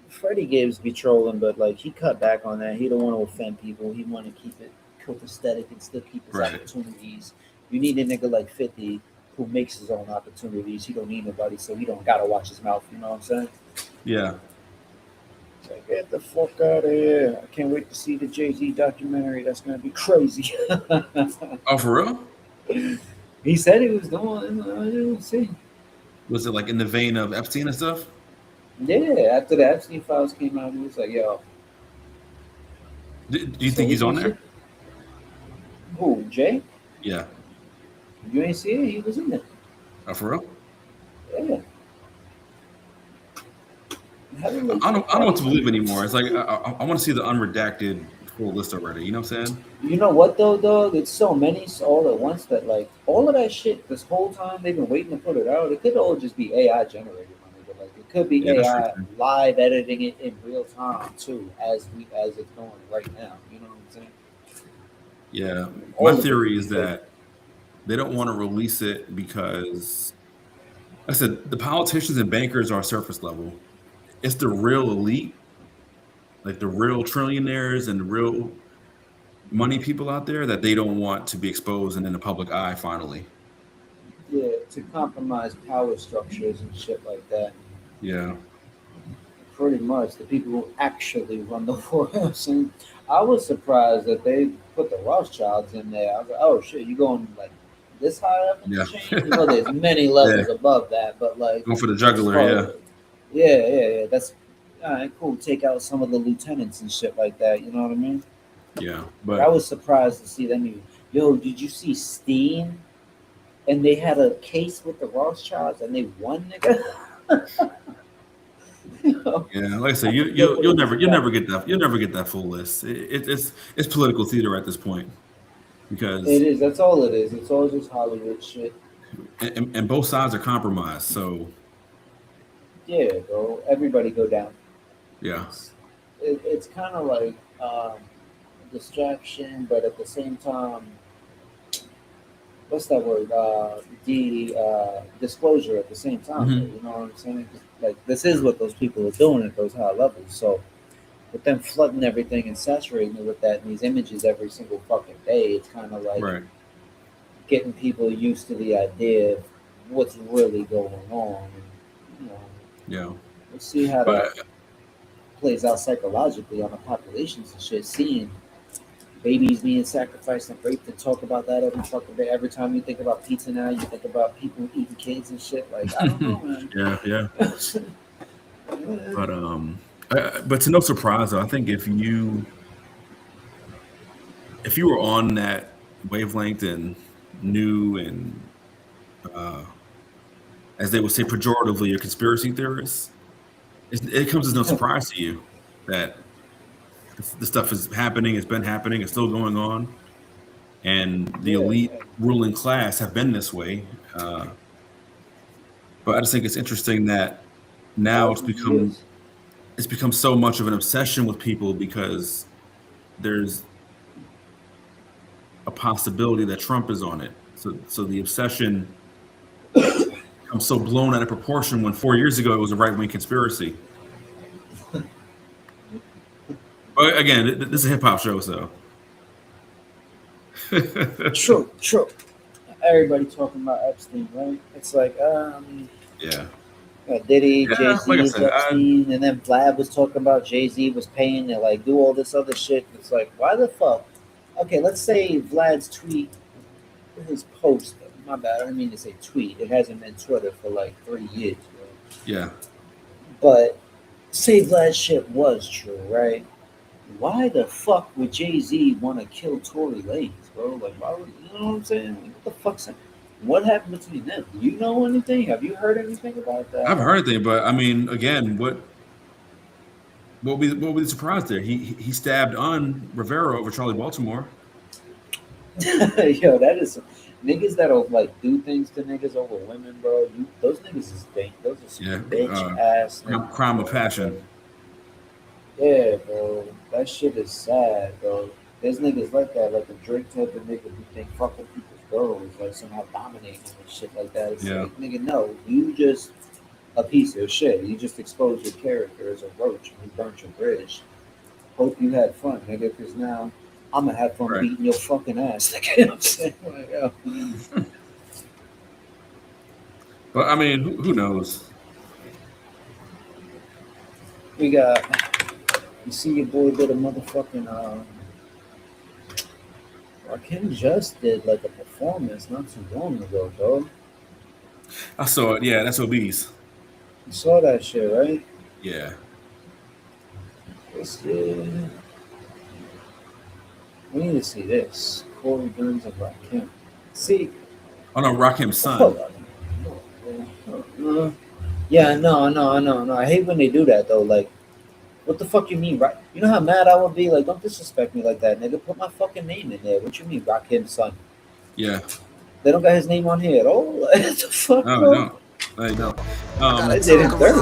S1: Freddie Gibbs be trolling, but like he cut back on that. He don't want to offend people. He want to keep it copacetic and still keep his
S2: right.
S1: opportunities. You need a nigga like 50 who makes his own opportunities. He don't need nobody, so he don't gotta watch his mouth. You know what I'm saying?
S2: Yeah.
S1: It's like, get the fuck out of here. I can't wait to see the Jay-Z documentary. That's gonna be crazy.
S2: Oh, for real?
S1: He said he was doing. I didn't see.
S2: Was it like in the vein of Epstein and stuff?
S1: Yeah, after the Epstein files came out, he was like, "Yo,
S2: Do you
S1: so
S2: think
S1: we
S2: he's on
S1: gonna see
S2: there?
S1: who Jay?
S2: Yeah.
S1: You ain't see it? He was in there.
S2: Oh, for real?
S1: Yeah. Heavily
S2: I don't know what to
S1: probably.
S2: believe anymore. It's like I want to see the unredacted full list already. You know what I'm saying?
S1: You know what though, dog? It's so many all at once that like all of that shit. This whole time they've been waiting to put it out. It could all just be AI generated, my nigga. Like it could be
S2: Yeah, that's true
S1: AI
S2: too.
S1: live editing it in real time too, as it's going right now. You know what I'm saying?
S2: Yeah. My
S1: All of it
S2: theory
S1: could be
S2: is
S1: fake.
S2: that they don't want to release it because, like I said, the politicians and bankers are surface level. It's the real elite, like the real trillionaires and the real money people out there that they don't want to be exposed and in the public eye finally.
S1: Yeah, to compromise power structures and shit like that.
S2: Yeah.
S1: Pretty much the people who actually run the world. And I was surprised that they put the Rothschilds in there. I was like, oh shit, you going like this high up in the
S2: Yeah.
S1: chain? You know, there's many
S2: Yeah.
S1: levels above that, but like
S2: Going for the
S1: as
S2: jugular.
S1: far
S2: Yeah.
S1: as yeah, that's all right, cool. Take out some of the lieutenants and shit like that. You know what I mean?
S2: Yeah.
S1: But I
S2: But
S1: was surprised to see them. Yo, did you see Steen? And they had a case with the Rothschilds and they won, nigga. Yo,
S2: yeah, like I said,
S1: I forget what it was
S2: you'll
S1: about.
S2: never get that full list. It's political theater at this point
S1: It
S2: because
S1: is. That's all it is. It's all just Hollywood shit.
S2: and both sides are compromised. So
S1: Yeah, bro. Everybody go down.
S2: yeah.
S1: It's it's kind of like distraction, but at the same time, what's that word? Disclosure at the same time. Though,
S2: Hmm.
S1: you know what I'm saying? 'Cause, like this is what those people are doing at those high levels. So with them flooding everything and saturating it with that and these images every single fucking day, it's kind of like
S2: Right.
S1: getting people used to the idea of what's really going on. And, you know,
S2: Yeah.
S1: we'll see how that
S2: But
S1: plays out psychologically on the populations and shit. Seeing babies being sacrificed and raped and talk about that every fucking day. Every time you think about pizza now, you think about people eating kids and shit. Like I don't know, man.
S2: yeah, yeah. But but to no surprise, though, I think if you were on that wavelength and knew and uh, as they would say pejoratively, a conspiracy theorist, it comes as no surprise to you that this stuff is happening. It's been happening. It's still going on, and the
S1: Yeah,
S2: elite ruling class have been this way. But I just think it's interesting that now
S1: thousands of years.
S2: it's become so much of an obsession with people because there's a possibility that Trump is on it. So the obsession becomes so blown out of proportion when 4 years ago it was a right wing conspiracy. But again, this is a hip hop show, so.
S1: True. Everybody talking about Epstein, right? It's like,
S2: Yeah.
S1: Diddy,
S2: Yeah,
S1: Jay-Z,
S2: like I said,
S1: Epstein, and then Vlad was talking about Jay-Z was paying to like do all this other shit. It's like, why the fuck? Okay, let's say Vlad's tweet, his post. My bad, I didn't mean to say tweet. It hasn't been Twitter for like 3 years, bro.
S2: Yeah.
S1: But say Vlad's shit was true, right? Why the fuck would Jay-Z want to kill Tory Lanez, bro? Like, why would, you know what I'm saying? Like, what the fuck's that? What happened between them? Do you know anything? Have you heard anything about that?
S2: I haven't heard anything, but I mean, again, what would be the surprise there? He stabbed on Rivera over Charlie Baltimore.
S1: Yo, that is niggas that'll like do things to niggas over women, bro. Those niggas is dank. Those are some bitch ass niggas,
S2: crime of passion.
S1: Yeah, bro. That shit is sad, bro. There's niggas like that, like a Drake type of nigga who think fucking people's girls, like somehow dominating and shit like that. It's like, nigga, no, you just a piece of shit. You just exposed your character as a roach and you burnt your bridge. Hope you had fun, nigga, because now I'm gonna have fun beating your fucking ass. Like, you know what I'm saying? Like, yo.
S2: But I mean, who knows?
S1: We got. You see your boy did a motherfucking Rakim just did like a performance not too long ago, dog.
S2: I saw it. Yeah, that's obese.
S1: You saw that shit, right?
S2: Yeah.
S1: Let's see. We need to see this. Corey Burns and Rakim. See.
S2: Oh no, Rakim's son.
S1: Yeah, no. I hate when they do that though. Like, what the fuck you mean, right? You know how mad I would be? Like, don't disrespect me like that, nigga. Put my fucking name in there. What you mean, Rakim's son?
S2: Yeah.
S1: They don't got his name on here at all? What the fuck,
S2: no,
S1: bro?
S2: No. I know.
S1: I did it dirty.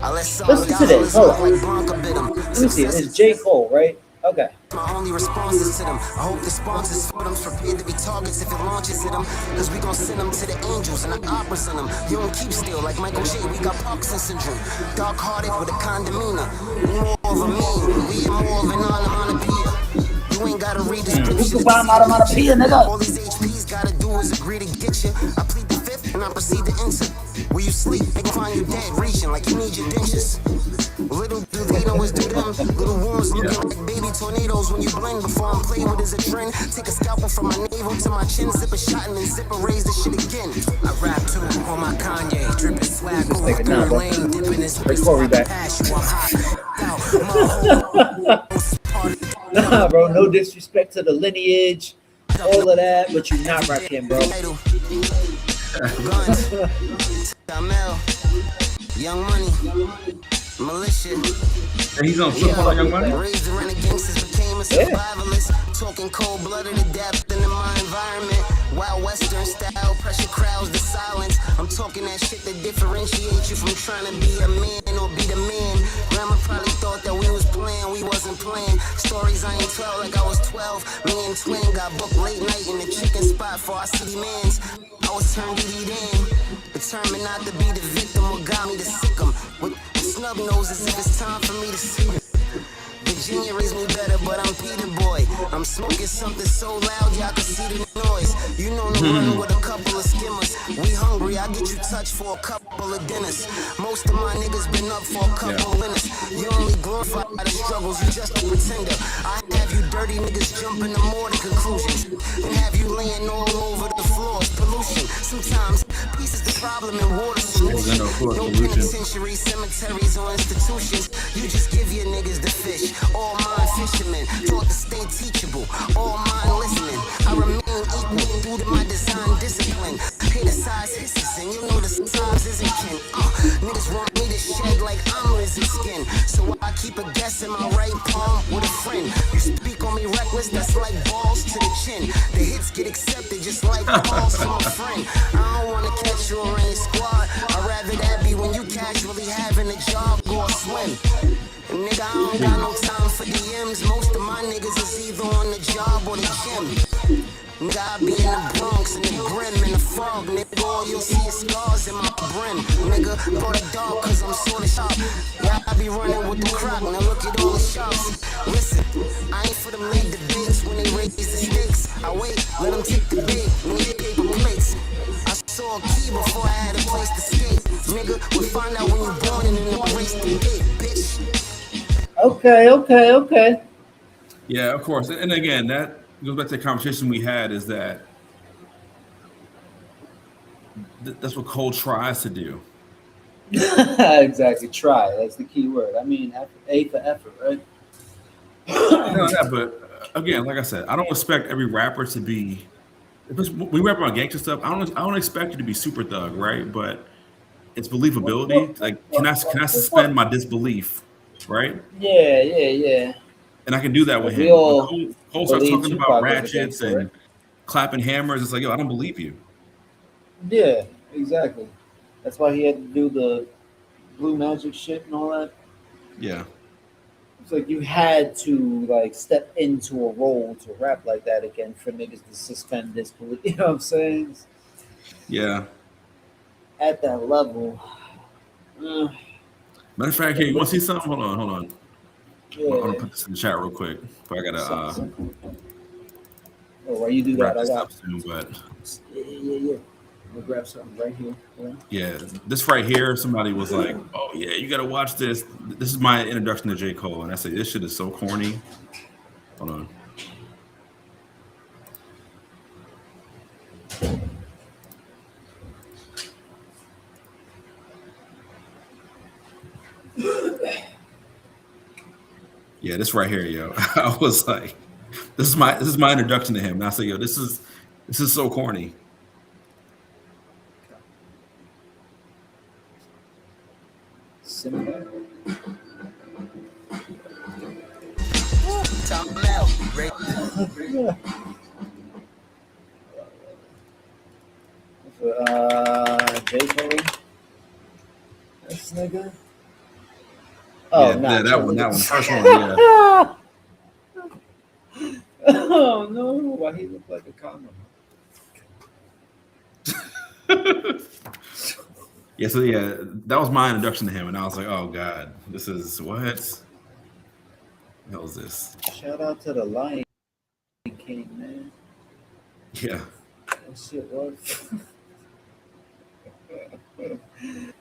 S1: Listen to this. Hold on. Let me see. It's J. Cole, right? Okay.
S3: My only responses to them. I hope the sponsors for them prepared to be targets if it launches at them. Cause we gon' send them to the angels and the operas on them. You don't keep still like Michael J. We got Parkinson's syndrome. Dark hearted with a condomina. We more of a mean. We are more of an onomatopoeia. You ain't gotta read the scripture. All these HPs gotta do is agree to get you. I plead the fifth and I proceed to enter. Where you sleep, they can find you dead, reaching like you need your dentures. Little do they know it's do them. Little wounds looking like baby tornadoes when you blend. Before I'm playing with is a trend. Take a scalpel from my navel to my chin, zip a shot and then zip and raise the shit again. I rap too on my Kanye, dripping swag, moving through lane, dipping this
S1: Corey back. Nah, bro, no disrespect to the lineage, all of that, but you not Rakim, bro.
S3: Young Money, Militia.
S2: And he's on football, Young Money?
S3: Raised to run against us, became a survivalist. Talking cold-blooded to death in my environment. Wild Western style, pressure crowds to silence. I'm talking that shit that differentiates you from trying to be a man or be the man. Grandma probably thought that we was playing, we wasn't playing. Stories I ain't 12 like I was 12. Me and Twin got booked late night in the chicken spot for our city mans. I was turned to eat in, determined not to be the victim or got me to sick 'em. With snub noses if it's time for me to see it. Virginia raised me better, but I'm Peter Boy. I'm smoking something so loud, y'all can see the noise. You know the run with a couple of skimmers. We hungry, I get you touched for a couple of dinners. Most of my niggas been up for a couple of winners. You only glorify the struggles, you just a pretender. I have you dirty niggas jumping to more than conclusions. And have you laying all over the floors, pollution. Sometimes peace is the problem and water solution. No penitentiary, cemeteries or institutions. You just give your niggas the fish. All mine fishermen, taught to stay teachable. All mine listening. I remain equal due to my design discipline. Hit the size hisses and you know the size isn't kin. Niggas want me to shed like I'm lizard skin. So I keep a guess in my right palm with a friend. You speak on me reckless, that's like balls to the chin. The hits get accepted just like balls from a friend. I don't wanna catch you or any squad. I'd rather that be when you casually having a job or a swim. Nigga, I don't got no time for DMs. Most of my niggas is either on the job or the gym. Nigga, I be in the Bronx, in the grim, in the fog. Nigga, all you'll see is scars in my brim. Nigga, go to dog, cause I'm sorta sharp. Yeah, I be running with the crock, now look at all the shots. Listen, I ain't for them late debates when they raise the stakes. I wait, let them take the bait, need paper plates. I saw a key before I had a place to skate. Nigga, we'll find out when you're born and then erase the date, bitch.
S1: Okay.
S2: Yeah, of course. And again, that goes back to the conversation we had. Is that that's what Cole tries to do.
S1: Exactly. Try. That's the key word. I mean, A for effort, right?
S2: No, that, but again, like I said, I don't expect every rapper to be. Because when we rap about gangster stuff, I don't expect you to be super thug, right? But it's believability. Like, can I suspend my disbelief, right?
S1: Yeah.
S2: And I can do that with
S1: Like we
S2: him. When
S1: all
S2: Cole starts
S1: believe
S2: talking about
S1: Tupac was a
S2: ratchets
S1: gangster, right?
S2: and clapping hammers, it's like, yo, I don't believe you.
S1: Yeah, exactly. That's why he had to do the blue magic shit and all that.
S2: Yeah,
S1: It's like you had to like step into a role to rap like that again for niggas to suspend disbelief. You know what I'm saying?
S2: yeah.
S1: At that level. Uh,
S2: Matter of fact, here, you want to see something? Hold on. I'm gonna
S1: yeah.
S2: put this in the chat real quick. But I gotta
S1: Something. Oh, while you do
S2: wrap
S1: that, I
S2: this up
S1: got.
S2: soon. But
S1: Yeah. I'm gonna grab something right here. Yeah.
S2: yeah, this right here, somebody was like, "Oh yeah, you gotta watch this." This is my introduction to J. Cole, and I say this shit is so corny. Hold on. Yeah, this right here, yo. I was like, this is my introduction to him. And I say, yo, this is so corny.
S1: Similar.
S3: Top out, right?
S1: Yeah. J. Cole. This nigga. Oh,
S2: Yeah,
S1: nah,
S2: that one,
S1: chill.
S2: the first one, yeah.
S1: Oh no! Why he look like a condom?
S2: Yeah, so yeah, that was my introduction to him, and I was like, oh god, this is what the hell is this?
S1: Shout out to the Lion King, man.
S2: Yeah.
S1: That shit was.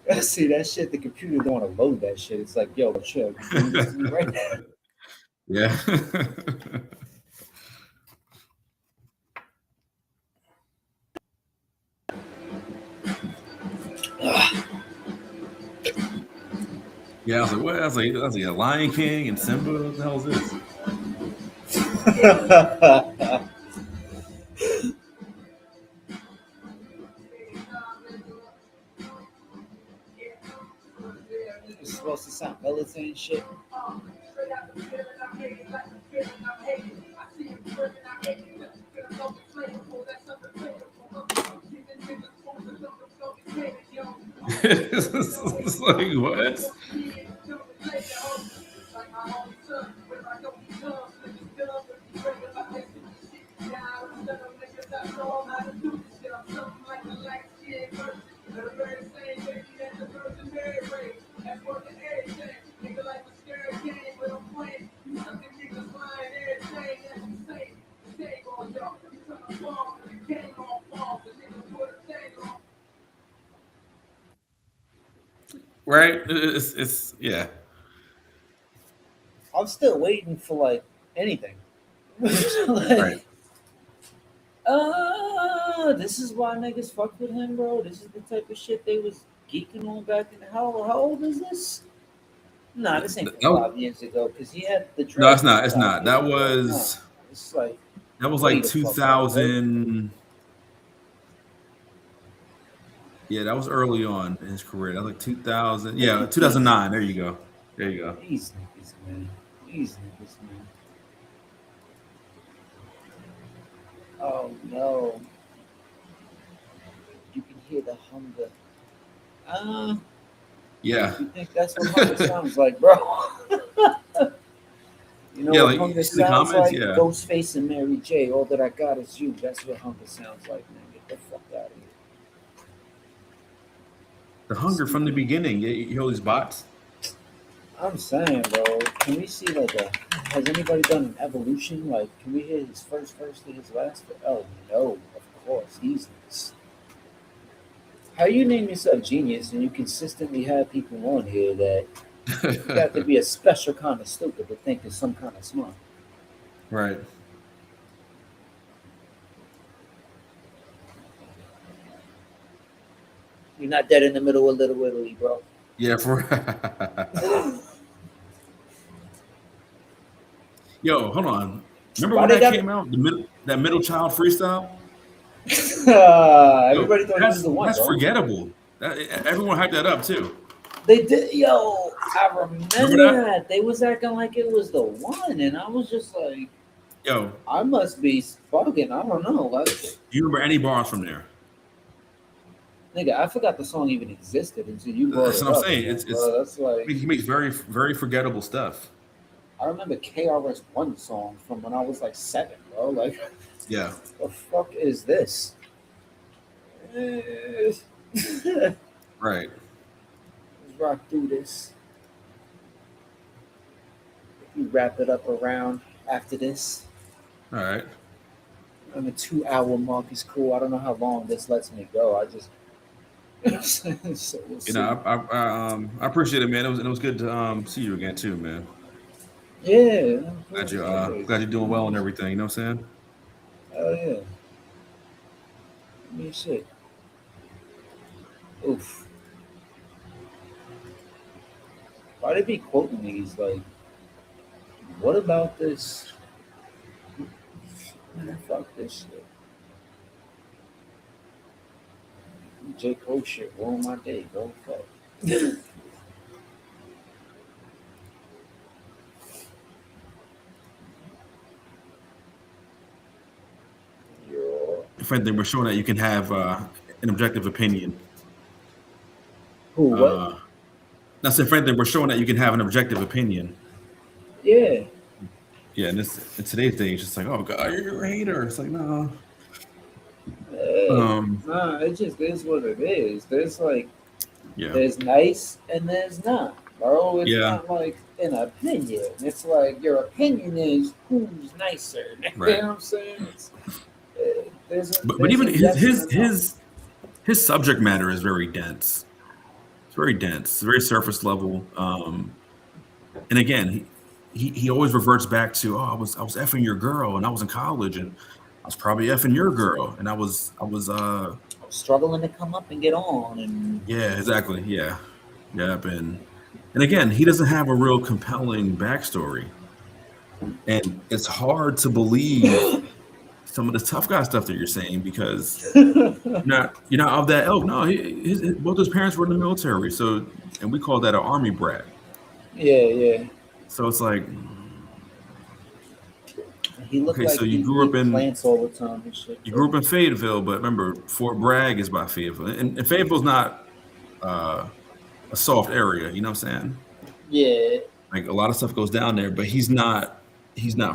S1: I see that shit. The computer don't want to load that shit. It's like, yo, chill. Bring this to me right now.
S2: Yeah. Yeah, I was like, what? I was like, a Lion King and Simba. What the hell is this?
S1: It's supposed to sound militant and shit.
S2: It's like what? Right? It's yeah.
S1: I'm still waiting for like anything.
S2: Right.
S1: Like, this is why niggas fuck with him, bro. This is the type of shit they was geeking on back in. How old is this? Nah, this ain't from
S2: That was-
S1: 5 years ago because he had the
S2: no,
S1: dreads
S2: it's not.
S1: from
S2: It's
S1: 5
S2: not.
S1: years
S2: That
S1: ago. Nah,
S2: was
S1: it's like
S2: that was
S1: way
S2: like
S1: the fuck back, right?
S2: 2000. Yeah, that was early on in his career. That was like 2000. Yeah, 2009. There you go. There you go.
S1: These niggas, man. These niggas, man. Oh no. You can hear the hunger.
S2: Yeah.
S1: You think that's what hunger sounds like, bro? You know
S2: Yeah,
S1: what
S2: like you
S1: hunger
S2: see the
S1: sounds
S2: comments.
S1: like?
S2: Yeah,
S1: Ghostface and Mary J. All that I got is you. That's what hunger sounds like, man. Get the fuck out of here.
S2: the hunger from the
S1: Speaking,
S2: beginning. Yeah, you hear these bots.
S1: I'm saying, bro, can we see like a? Has anybody done an evolution? Like, can we hear his first verse to his last? Oh no, of course, he's. How you name yourself genius and you consistently have people on here that you got to be a special kind of stupid to think is some kind of smart.
S2: Right.
S1: You're not dead in the middle of Little Italy, bro.
S2: Yeah. For yo, hold on. Remember
S1: Why
S2: when
S1: they
S2: that
S1: got?
S2: came out? That middle child freestyle. Yo,
S1: Everybody thought he was the one,
S2: that's
S1: bro.
S2: forgettable. Everyone hyped that up too.
S1: They did, yo. I
S2: Remember
S1: remember
S2: that?
S1: that they was acting like it was the one, and I was just like,
S2: Yo,
S1: I must be bugging. I don't know, like,
S2: do you remember any bars from there?
S1: nigga. I forgot the song even existed until you brought
S2: That's
S1: it
S2: what I'm
S1: up
S2: saying.
S1: again,
S2: It's
S1: bro. That's like,
S2: he makes very very forgettable stuff.
S1: I remember KRS One song from when I was like 7, bro. Like,
S2: Yeah.
S1: the fuck is this? Let's
S2: Right.
S1: rock through this. If you wrap it up around after this.
S2: All right.
S1: And the 2 hour mark is cool. I don't know how long this lets me go. I just so we'll
S2: You
S1: see.
S2: know, I appreciate it, man. It was good to see you again too, man.
S1: Yeah, of
S2: Glad
S1: course,
S2: you
S1: always.
S2: glad you're doing well and everything. You know what I'm saying?
S1: Hell yeah. I mean shit. Oof. Why they be quoting these like what about this? Man, fuck this shit. J. Cole shit ruined my day, bro. Fuck. Yo.
S2: If anything, we're showing that you can have an objective opinion.
S1: Who, what?
S2: That's if anything, we're showing that you can have an objective opinion.
S1: Yeah.
S2: Yeah, and in today's day, it's just like, oh god, you're a hater. It's like, no.
S1: Nah, it just is what it is. There's like,
S2: Yeah,
S1: there's nice and there's not, bro. It's
S2: yeah,
S1: not like an opinion. It's like your opinion is who's nicer. You know
S2: right.
S1: what I'm saying? There's
S2: But even
S1: a yes and a no.
S2: his subject matter is very dense. It's very dense. It's very surface level. And again, he always reverts back to, oh, I was effing your girl, and I was in college, and I was probably effing your girl, and I was
S1: Struggling to come up and get on, and
S2: yeah, exactly, yeah, and again, he doesn't have a real compelling backstory, and it's hard to believe some of the tough guy stuff that you're saying because you're not of that ilk. No, both his parents were in the military, so and we call that an army brat.
S1: yeah.
S2: So it's like,
S1: He looked
S2: okay,
S1: like
S2: so you
S1: he
S2: grew up
S1: eat
S2: in
S1: plants all the time and shit.
S2: you grew up in Fayetteville, but remember Fort Bragg is by Fayetteville, and Fayetteville's not a soft area. You know what I'm saying?
S1: Yeah.
S2: Like a lot of stuff goes down there, but he's not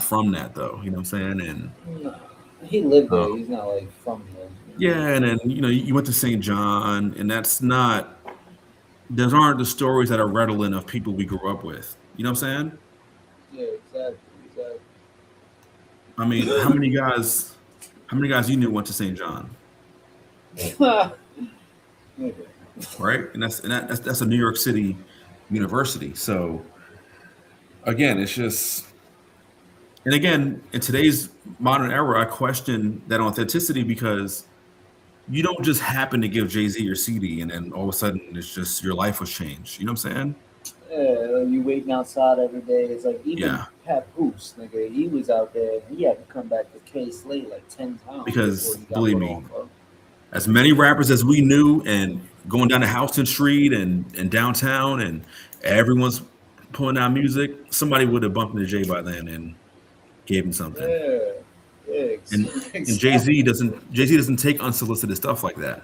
S2: from that though. You know what I'm saying? And
S1: No. He lived there.
S2: um,
S1: He's not like from there.
S2: yeah, and then you went to St. John, and that's not. Those aren't the stories that are redolent of people we grew up with. You know what I'm saying?
S1: Yeah, exactly.
S2: I mean, how many guys you knew went to St. John,
S1: Okay.
S2: right? And that's a New York City university. So again, it's just, and again, in today's modern era, I question that authenticity because you don't just happen to give Jay-Z your CD and then all of a sudden it's just your life was changed. You know what I'm saying?
S1: Yeah, like you waiting outside every day. It's like even
S2: Yeah.
S1: Papoose, nigga, he was out there. He had to come back to K-Slate like 10 times
S2: Because
S1: before he got
S2: believe
S1: put
S2: me,
S1: on, bro.
S2: as many rappers as we knew and going down to Houston Street and downtown and everyone's pulling out music, somebody would have bumped into Jay by then and gave him something.
S1: Yeah,
S2: And Jay-Z doesn't take unsolicited stuff like that.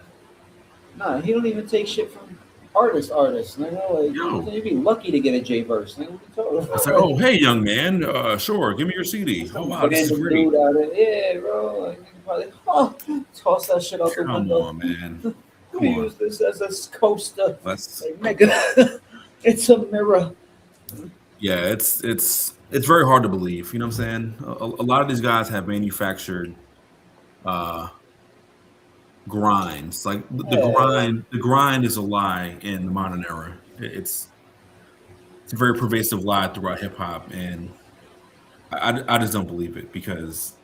S1: Nah, he don't even take shit from artist, nigga. Like
S2: Yo,
S1: you'd be lucky to get a J verse, nigga. What you talking
S2: it's
S1: about?
S2: like,
S1: Like,
S2: oh, hey, young man, sure, give me your CD. Oh,
S1: some
S2: wow, this is
S1: random
S2: great.
S1: dude out there, yeah, bro. Like, nigga probably, toss that shit out the
S2: Come
S1: window.
S2: on, man.
S1: Let
S2: Come
S1: me
S2: on.
S1: use this as a coaster.
S2: Let's.
S1: Like, nigga, it's a mirror.
S2: Yeah, it's very hard to believe. You know what I'm saying? A lot of these guys have manufactured uh grinds. Like
S1: Yeah,
S2: the grind is a lie in the modern era. It's a very pervasive lie throughout hip hop, and I just don't believe it because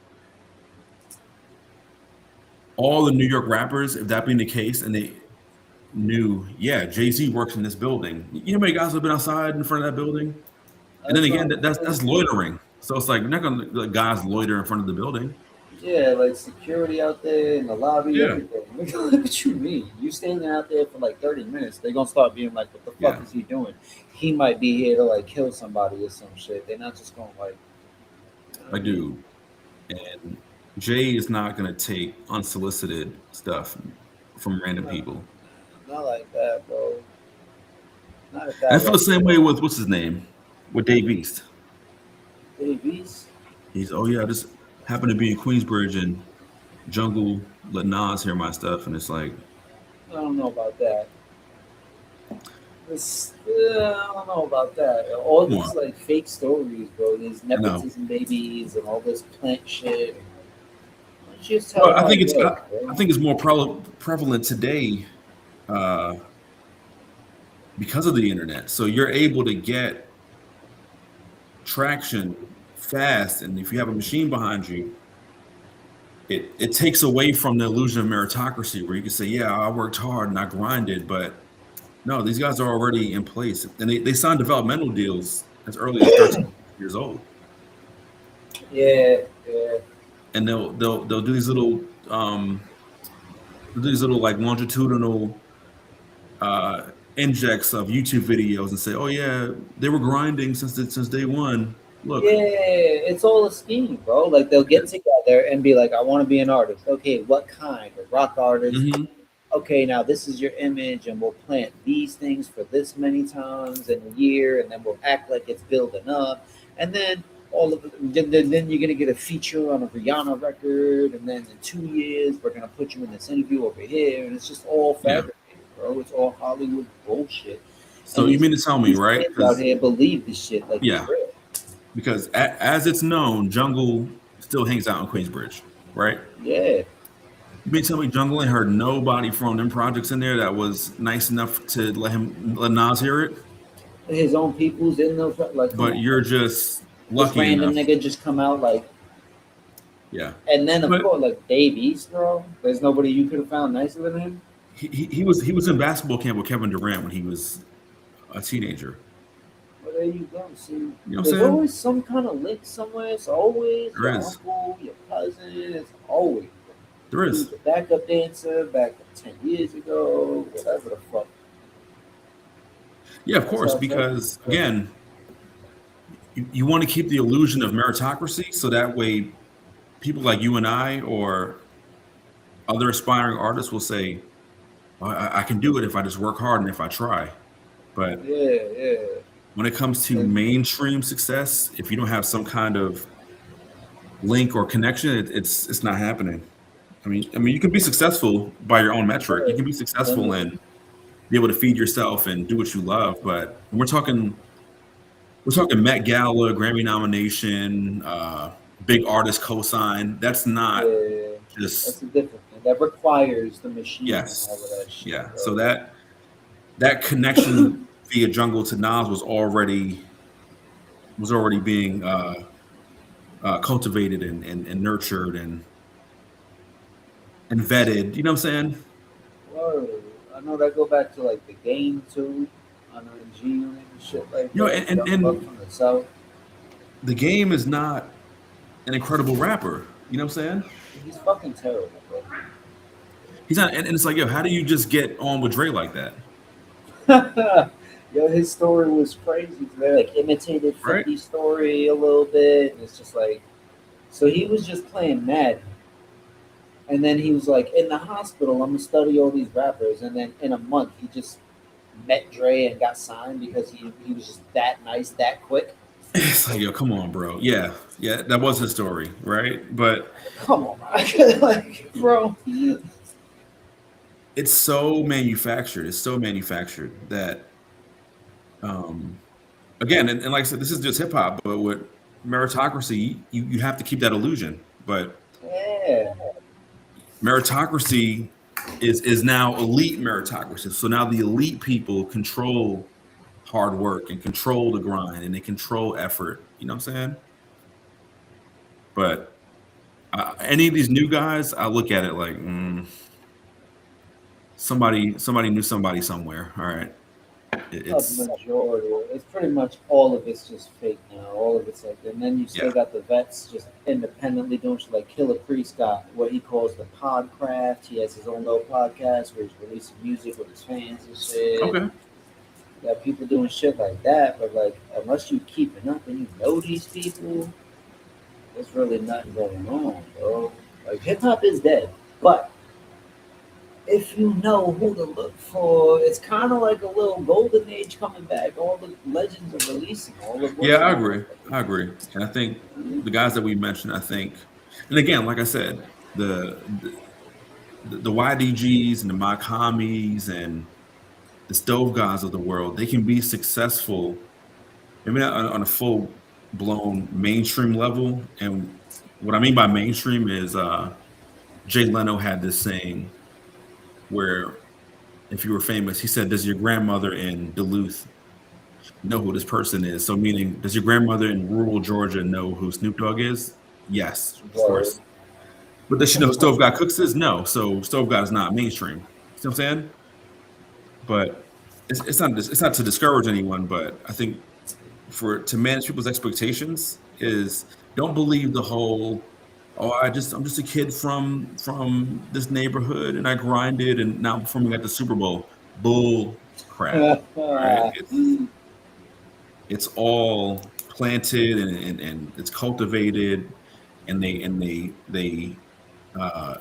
S2: all the New York rappers, if that being the case, and they knew, yeah, Jay-Z works in this building. You know how many guys have been outside in front of that building? And then
S1: that's
S2: again,
S1: what I'm
S2: that's
S1: saying.
S2: loitering. So it's like you're not gonna let guys loiter in front of the building.
S1: Yeah, like security out there in the lobby,
S2: Yeah,
S1: everything. Look what you mean. You standing out there for like 30 minutes, they're gonna start being like, what the fuck
S2: yeah,
S1: is he doing? He might be here to like kill somebody or some shit. They're not just gonna like, you know what I
S2: like
S1: mean?
S2: dude. And Jay is not gonna take unsolicited stuff from random
S1: No,
S2: people.
S1: not like that, bro. Not at
S2: And I
S1: that
S2: feel the
S1: level.
S2: same way with what's his name? With Dave East.
S1: Babies?
S2: He's oh yeah, I just happened to be in Queensbridge and Jungle let Nas hear my stuff, and it's like,
S1: I don't know about that. I don't know about that. All
S2: come
S1: these
S2: on.
S1: like fake stories, bro. These
S2: I know.
S1: nepotism babies and all this plant shit. Let's just tell
S2: Well,
S1: it how it goes,
S2: I
S1: bro.
S2: think it's more prevalent today uh, because of the internet. So you're able to get traction fast, and if you have a machine behind you, it takes away from the illusion of meritocracy, where you can say, "Yeah, I worked hard and I grinded," but no, these guys are already in place, and they sign developmental deals as early as 13 years old,
S1: Yeah, yeah.
S2: and they'll do these little like longitudinal injects of YouTube videos and say, "Oh yeah, they were grinding since day one. Look."
S1: Yeah, it's all a scheme, bro. Like they'll get together and be like, "I want to be an artist." Okay, what kind? A rock artist.
S2: Hmm.
S1: Okay, now this is your image, and we'll plant these things for this many times in a year, and then we'll act like it's building up, and then all of it, then you're gonna get a feature on a Rihanna record, and then in 2 years we're gonna put you in this interview over here, and it's just all
S2: Yeah.
S1: fabricated, bro. It's all Hollywood bullshit,
S2: So
S1: and
S2: you mean to tell me,
S1: these
S2: right?
S1: kids out
S2: Because
S1: here believe this shit like it's
S2: yeah,
S1: real.
S2: because as it's known, Jungle still hangs out in Queensbridge, right?
S1: Yeah.
S2: You mean to tell me Jungle ain't heard nobody from them projects in there that was nice enough to let Nas hear it?
S1: His own people's in those. Like, come
S2: But
S1: on,
S2: you're
S1: bro.
S2: just
S1: This
S2: lucky
S1: random
S2: enough.
S1: nigga just come out like,
S2: Yeah.
S1: and then of
S2: But
S1: course like Dave East, bro. There's nobody you could have found nicer than him.
S2: he was in basketball camp with Kevin Durant when he was a teenager.
S1: Well, there you go. See,
S2: You know what I'm
S1: there's
S2: saying?
S1: always some kind of link somewhere. It's always
S2: There
S1: your
S2: is.
S1: uncle, your cousin. It's always.
S2: There
S1: He was
S2: is.
S1: a backup dancer back 10 years ago. Whatever the fuck.
S2: Yeah, of
S1: That's
S2: course,
S1: how it
S2: because again, you want to keep the illusion of meritocracy so that way people like you and I or other aspiring artists will say, I can do it if I just work hard and if I try. But
S1: Yeah, yeah.
S2: when it comes to
S1: And
S2: mainstream success, if you don't have some kind of link or connection, it's not happening. You can be successful by your own metric. You can be successful
S1: and
S2: and be able to feed yourself and do what you love. But when we're talking Met Gala, Grammy nomination, big artist cosign. That's not
S1: yeah,
S2: just
S1: that's a different thing. That requires the machine and all of that
S2: yes,
S1: shit,
S2: yeah. So
S1: bro.
S2: that connection via Jungle to Nas was already being cultivated and nurtured and vetted. You know what I'm saying?
S1: Whoa, I know that go back to like the game too, on the G Unit and shit like
S2: You know,
S1: that.
S2: and
S1: Young Buck
S2: and
S1: from the South.
S2: the game is not an incredible rapper. You know what I'm saying?
S1: He's fucking terrible,
S2: He's not, and it's like, yo, how do you just get on with Dre like that,
S1: bro. Yo, his story was crazy. They like imitated
S2: right?
S1: 50's story a little bit. And it's just like, so he was just playing Madden. And then he was like, in the hospital, I'm gonna study all these rappers. And then in a month, he just met Dre and got signed because he was just that nice that quick.
S2: It's like, yo, come on, bro. Yeah, yeah, that was his story, right? But
S1: Come on, like, bro.
S2: it's so manufactured. It's so manufactured that, um, again, and like I said, this is just hip hop, but with meritocracy, you have to keep that illusion. But
S1: Yeah.
S2: meritocracy is now elite meritocracy. So now the elite people control hard work and control the grind and they control effort. You know what I'm saying? But any of these new guys, I look at it like somebody knew somebody somewhere. All right,
S1: A
S2: it's
S1: majority. It's pretty much all of it's just fake now. All of it's like, and then you still
S2: yeah,
S1: got the vets just independently doing shit. Like Killer Priest got what he calls the Podcraft. He has his own little podcast where he's releasing music with his fans and shit.
S2: okay.
S1: You got people doing shit like that, but like unless you keeping up and you know these people, there's really nothing going on, bro. Like hip hop is dead, but if you know who to look for, it's kind of like a little golden age coming back. All the legends are releasing. All of
S2: Yeah,
S1: what's
S2: I
S1: on.
S2: agree. I agree, and I think the guys that we mentioned, I think, and again, like I said, the YDGs and the Makamis and the Stove guys of the world, they can be successful, maybe not on a full blown mainstream level. And what I mean by mainstream is Jay Leno had this saying where if you were famous, he said, "Does your grandmother in Duluth know who this person is?" So meaning, does your grandmother in rural Georgia know who Snoop Dogg is? Yes, of
S1: Word.
S2: course. But does she know who Stove God Cooks is? No. So Stove God is not mainstream. See what I'm saying? But it's not to discourage anyone, but I think for to manage people's expectations is don't believe the whole I'm just a kid from this neighborhood and I grinded and now I'm performing at the Super Bowl. Bull crap. Right? It's all planted and it's cultivated and they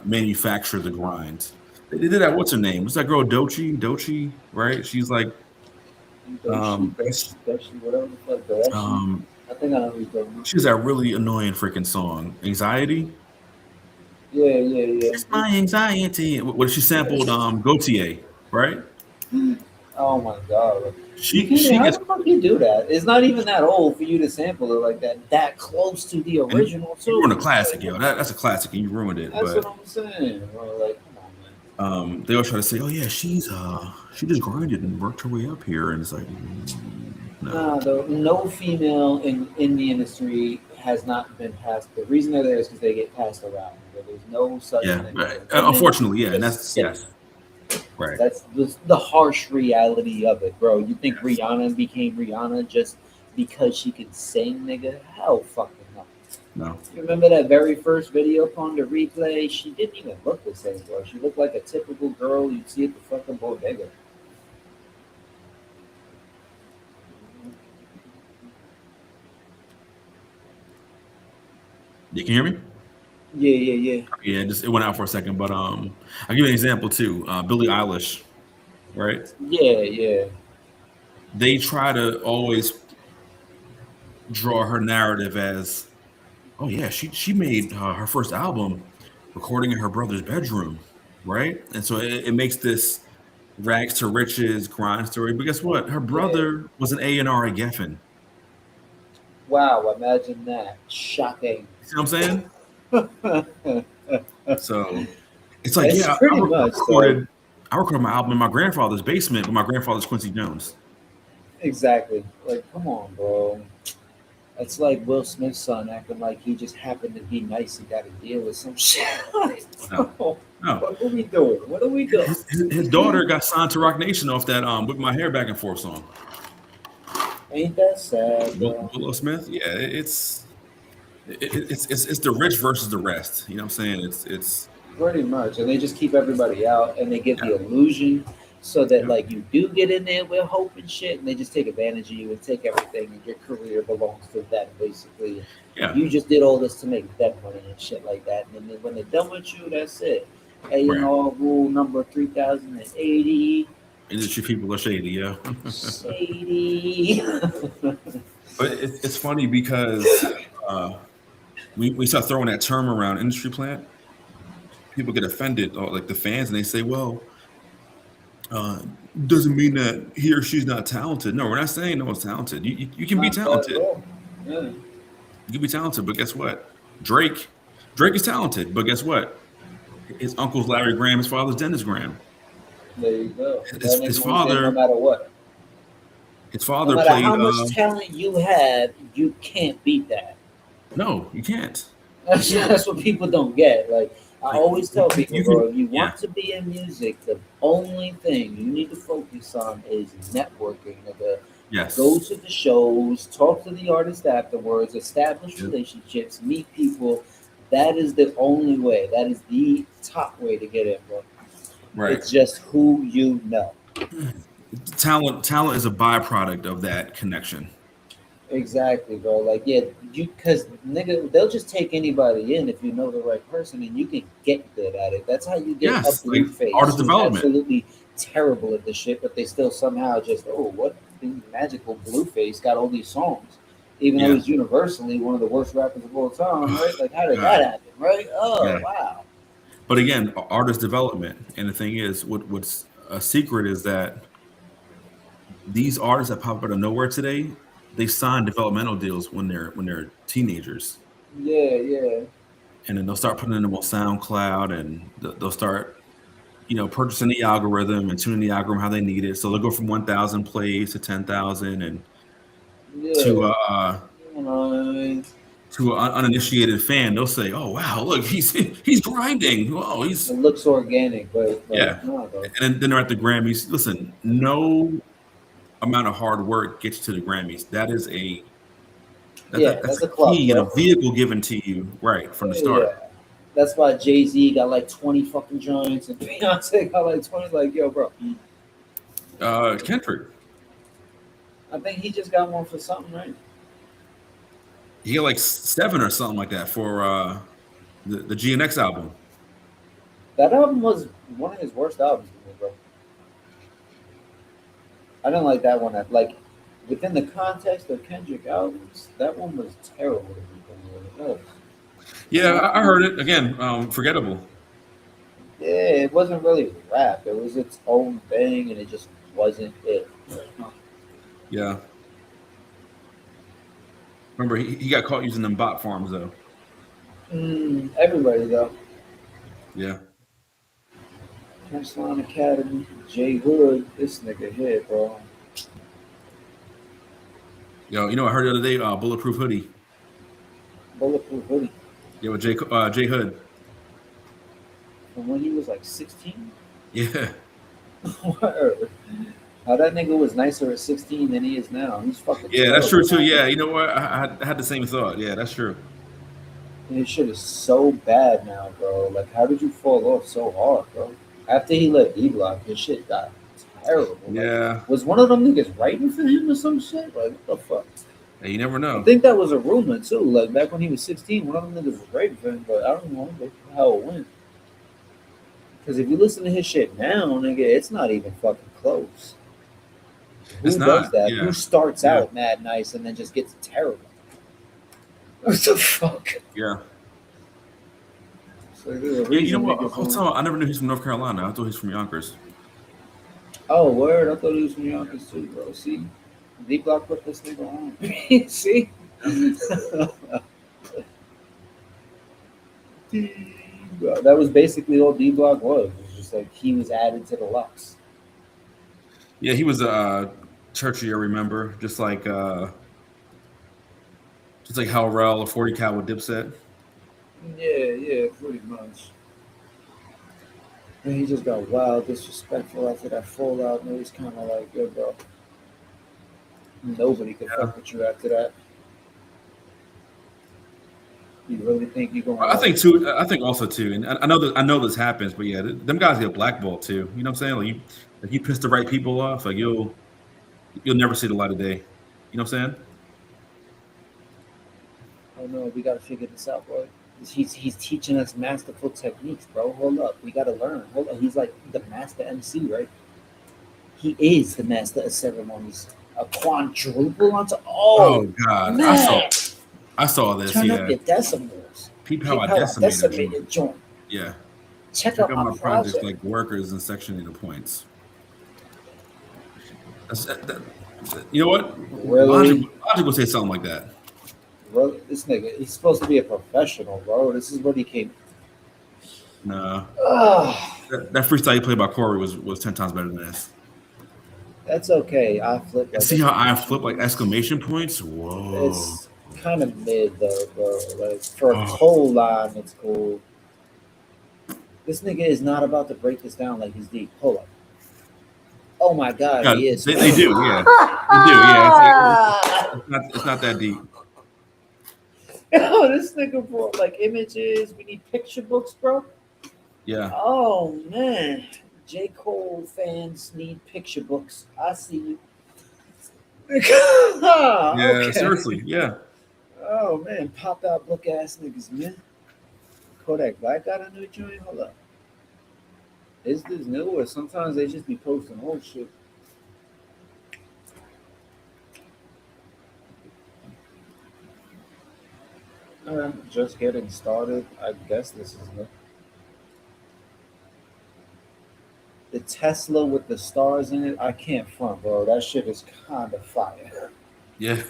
S2: manufacture the grind. They did that. What's her name? What's that girl? Dochi, right? She's like,
S1: Doshi,
S2: I guess,
S1: whatever the fuck, Doshi.
S2: um,
S1: I think I know who you're talking about.
S2: she has that really annoying freaking song, "Anxiety."
S1: Yeah, yeah,
S2: It's my anxiety. What she sampled, Gautier, right?
S1: yeah. Oh my god. Like, you
S2: She
S1: can't. How
S2: gets,
S1: the fuck you do that? It's not even that old for you to sample it like that. That close to the
S2: and
S1: original
S2: you ruined a
S1: too.
S2: classic, yo. That's a classic, and you ruined it.
S1: That's
S2: But
S1: what I'm saying, bro. Like, come on, man.
S2: they all try to say, "Oh yeah, she just grinded and worked her way up here," and it's like, no,
S1: Nah, though, no female in the industry has not been passed. The reason they're there is because they get passed around. There's no such
S2: yeah,
S1: thing.
S2: right.
S1: Women
S2: Unfortunately, yeah, and
S1: just
S2: that's
S1: sit.
S2: yes, right.
S1: That's the harsh reality of it, bro. You think
S2: Yes.
S1: Rihanna became Rihanna just because she could sing, nigga? Hell fucking no.
S2: No.
S1: You remember that very first video upon the replay? She didn't even look the same, bro. She looked like a typical girl you'd see at the fucking bodega.
S2: You can hear me?
S1: Yeah, yeah, yeah.
S2: Yeah, just it went out for a second, but I'll give you an example too. Billie Eilish, right?
S1: Yeah, yeah.
S2: They try to always draw her narrative as, oh yeah, she made her first album recording in her brother's bedroom, right? And so it makes this rags to riches grind story. But guess what? Her
S1: Yeah.
S2: brother was an A&R at Geffen.
S1: Wow, imagine that. Shocking.
S2: You see what I'm saying? So it's like,
S1: It's
S2: yeah,
S1: pretty much so.
S2: I recorded my album in my grandfather's basement, but my grandfather's Quincy Jones.
S1: Exactly. Like, come on, bro. It's like Will Smith's son acting like he just happened to be nice and got to deal with some shit. Like,
S2: No,
S1: bro,
S2: no.
S1: what are we doing? What are we doing?
S2: His daughter got signed to Rock Nation off that "Whip My Hair Back and Forth" song.
S1: Ain't that sad, bro?
S2: Willow Smith, yeah, it's the rich versus the rest. You know what I'm saying? It's
S1: Pretty much. And they just keep everybody out and they give
S2: yeah,
S1: the illusion so that,
S2: yeah,
S1: like, you do get in there with hope and shit, and they just take advantage of you and take everything, and your career belongs to them, basically.
S2: yeah,
S1: You just did all this to make them money and shit like that. And then when they're done with you, that's it.
S2: right,
S1: A&R rule number 3080.
S2: Industry people are shady, yeah.
S1: Shady.
S2: But it's funny because we start throwing that term around industry plant. People get offended, or like the fans, and they say, "Well, uh, doesn't mean that he or she's not talented." No, we're not saying no one's talented. You can be
S1: Not that at
S2: talented.
S1: all. Yeah.
S2: You can be talented, but guess what? Drake is talented, but guess what? His uncle's Larry Graham, his father's Dennis Graham.
S1: There you go.
S2: His,
S1: That
S2: his
S1: nigga was in no
S2: father,
S1: matter what.
S2: his
S1: No
S2: father
S1: matter
S2: played.
S1: how much talent you have, you can't beat that.
S2: No, you can't.
S1: That's what people don't get. Like I
S2: Like
S1: always tell people,
S2: you
S1: bro,
S2: can,
S1: if you
S2: yeah,
S1: want to be in music, the only thing you need to focus on is networking. Nigga. Go
S2: yes,
S1: to the shows, talk to the artist afterwards, establish
S2: yeah,
S1: relationships, meet people. That is the only way. That is the top way to get in, bro.
S2: right.
S1: It's just who you know.
S2: Talent is a byproduct of that connection.
S1: Exactly, bro. Like, yeah, you because nigga, they'll just take anybody in if you know the right person, and you can get good at it. That's how you get a
S2: Yes, like
S1: blue face
S2: artist
S1: who's
S2: development.
S1: absolutely terrible at the shit, but they still somehow just what the magical blue face got all these songs, even though
S2: Yeah.
S1: he's universally one of the worst rappers of all time, right? Like, how did
S2: God.
S1: that happen, right? Oh,
S2: Yeah.
S1: wow.
S2: But again, artist development. And the thing is, what's a secret is that these artists that pop out of nowhere today, they sign developmental deals when they're teenagers,
S1: Yeah, yeah,
S2: and then they'll start putting them on SoundCloud, and they'll start purchasing the algorithm and tuning the algorithm how they need it. So they'll go from 1,000 plays to 10,000, and to
S1: yeah. You know what I mean?
S2: to an uninitiated fan, they'll say, "Oh wow, look, he's grinding. Oh, he's
S1: It looks organic, but
S2: yeah."
S1: no, bro.
S2: And then they're at the Grammys. Listen, no amount of hard work gets you to the Grammys.
S1: Yeah,
S2: That's
S1: that's
S2: a
S1: a club,
S2: key and a
S1: bro.
S2: vehicle given to you right from the start.
S1: Yeah. That's why Jay Z got like 20 fucking joints and Beyonce got like 20. Like, yo, bro,
S2: Kendrick,
S1: I think he just got one for something, right?
S2: he got like 7 or something like that for the GNX album.
S1: That album was one of his worst albums to me, bro. I didn't like that one. Like, within the context of Kendrick albums, that one was terrible to me. Bro.
S2: Yeah, I heard it again. Forgettable.
S1: Yeah, it wasn't really rap. It was its own thing, and it just wasn't it.
S2: Yeah, remember he got caught using them bot farms though.
S1: Everybody, though.
S2: Yeah.
S1: Punchline Academy, J Hood, this nigga here, bro.
S2: Yo, I heard the other day, Bulletproof Hoodie.
S1: Bulletproof Hoodie.
S2: Yeah, with Jay Hood.
S1: From when he was like 16?
S2: Yeah.
S1: Word. How that nigga was nicer at 16 than he is now. He's fucking
S2: Yeah, that's true
S1: terrible
S2: too.
S1: now.
S2: Yeah, you know what? I had the same thought. Yeah, that's true.
S1: And his shit is so bad now, bro. Like, how did you fall off so hard, bro? After he left D Block, his shit got terrible. Like,
S2: Yeah.
S1: was one of them niggas writing for him or some shit? Like, what the fuck?
S2: Hey, you never
S1: I
S2: know.
S1: think that was a rumor too. Like back when he was 16, one of them niggas was writing for him, but I don't know how it went. Because if you listen to his shit now, nigga, it's not even fucking close.
S2: It's
S1: Who
S2: not.
S1: does that?
S2: Yeah.
S1: Who starts
S2: Yeah.
S1: out mad nice and then just gets terrible? What the fuck?
S2: Yeah.
S1: So there's a
S2: Yeah, you know
S1: reason
S2: what?
S1: niggas
S2: I never knew he's from North Carolina. I thought he's from Yonkers.
S1: Oh, word. I thought he was from Yonkers too, bro. See? D Block put this nigga on. See? Bro, that was basically all D Block was. It was just like he was added to the Lux.
S2: Yeah, he was a tertiary member, just like Hal Rell or 40 Cal with Dipset.
S1: Yeah, pretty much. And he just got wild, disrespectful after that fallout. And it was kind of like, yo, bro, nobody could fuck with you after that. You really think you're going?
S2: I think too. I think also too, and I know this happens, but yeah, them guys get blackballed too. You know what I'm saying? Like you piss the right people off, like you'll never see the light of day. You know what I'm saying?
S1: Oh no, we gotta figure this out, boy. He's teaching us masterful techniques, bro. Hold up, we gotta learn. Hold up, he's like the master MC, right? He is the master of ceremonies. A quadruple onto.
S2: Oh
S1: Oh
S2: God,
S1: man,
S2: I saw this.
S1: turn up
S2: Yeah,
S1: your decimals.
S2: peep how
S1: Peep
S2: I
S1: how I
S2: decimated them.
S1: decimated joint.
S2: Yeah,
S1: Check
S2: check
S1: out
S2: out
S1: my
S2: my projects
S1: project.
S2: like workers and sectioning the points. You know what?
S1: Really?
S2: Logic would say something like that.
S1: Really? This nigga, he's supposed to be a professional, bro. This is what he came.
S2: Nah,
S1: Ah,
S2: that freestyle you played by Corey was 10 times better than this.
S1: that's okay. I flip
S2: And
S1: like
S2: see how I
S1: exclamation
S2: flip like
S1: points.
S2: exclamation points? Whoa.
S1: It's kind of mid though, bro. Like for a
S2: Oh,
S1: coal line, it's cool. This nigga is not about to break this down like he's deep. Hold up. Oh my god,
S2: yeah,
S1: he is.
S2: they do. Yeah, they do. Yeah, it's not that deep.
S1: Yo, this nigga brought like images. We need picture books, bro.
S2: Yeah,
S1: Oh man, J. Cole fans need picture books. I see you.
S2: yeah.
S1: Okay.
S2: Seriously, yeah.
S1: Oh man, pop out book ass niggas, man. Kodak Black got a new joint. Hold up. Is this new or sometimes they just be posting old shit? Just getting started. I guess this is new. The Tesla with the stars in it. I can't front, bro. That shit is kind of fire.
S2: Yeah.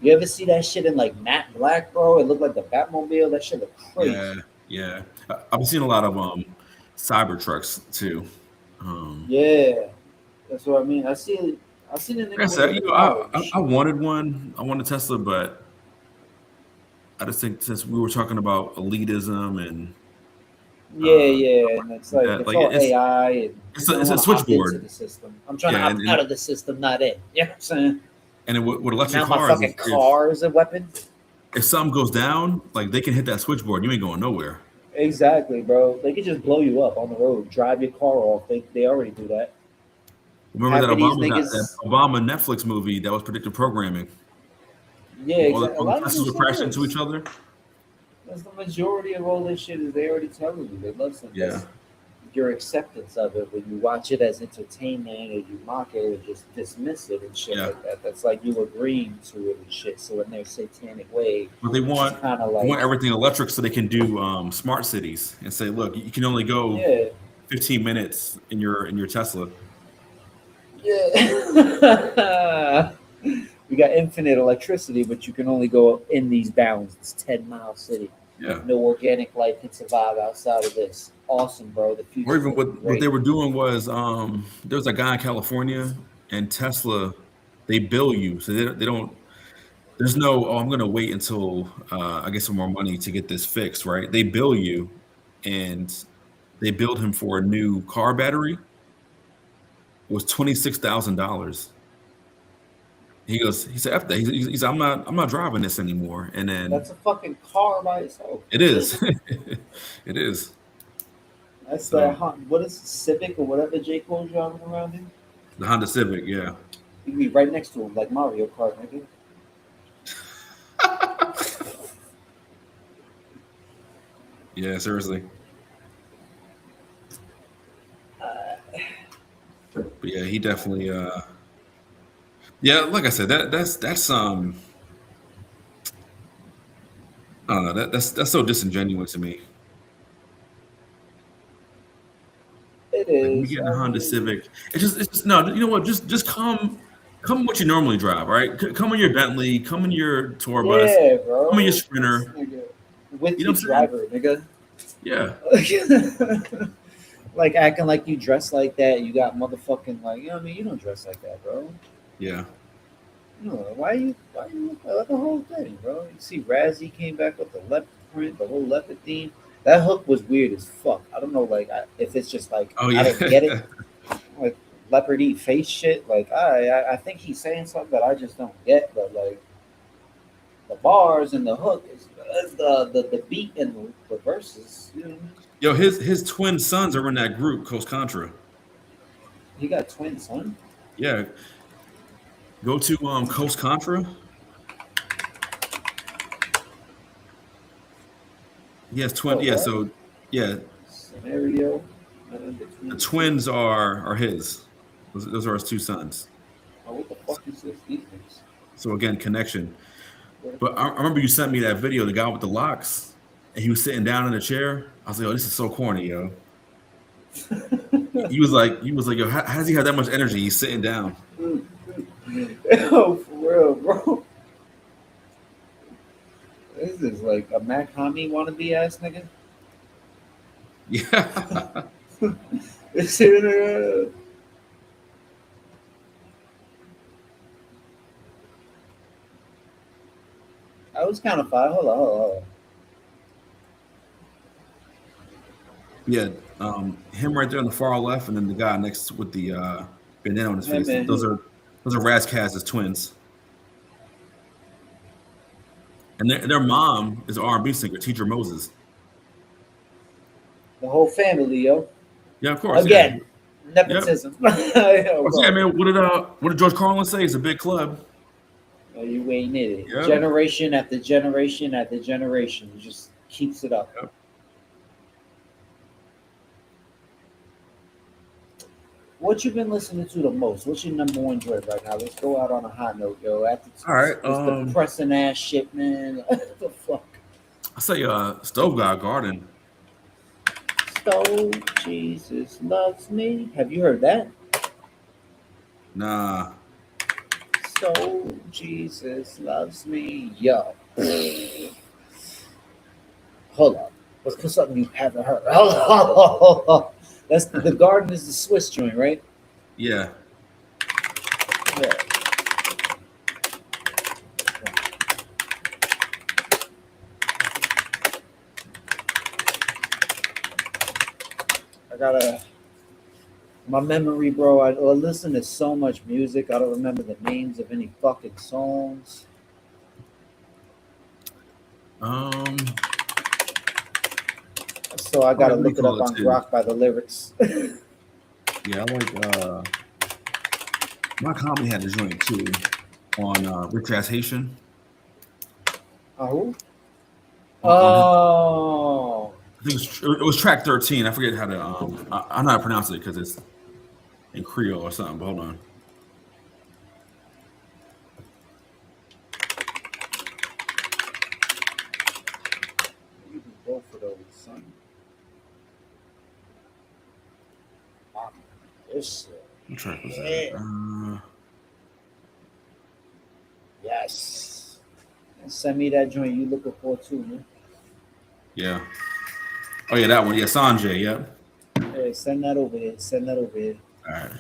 S1: You ever see that shit in like matte black, bro? It looked like the Batmobile. That shit look crazy.
S2: Yeah, yeah. I've been seeing a lot of cyber trucks too. Um,
S1: Yeah, that's what I mean. I seen a
S2: like I
S1: nigga with
S2: said,
S1: it in the car and
S2: I
S1: shit.
S2: wanted one. I wanted a Tesla, but I just think since we were talking about elitism and
S1: Yeah,
S2: uh,
S1: yeah, and it's like
S2: that,
S1: it's
S2: like
S1: all AI, and you don't
S2: it's a
S1: want to opt into
S2: switchboard.
S1: the system. I'm trying to
S2: Yeah,
S1: opt out of the system, not in. You know what I'm saying?
S2: with electric
S1: Now my
S2: cars,
S1: fucking car is a weapon.
S2: if something goes down, like they can hit that switchboard. You ain't going nowhere.
S1: Exactly, bro. They could just blow you up on the road, drive your car off. They already do that.
S2: Remember
S1: Half of these
S2: That
S1: niggas,
S2: Obama Netflix movie that was predictive programming?
S1: yeah, exactly. A
S2: All the
S1: lot of
S2: Teslas
S1: this
S2: would
S1: shit
S2: crash into each
S1: is.
S2: other.
S1: That's the majority of all this shit is they already telling you. They love something.
S2: Yeah,
S1: That's your acceptance of it when you watch it as entertainment or you mock it or just dismiss it and shit
S2: yeah.
S1: like that. That's like you agreeing to it and shit. So in their satanic way,
S2: But
S1: it's kind of
S2: they
S1: like,
S2: want everything electric so they can do smart cities and say, look, you can only go
S1: yeah,
S2: 15 minutes in your Tesla.
S1: yeah. We got infinite electricity, but you can only go in these bounds. It's 10-mile city.
S2: Yeah.
S1: No organic life can survive outside of this. Awesome, bro. The
S2: Or
S1: future's
S2: even
S1: looking
S2: what they
S1: great.
S2: were doing was there was a guy in California and Tesla, they bill you. So they don't there's no, oh, I'm gonna wait until I get some more money to get this fixed, right? They bill you and they billed him for a new car battery. It was $26,000. He said, after that, he said, I'm not driving this anymore. And then
S1: That's a fucking car by itself.
S2: it is. It is.
S1: That's the
S2: So
S1: what is it, Civic or whatever J. Cole's driving around in?
S2: the Honda Civic, yeah.
S1: You can be right next to him like Mario Kart, nigga.
S2: Yeah, seriously. But yeah, he definitely yeah, like I said, that's I don't know, that's so disingenuous to me.
S1: It
S2: Like when we
S1: is.
S2: get in a
S1: I
S2: Honda
S1: mean,
S2: Civic, it's just no, you know what? Just come what you normally drive, right? Come in your Bentley, come in your tour bus,
S1: yeah,
S2: come in your
S1: bro. This
S2: Sprinter.
S1: nigga with
S2: You know
S1: your
S2: what I'm saying?
S1: driver, nigga.
S2: Yeah,
S1: Like acting like you dress like that. You got motherfucking like, you know what I mean? You don't dress like that, bro.
S2: yeah.
S1: No, why you look like the whole thing, bro? You see Razzie came back with the leopard print, the whole leopard theme. That hook was weird as fuck. I don't know, like if it's just like
S2: Oh
S1: I
S2: yeah.
S1: don't get it, like leopard eat face shit. Like I think he's saying something that I just don't get, but like the bars and the hook is the beat and the verses. You know, what I mean?
S2: Yo, his twin sons are in that group, Coast Contra.
S1: He got twins, son.
S2: Yeah. Go to Coast Contra. He has twin.
S1: Oh,
S2: Yeah,
S1: what
S2: so yeah,
S1: scenario?
S2: The twins are his. Those are his two sons.
S1: Oh, what the fuck is this? These things.
S2: So again, connection. But I remember you sent me that video, the guy with the locks, and he was sitting down in a chair. I was like, "Oh, this is so corny, yo." He was like, "Yo, how does he have that much energy? He's sitting down."
S1: Oh, for real, bro. This is like a Mac Hami wannabe ass nigga.
S2: Yeah,
S1: It's in I was kind of fine. Hold on.
S2: yeah. Him right there on the far left, and then the guy next with the bandana on his
S1: Hey,
S2: face.
S1: man.
S2: Those are Razkaz's twins, and their mom is an R&B singer, Teacher Moses.
S1: The whole family, yo.
S2: Yeah, of course.
S1: Again,
S2: Yeah, yep.
S1: nepotism. Yo,
S2: Yeah,
S1: bro.
S2: man. What did George Carlin say? It's a big club.
S1: Oh, you ain't in it.
S2: Yeah.
S1: Generation after generation after generation. It just keeps it up.
S2: Yep.
S1: What you been listening to the most? What's your number one joint right now? Let's go out on a high note, yo. After
S2: All right.
S1: this depressing ass shit, man. What the fuck?
S2: I say Stove God Garden.
S1: Stole Jesus loves me. Have you heard that?
S2: Nah.
S1: So Jesus loves me. Yo. Hold up. Let's put something you haven't heard. That's the garden is the Swiss joint, right?
S2: Yeah.
S1: Yeah. I gotta my memory, bro. I listen to so much music. I don't remember the names of any fucking songs.
S2: Um.
S1: So I gotta
S2: What do you
S1: look it
S2: call
S1: up
S2: it
S1: on
S2: too?
S1: Grok by the lyrics.
S2: Yeah, I like my comedy had a joint too on Rich Ass Haitian.
S1: Who?
S2: On his,
S1: Oh,
S2: I think it was track 13. I forget how to I know how to pronounce it because it's in Creole or something. But hold on.
S1: you can go for those, son. This shit.
S2: What track was
S1: Yeah.
S2: that?
S1: Yes. And send me that joint you looking for too, man.
S2: Yeah. Oh yeah, that one. Yeah, Sanjay. Yep.
S1: Hey, send that over here. Send that over here.
S2: All right.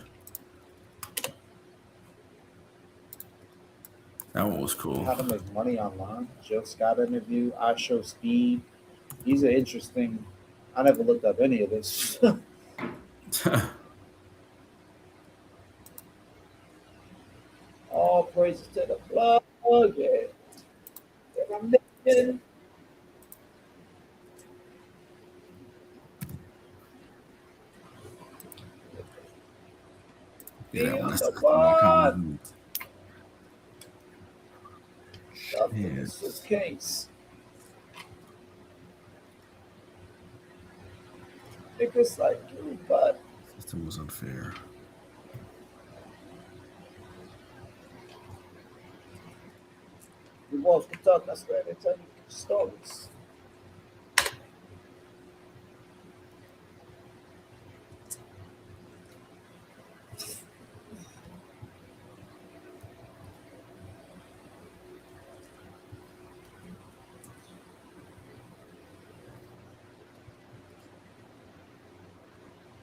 S2: That one was cool.
S1: How to make money online. Jill Scott interview. I show speed. These are interesting. I never looked up any of this. All praises to the plug. Yeah. If I'm making
S2: Yeah, that
S1: me
S2: one.
S1: on
S2: That's
S1: the
S2: my
S1: pod.
S2: comedy.
S1: Stuff in
S2: Yeah.
S1: the suitcase. Niggas like you, but
S2: System was unfair.
S1: the walls can talk. That's where they tell you stories.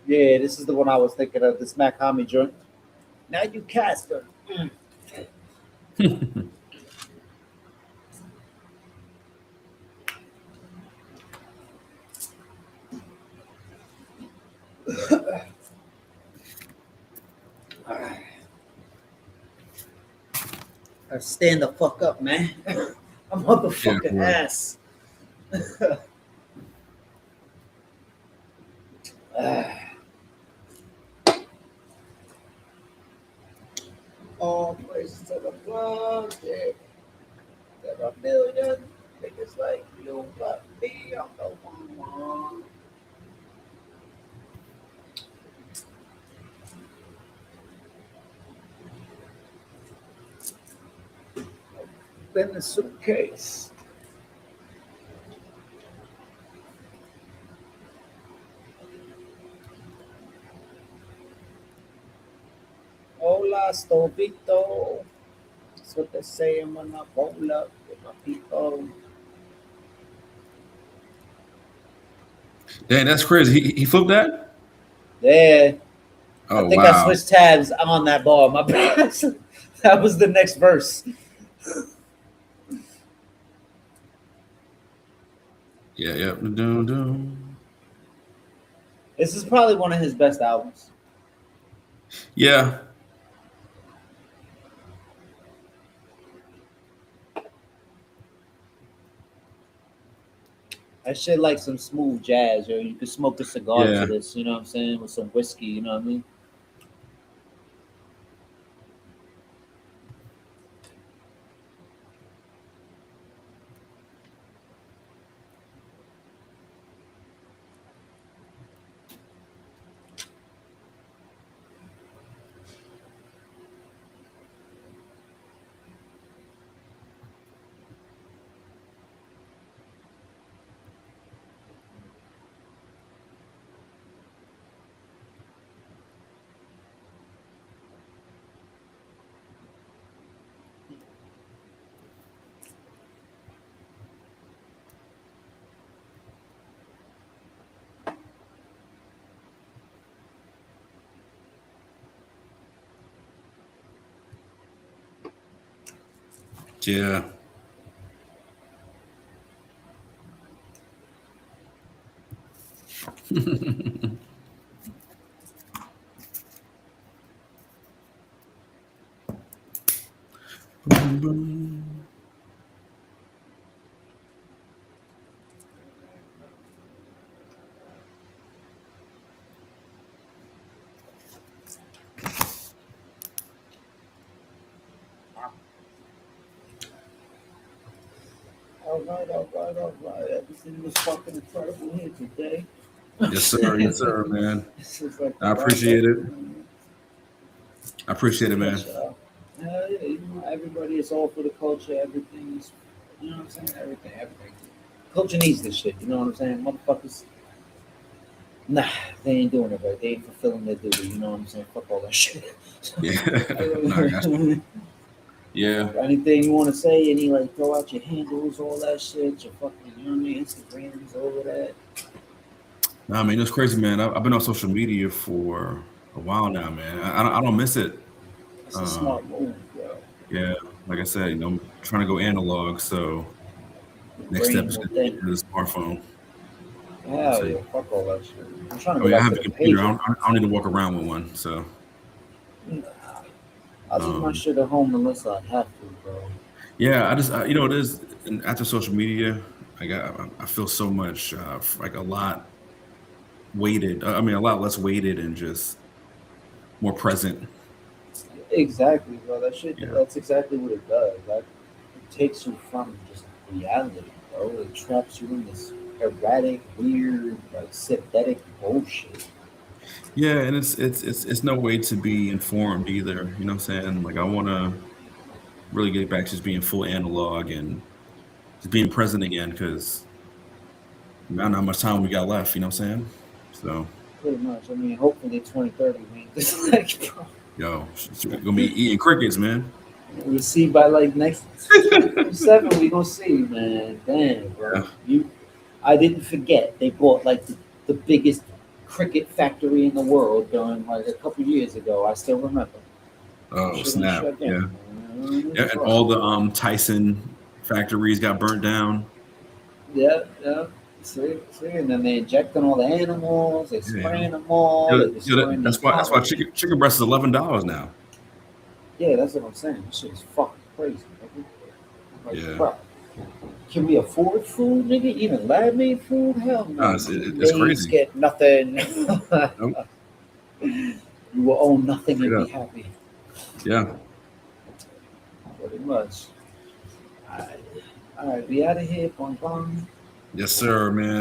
S1: Yeah, this is the one I was thinking of. This Mac Hami joint. Now you Casper. Stand the fuck up, man. I'm motherfucking
S2: Yeah,
S1: ass. All places to the plug, yeah. There are a million niggas like you, but me, I'm the one. in the suitcase. Hola, Stovito. That's what they say in when I roll up with my people.
S2: Dang, that's crazy. He flipped that.
S1: Yeah, I
S2: Oh
S1: think I
S2: wow.
S1: switched tabs on that ball. My bad. That was the next verse.
S2: Yeah, yeah. Dun, dun.
S1: This is probably one of his best albums.
S2: Yeah,
S1: That shit like some smooth jazz, yo. You could smoke a cigar to
S2: yeah,
S1: this, you know what I'm saying, with some whiskey, you know what I mean?
S2: yeah. Boom, boom.
S1: All right. Everything was fucking incredible here today.
S2: Yes, sir, man.
S1: This is like the
S2: I
S1: wrap
S2: appreciate
S1: up.
S2: it. I appreciate it, man.
S1: Yes, y'all. Yeah, you know, everybody is all for the culture. Everything is, you know what I'm saying? Everything. Culture needs this shit. You know what I'm saying? Motherfuckers, nah, they ain't doing it right. They ain't fulfilling their duty. You know what I'm saying? Fuck all that shit.
S2: Yeah. No, I got you. Yeah.
S1: Anything you want to say? Any like throw out your handles, all that shit. Your fucking, you know what I mean? Instagrams, all of that.
S2: Nah, I mean, it's crazy, man. I've been on social media for a while now, man. I don't miss it.
S1: It's a
S2: Um,
S1: smart move, yo.
S2: yeah, like I said, I'm trying to go analog. So
S1: Your
S2: next step
S1: brain
S2: is
S1: will
S2: going to be
S1: think.
S2: the smartphone.
S1: Hell
S2: So
S1: yeah, fuck all that shit. I'm trying to
S2: I
S1: go
S2: mean, I
S1: back
S2: have
S1: to
S2: a
S1: the
S2: computer.
S1: pager.
S2: I don't need to walk around with one. So
S1: Nah, I leave my
S2: um,
S1: shit at home unless I have to, bro.
S2: yeah, it is. And after social media, I feel so much like a lot weighted. I mean, a lot less weighted and just more present.
S1: Exactly, bro. That shit.
S2: Yeah.
S1: That's exactly what it does. That it takes you from just reality, bro. It traps you in this erratic, weird, like synthetic bullshit.
S2: Yeah, and it's no way to be informed either. You know what I'm saying? Like I want to really get back to just being full analog and just being present again because I don't know how much time we got left. You know what I'm saying? So
S1: Pretty much. I mean, hopefully 2030 we ain't this like, bro.
S2: yo, we're gonna be eating crickets, man.
S1: We'll see by like next 2037. We gonna see, man. Damn, bro.
S2: Yeah.
S1: I didn't forget. They bought like the biggest cricket factory in the world during like a couple years ago. I still remember.
S2: Oh
S1: Shit ain't
S2: snap!
S1: shut
S2: Yeah,
S1: down, man.
S2: yeah, and
S1: Fuck.
S2: all the Tyson factories got burnt down.
S1: Yeah. See, and then they injecting all the animals. They
S2: Yeah,
S1: spraying them all. They destroying the
S2: that's why
S1: ecology.
S2: chicken breast is $11 now.
S1: Yeah, that's what I'm saying. This shit is fucking crazy, nigga. Like,
S2: Yeah,
S1: bro, can we afford food, nigga? Even lab made food? Hell
S2: no,
S1: no. You
S2: it's
S1: maids
S2: crazy.
S1: get nothing.
S2: Nope,
S1: You will own nothing
S2: straight
S1: and be
S2: up.
S1: happy.
S2: Yeah.
S1: Pretty much. All right, we out of here, bong bong.
S2: Yes, sir, man.